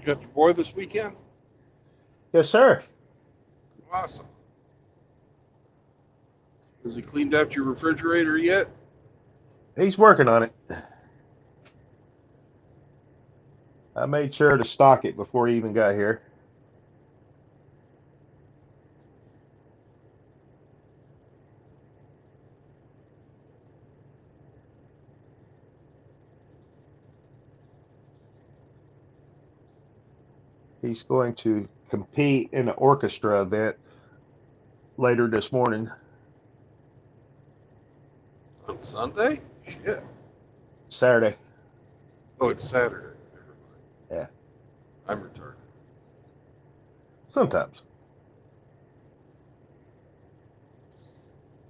Pick up your boy this weekend? Yes, sir. Awesome. Has he cleaned out your refrigerator yet? He's working on it. I made sure to stock it before he even got here. He's going to compete in an orchestra event later this morning. On Sunday? Shit. Saturday. Oh, it's Saturday. Never mind. Yeah. I'm retarded. Sometimes.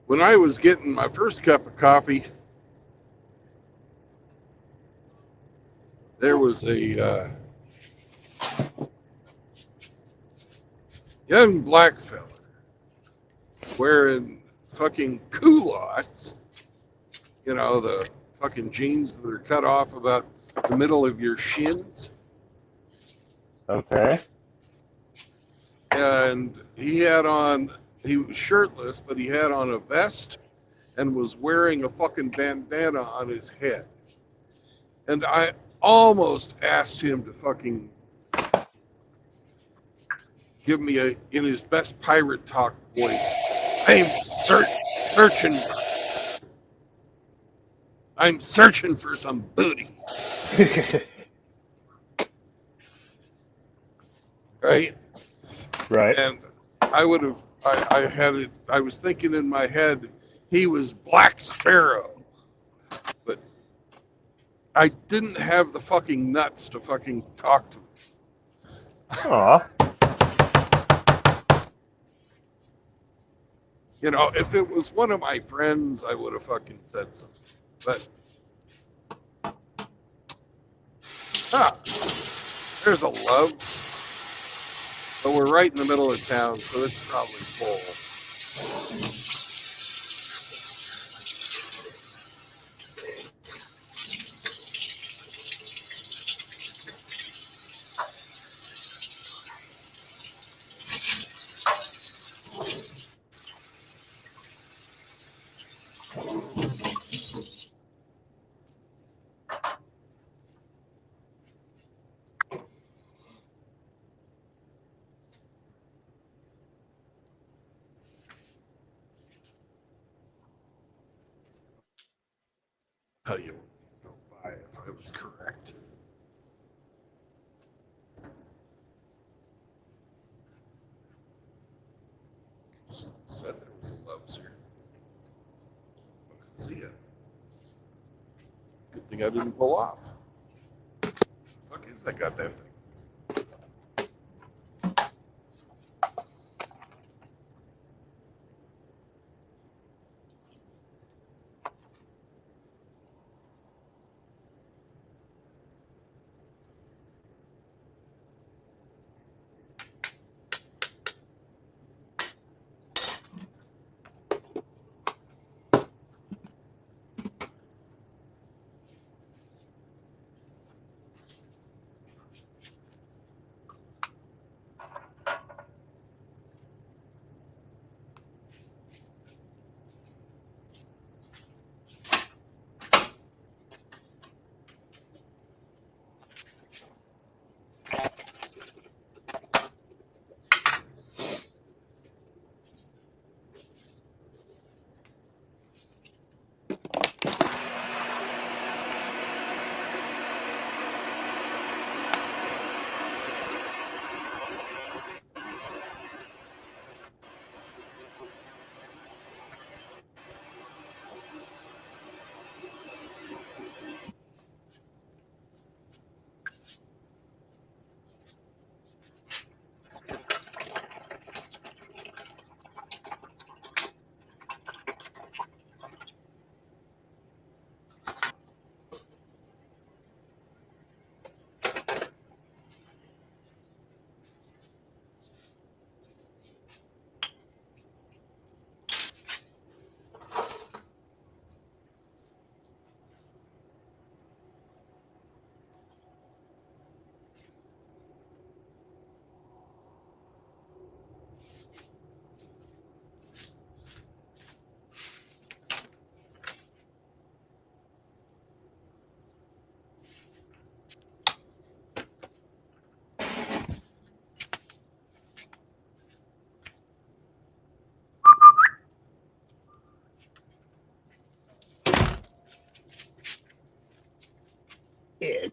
When I was getting my first cup of coffee, there was a young black fella wearing fucking culottes, you know, the fucking jeans that are cut off about the middle of your shins. Okay. And he was shirtless, but he had on a vest and was wearing a fucking bandana on his head. And I almost asked him to fucking give me in his best pirate talk voice, I'm searching for some booty, right? Right. And I was thinking in my head, he was Black Sparrow. But I didn't have the fucking nuts to fucking talk to him. Aw. You know, if it was one of my friends, I would have fucking said something. But, there's a love. But we're right in the middle of town, so it's probably full. Tell you, don't buy it if I was correct. Said there was a Love's here. I could see it. Good thing I didn't pull off. Fuck is that goddamn thing?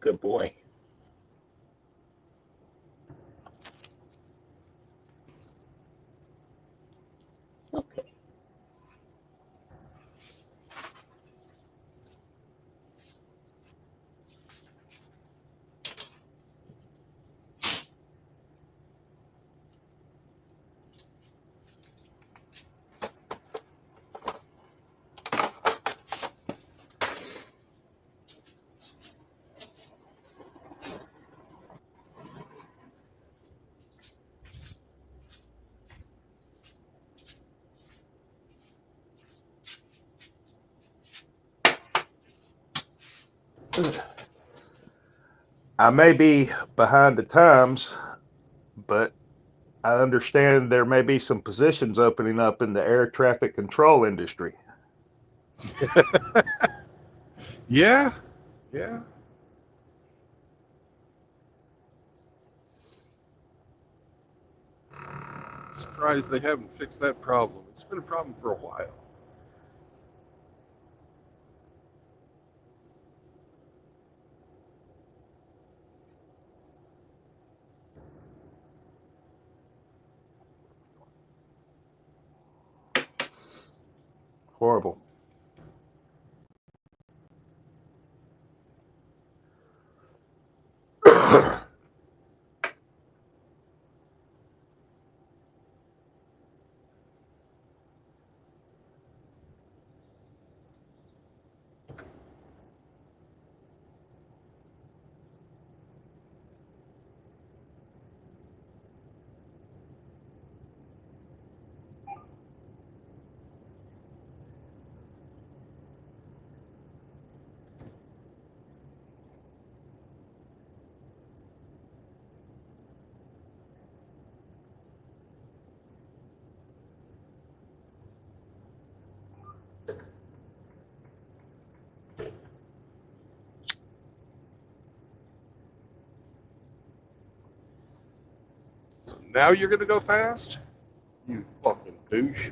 Good boy. Okay. I may be behind the times, but I understand there may be some positions opening up in the air traffic control industry. Yeah, yeah. Surprised they haven't fixed that problem. It's been a problem for a while. Horrible. So now you're gonna go fast? You fucking douche.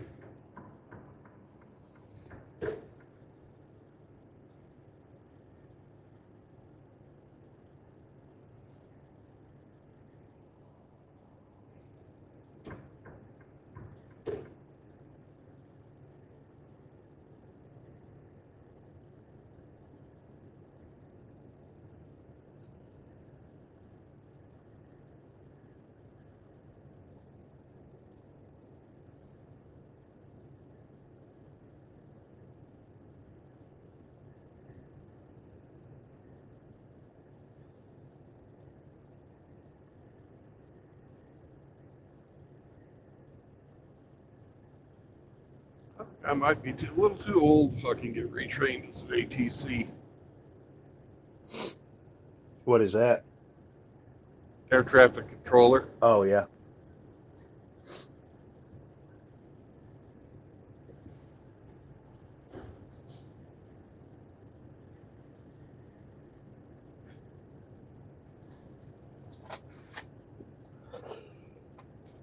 I might be a little too old to fucking get retrained as an ATC, What is that? air traffic controller. Oh, yeah.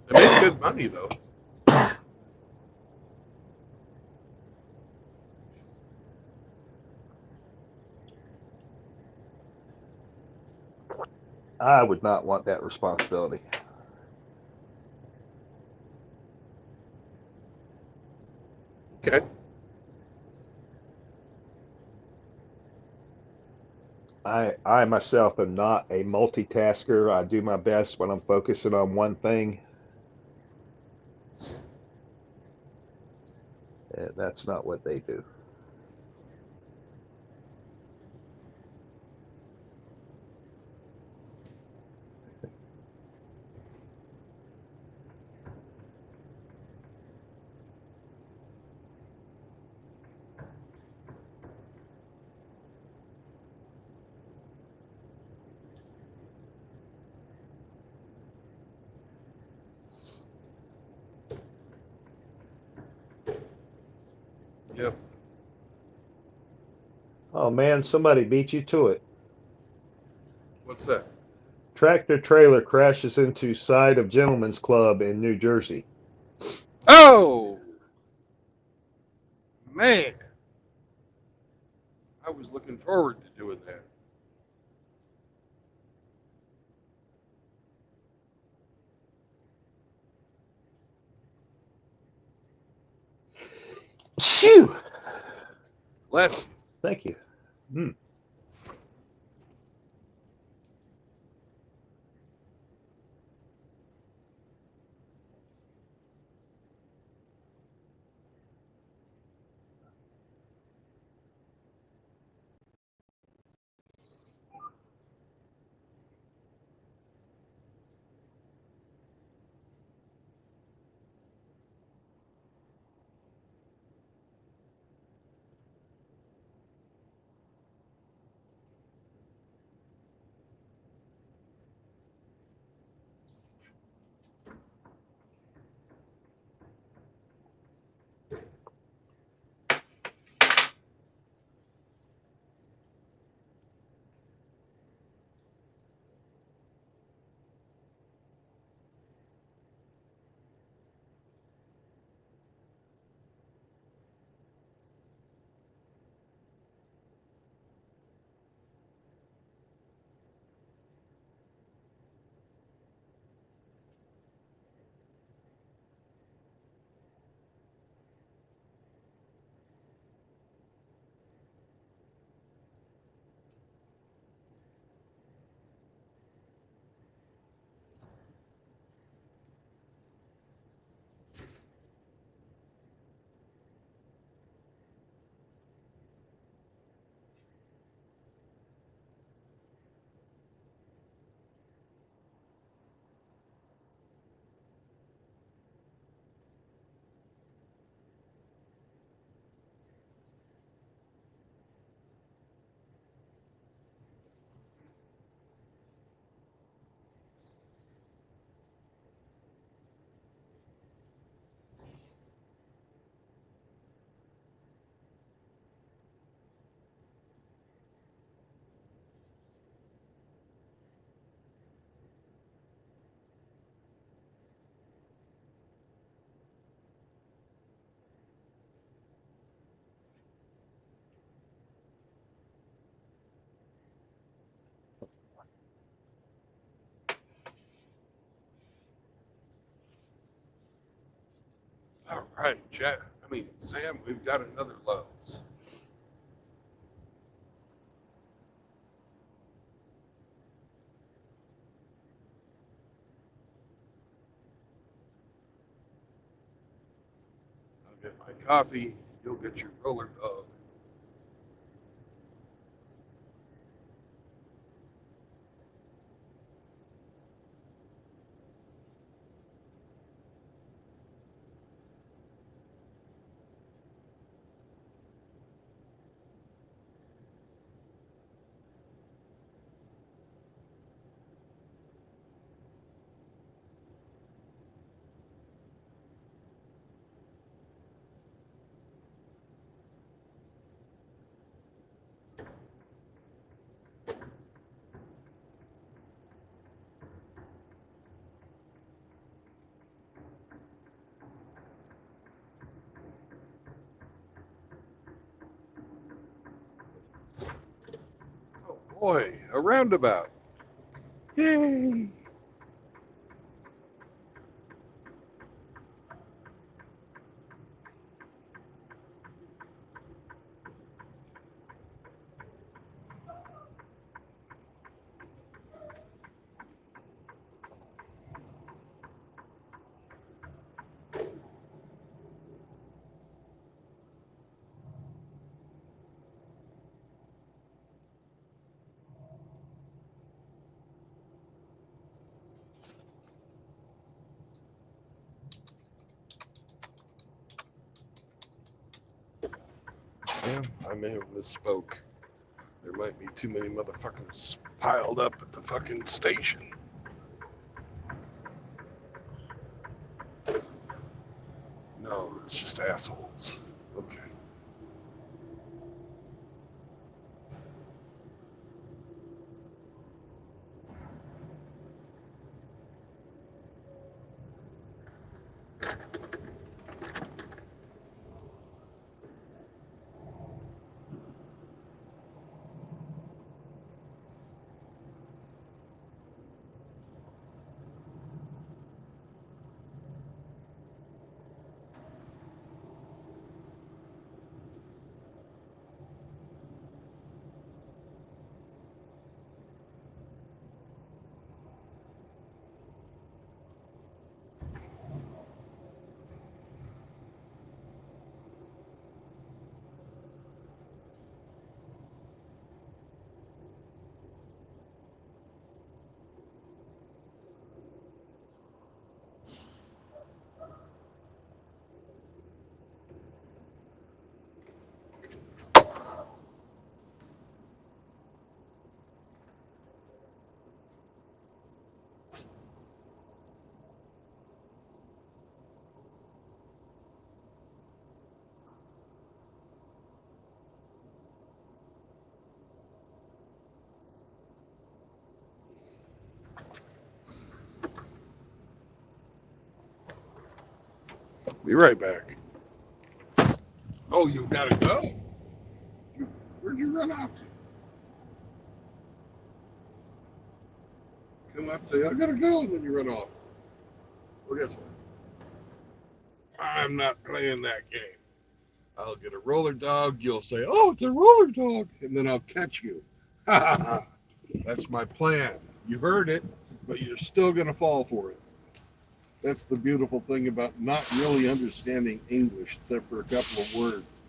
They make good money though. I would not want that responsibility. Okay. I myself am not a multitasker. I do my best when I'm focusing on one thing. That's not what they do. Yep. Oh man, somebody beat you to it. What's that? Tractor trailer crashes into side of Gentlemen's Club in New Jersey. Oh man, I was looking forward to doing that. Phew. Bless you. Thank you. Hmm. All right, Chad. Sam, we've got another Lowe's. I'll get my coffee. You'll get your roller dog. Oh boy, a roundabout. Yay! Yeah, I may have misspoke. There might be too many motherfuckers piled up at the fucking station. No, it's just assholes. Okay. Be right back. Oh, you gotta go. Where'd you run off to? Come up, say, I gotta go, and then you run off. Well, guess what? I'm not playing that game. I'll get a roller dog. You'll say, oh, it's a roller dog. And then I'll catch you. That's my plan. You heard it, but you're still going to fall for it. That's the beautiful thing about not really understanding English, except for a couple of words.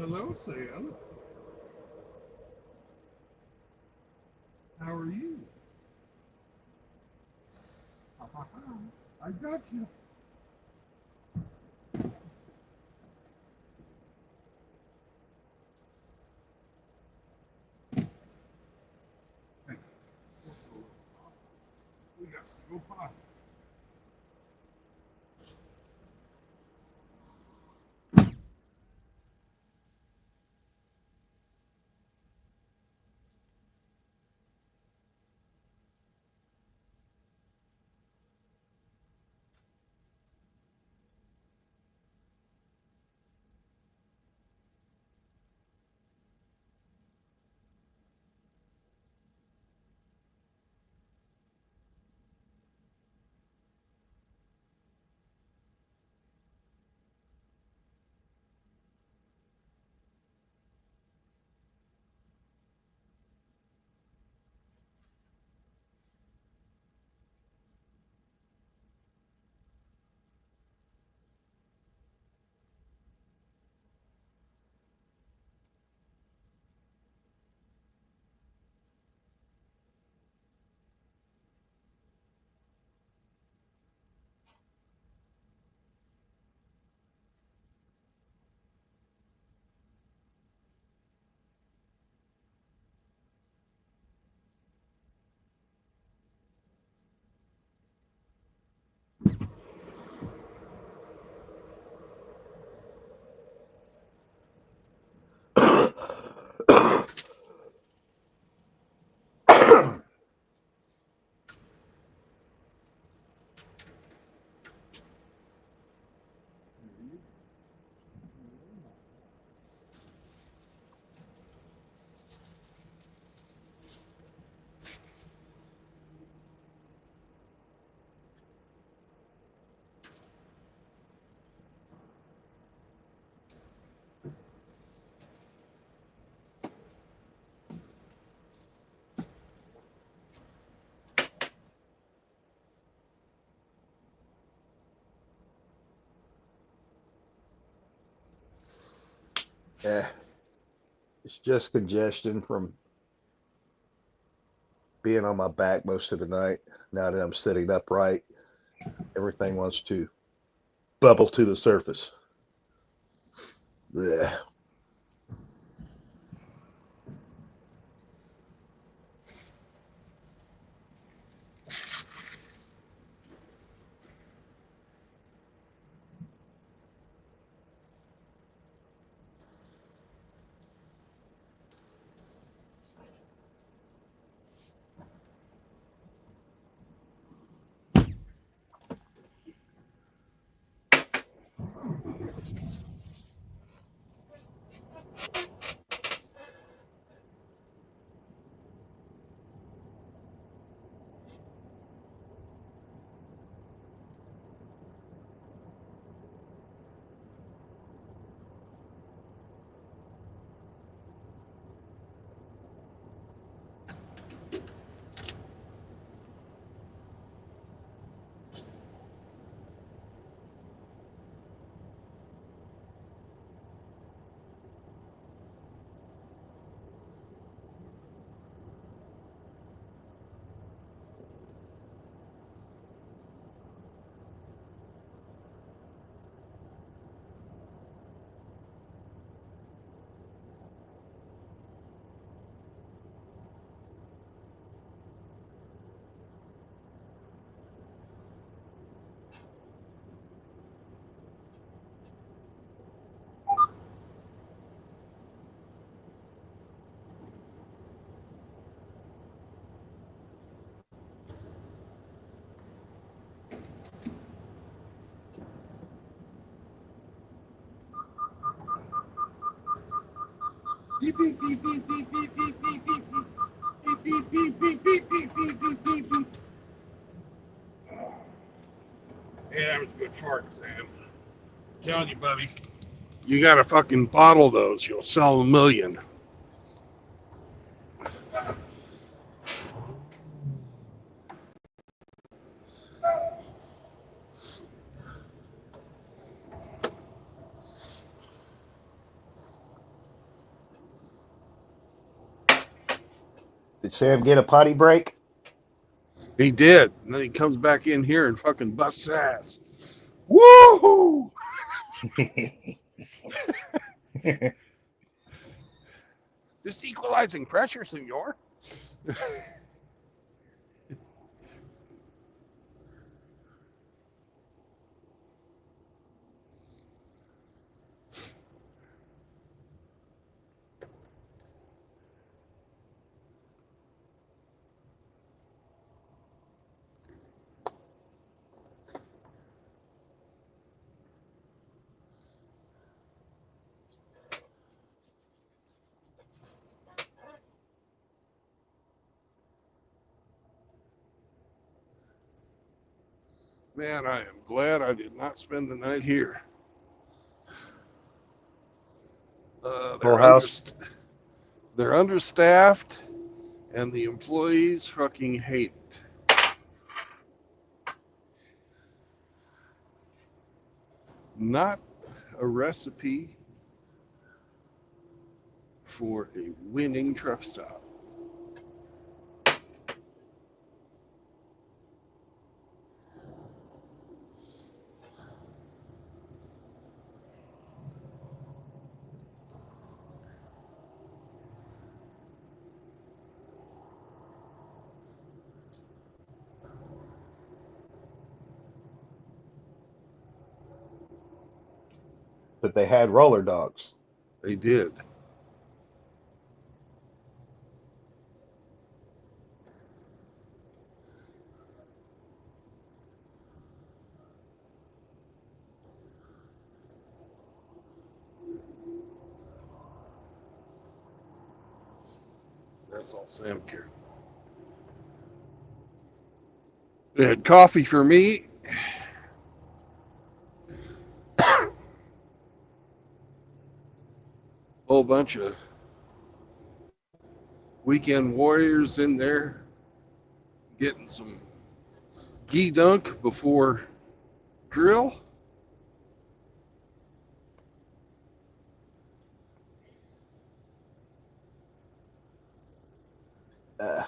Hello, Sam. How are you? I got you. We got to go potty. Yeah, it's just congestion from being on my back most of the night. Now that I'm sitting upright, everything wants to bubble to the surface. Yeah. Beep, beep, beep, beep, beep, beep, beep, beep, beep, beep, beep, beep, beep, beep, beep, beep, beep, beep, beep. Yeah, that was a good fart, Sam. I'm telling you, buddy. You gotta fucking bottle those. You'll sell a million. Did Sam get a potty break? He did. And then he comes back in here and fucking busts ass. Woohoo! Just equalizing pressure, senor. Man, I am glad I did not spend the night here. Full house. They're understaffed, and the employees fucking hate it. Not a recipe for a winning truck stop. But they had roller dogs. They did. That's all Sam cared. They had coffee for me. Whole bunch of weekend warriors in there getting some ghee dunk before drill. Uh,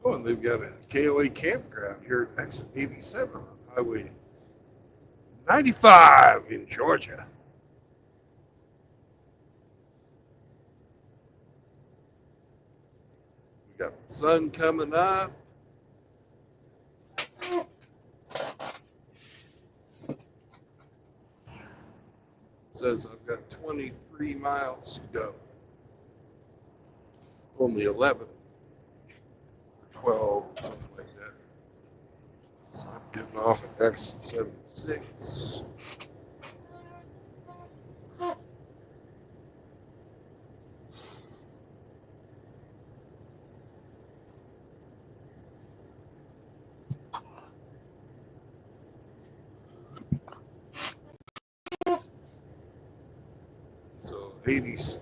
Oh, and they've got a KOA campground here at exit 87 on Highway 95 in Georgia. We got the sun coming up. It says I've got 23 miles to go. Only 11 or 12, something like that. So I'm getting off at exit 76. So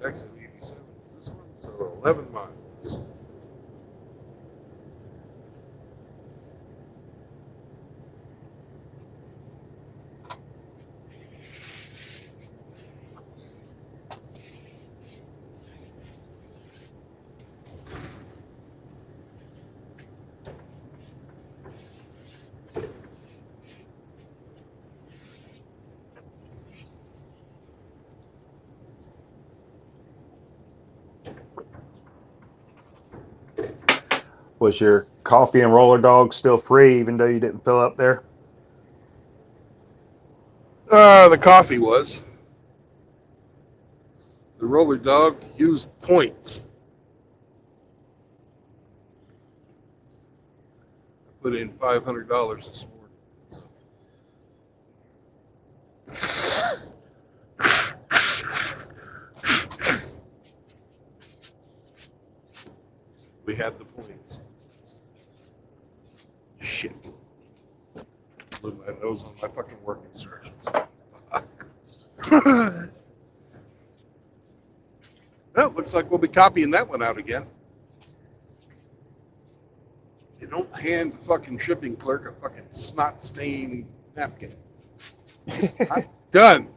exit 87 is this one, so 11 miles. was your coffee and roller dog still free, even though you didn't fill up there? The coffee was. The roller dog used points. I put in $500 this morning. So. We had the points. Shit. blew my nose on my fucking work instructions. Well, looks like we'll be copying that one out again. You don't hand the fucking shipping clerk a fucking snot stained napkin. It's not done.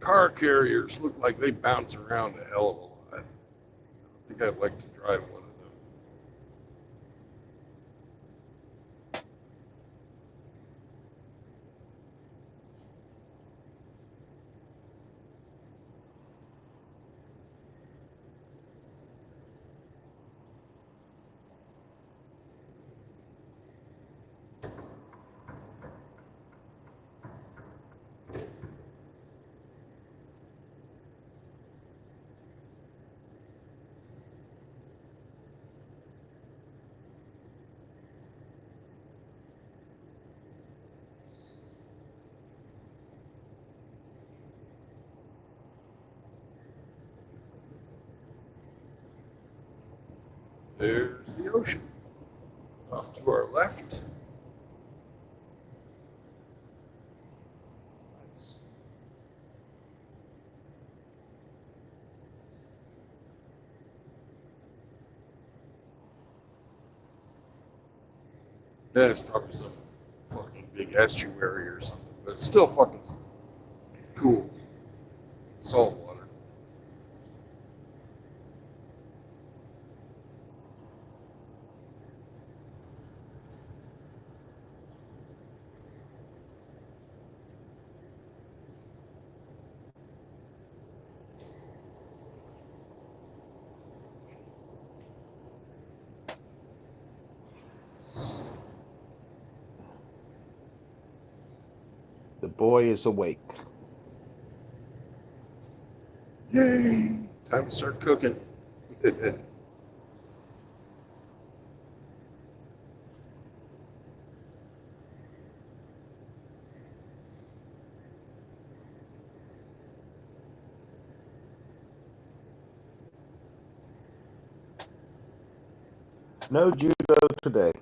Car carriers look like they bounce around a hell of a lot. I think I'd like to drive one of them. There's the ocean. Off to our left. Nice. Yeah, it's probably some fucking big estuary or something, but it's still fucking cool. Salt water. The boy is awake. Yay! Time to start cooking. No judo today.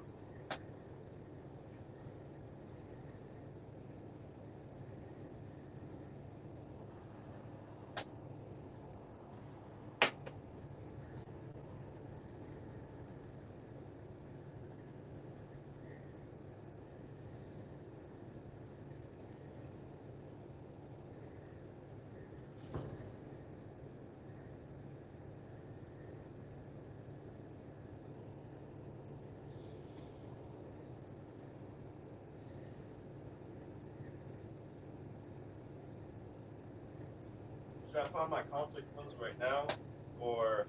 Should I find my conflict ones right now, or?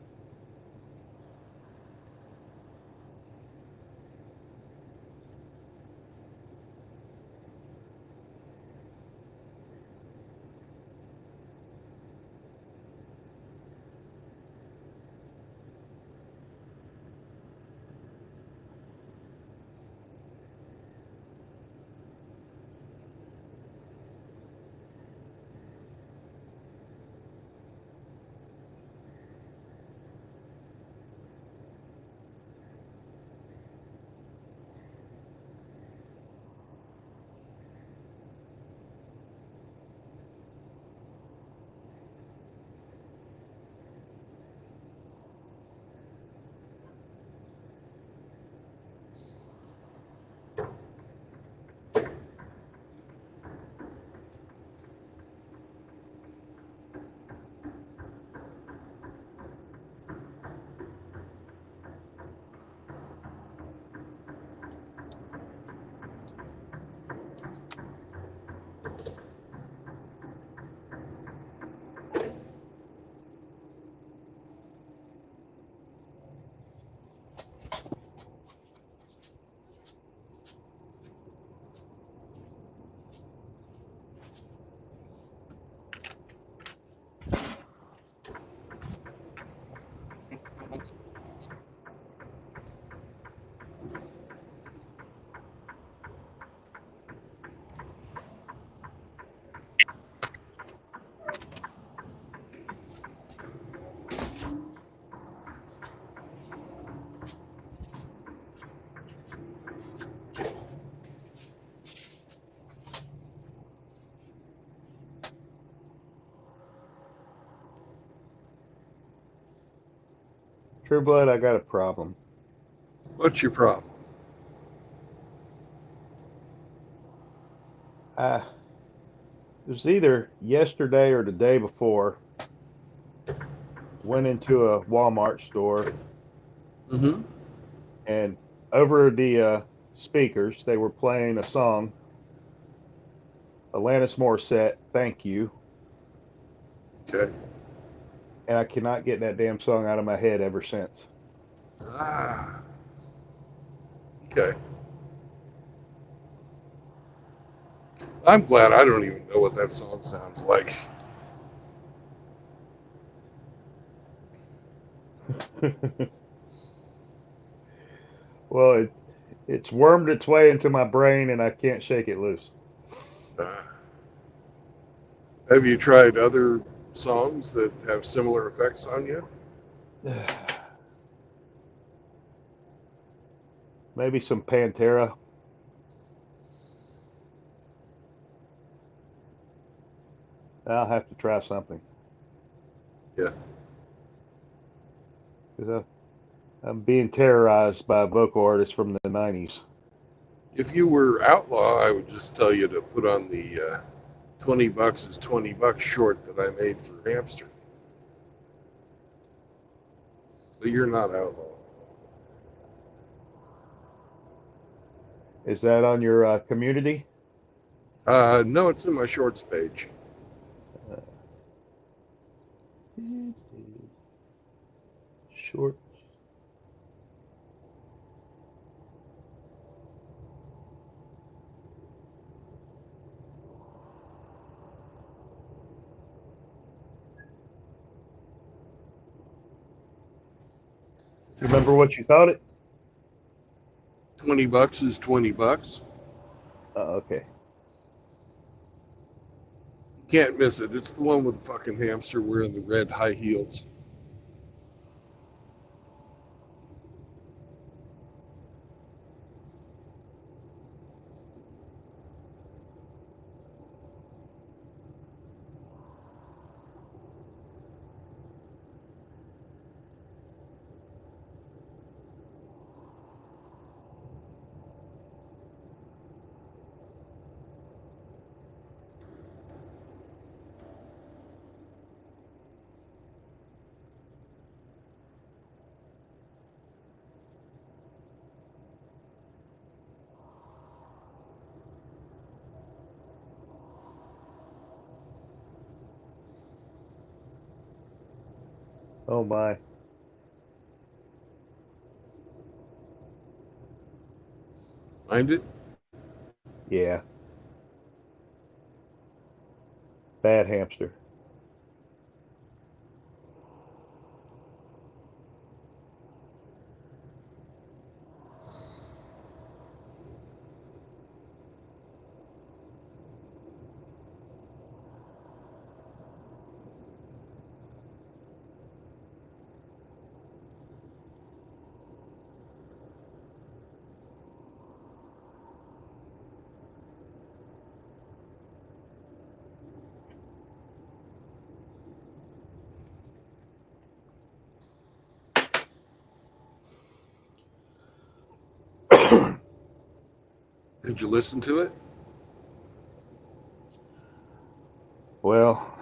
True Blood, I got a problem. What's your problem? It was either yesterday or the day before. Went into a Walmart store, Mm-hmm. and over the speakers, they were playing a song, Alanis Morissette, Thank You, Okay. and I cannot get that damn song out of my head ever since. Ah. Okay. I'm glad I don't even know what that song sounds like. Well, it's wormed its way into my brain, and I can't shake it loose. Have you tried other songs that have similar effects on you? Maybe some Pantera. I'll have to try something. Yeah. 'Cause I'm being terrorized by a vocal artist from the 90s. If you were outlaw, I would just tell you to put on the $20 is $20 short that I made for Hamster. But you're not outlaw. Is that on your community? No, it's in my shorts page. Short. You remember what you thought it? $20 is $20. Okay. You can't miss it. It's the one with the fucking hamster wearing the red high heels. Oh my. Find it? Yeah. Bad hamster. Did you listen to it? Well,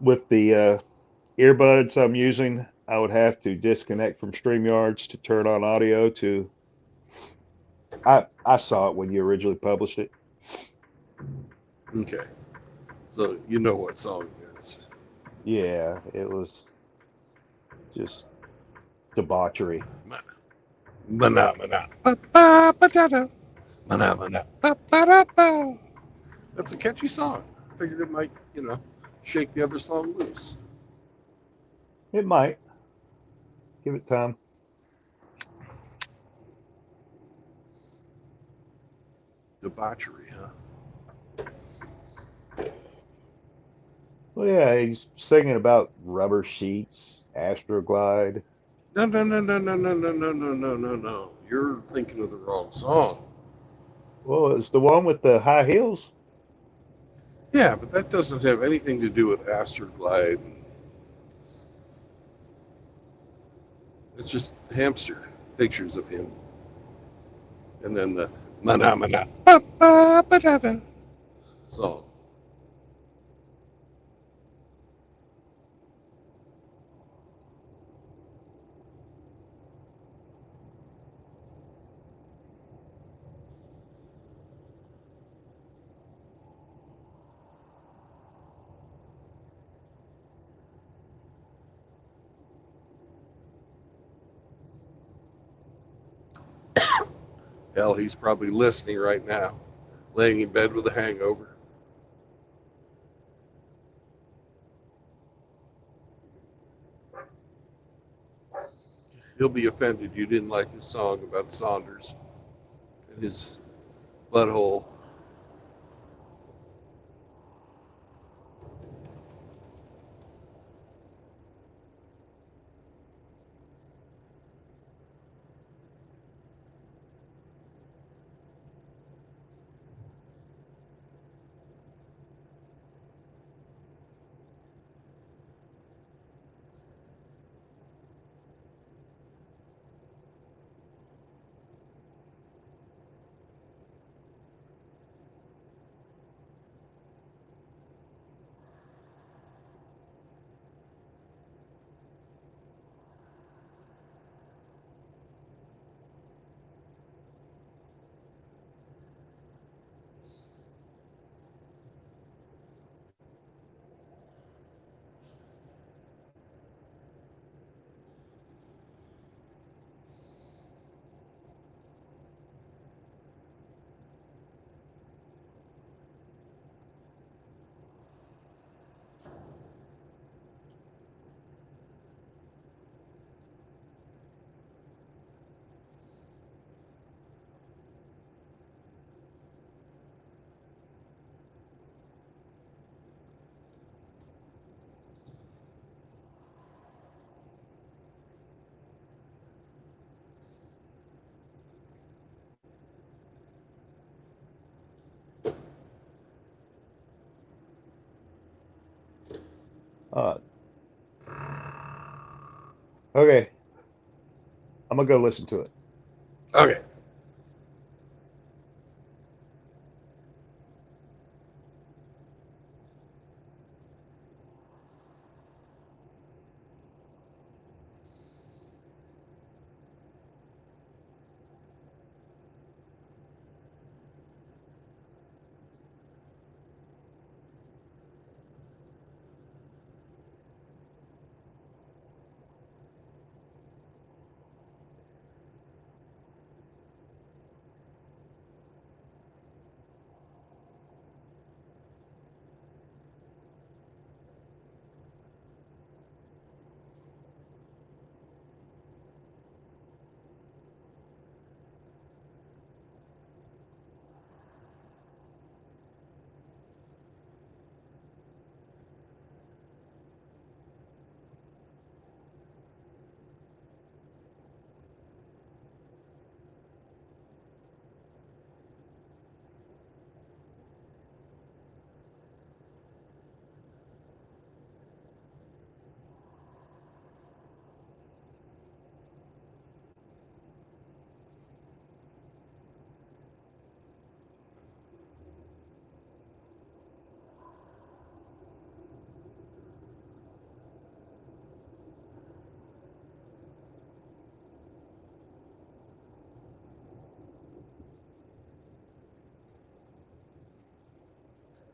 with the earbuds I'm using, I would have to disconnect from StreamYards to turn on audio to. I saw it when you originally published it. Okay. So you know what song it is. Yeah, it was just debauchery. Mana, mana, ba, ba, ba, da, da. Mana, mana, ba, ba, da, ba. That's a catchy song. Figured it might, shake the other song loose. It might. Give it time. Debauchery, huh? Well, yeah, he's singing about rubber sheets, Astroglide. No, no, no, no, no, no, no, no, no, no, no, no. You're thinking of the wrong song. Well, it's the one with the high heels. Yeah, but that doesn't have anything to do with Astroglide. It's just hamster pictures of him, and then the mana mana ba ba ba da da song. Hell, he's probably listening right now, laying in bed with a hangover. He'll be offended you didn't like his song about Saunders and his butthole. Uh, okay, I'm gonna go listen to it. Okay.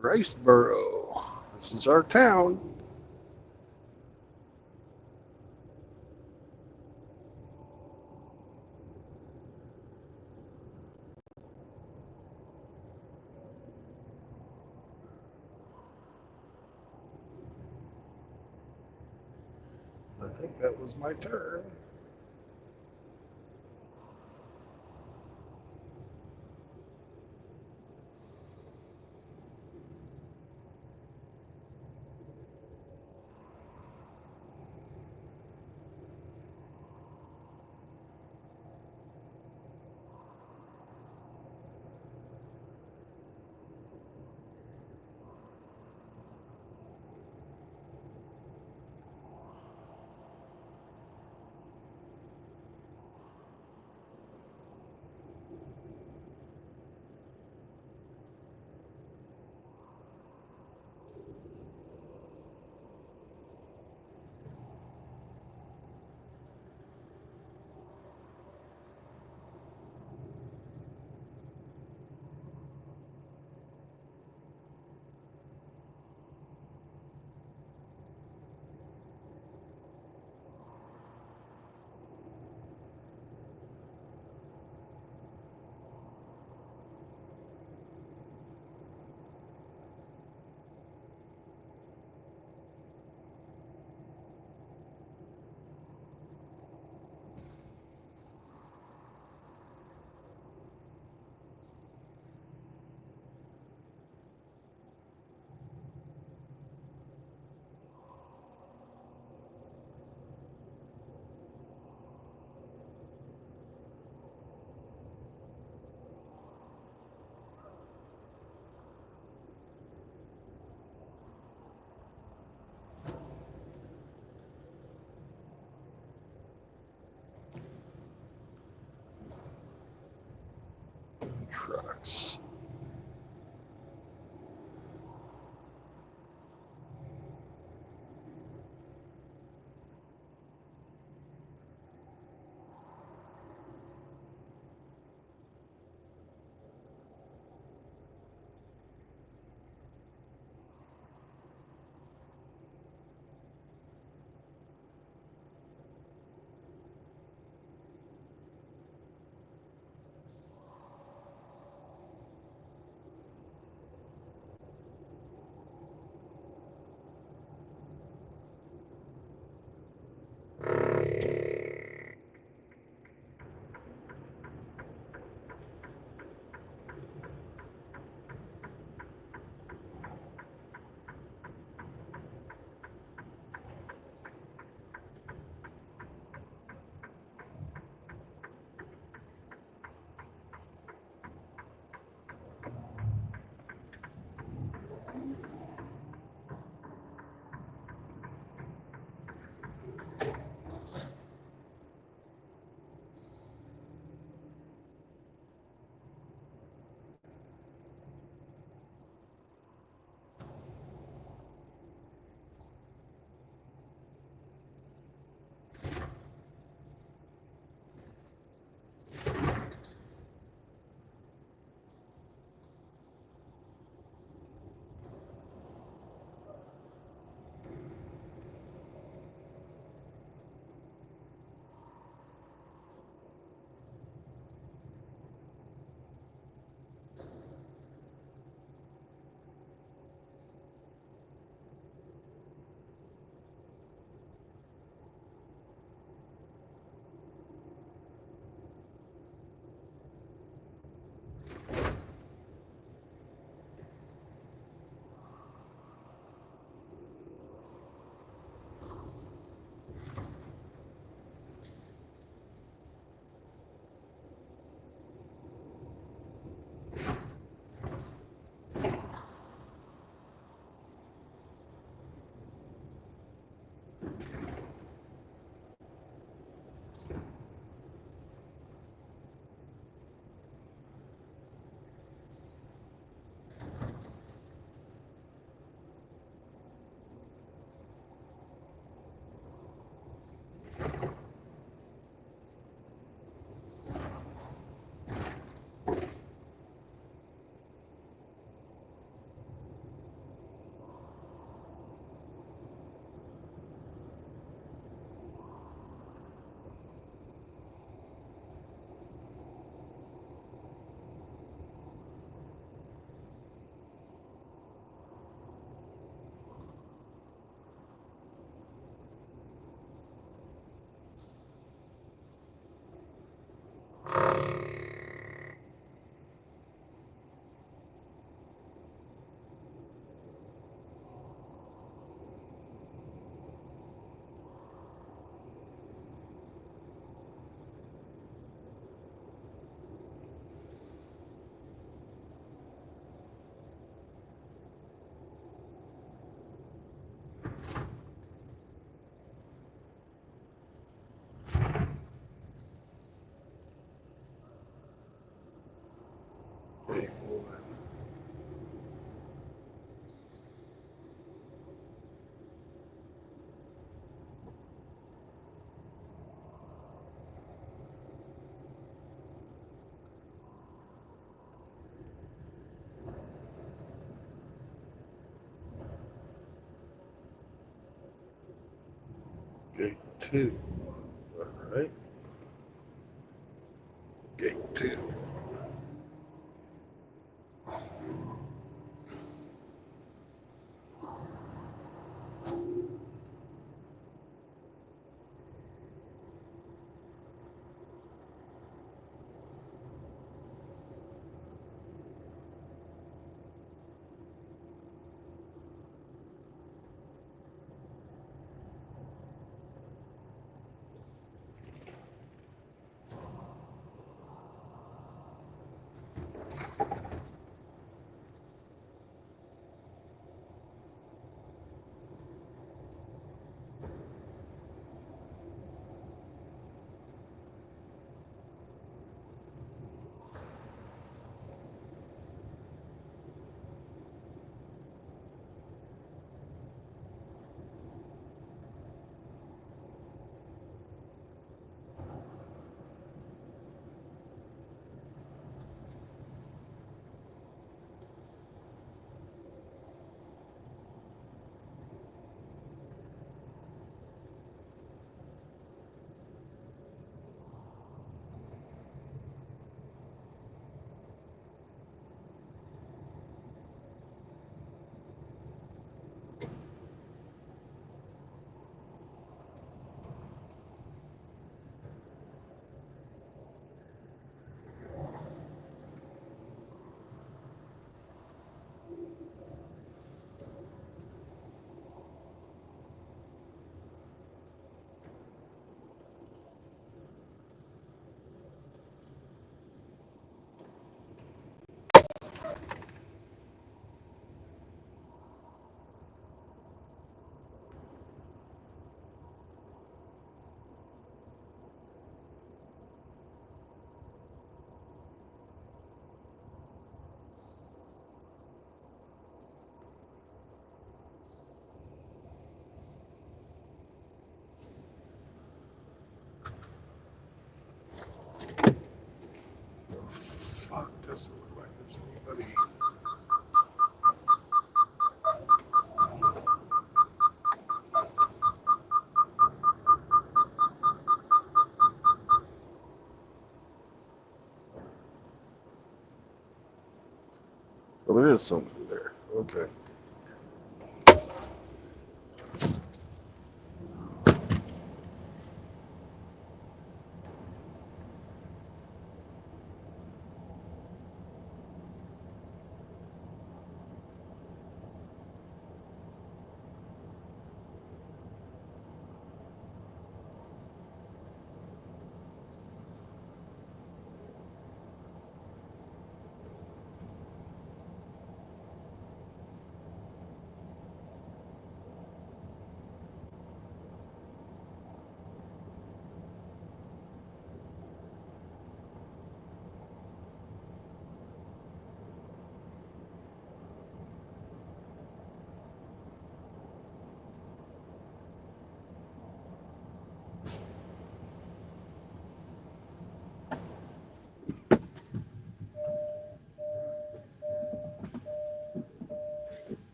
Riceboro. This is our town. I think that was my turn. 2. All right. Gate 2. Fuck, doesn't look like there's anybody. Well, there is something there. Okay.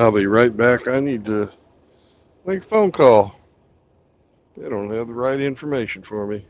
I'll be right back. I need to make a phone call. They don't have the right information for me.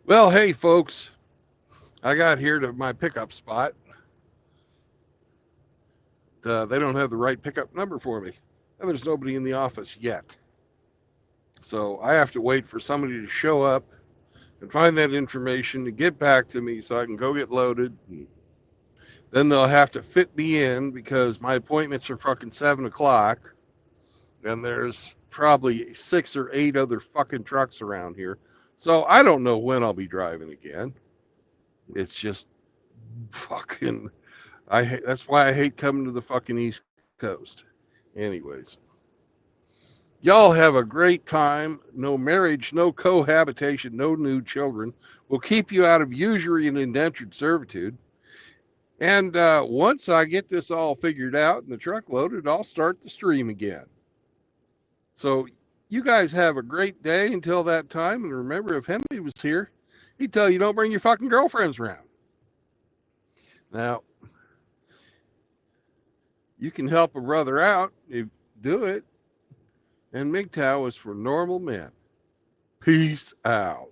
Well, hey, folks, I got here to my pickup spot. They don't have the right pickup number for me, and there's nobody in the office yet. So I have to wait for somebody to show up and find that information to get back to me so I can go get loaded. Then they'll have to fit me in because my appointments are fucking 7 o'clock, and there's probably 6 or 8 other fucking trucks around here. So I don't know when I'll be driving again. It's just fucking, that's why I hate coming to the fucking East Coast. Anyways, y'all have a great time. No marriage, no cohabitation, no new children. We'll keep you out of usury and indentured servitude. And once I get this all figured out and the truck loaded, I'll start the stream again. So you guys have a great day until that time. And remember, if Henry was here, he'd tell you don't bring your fucking girlfriends around. Now, you can help a brother out if you do it. And MGTOW is for normal men. Peace out.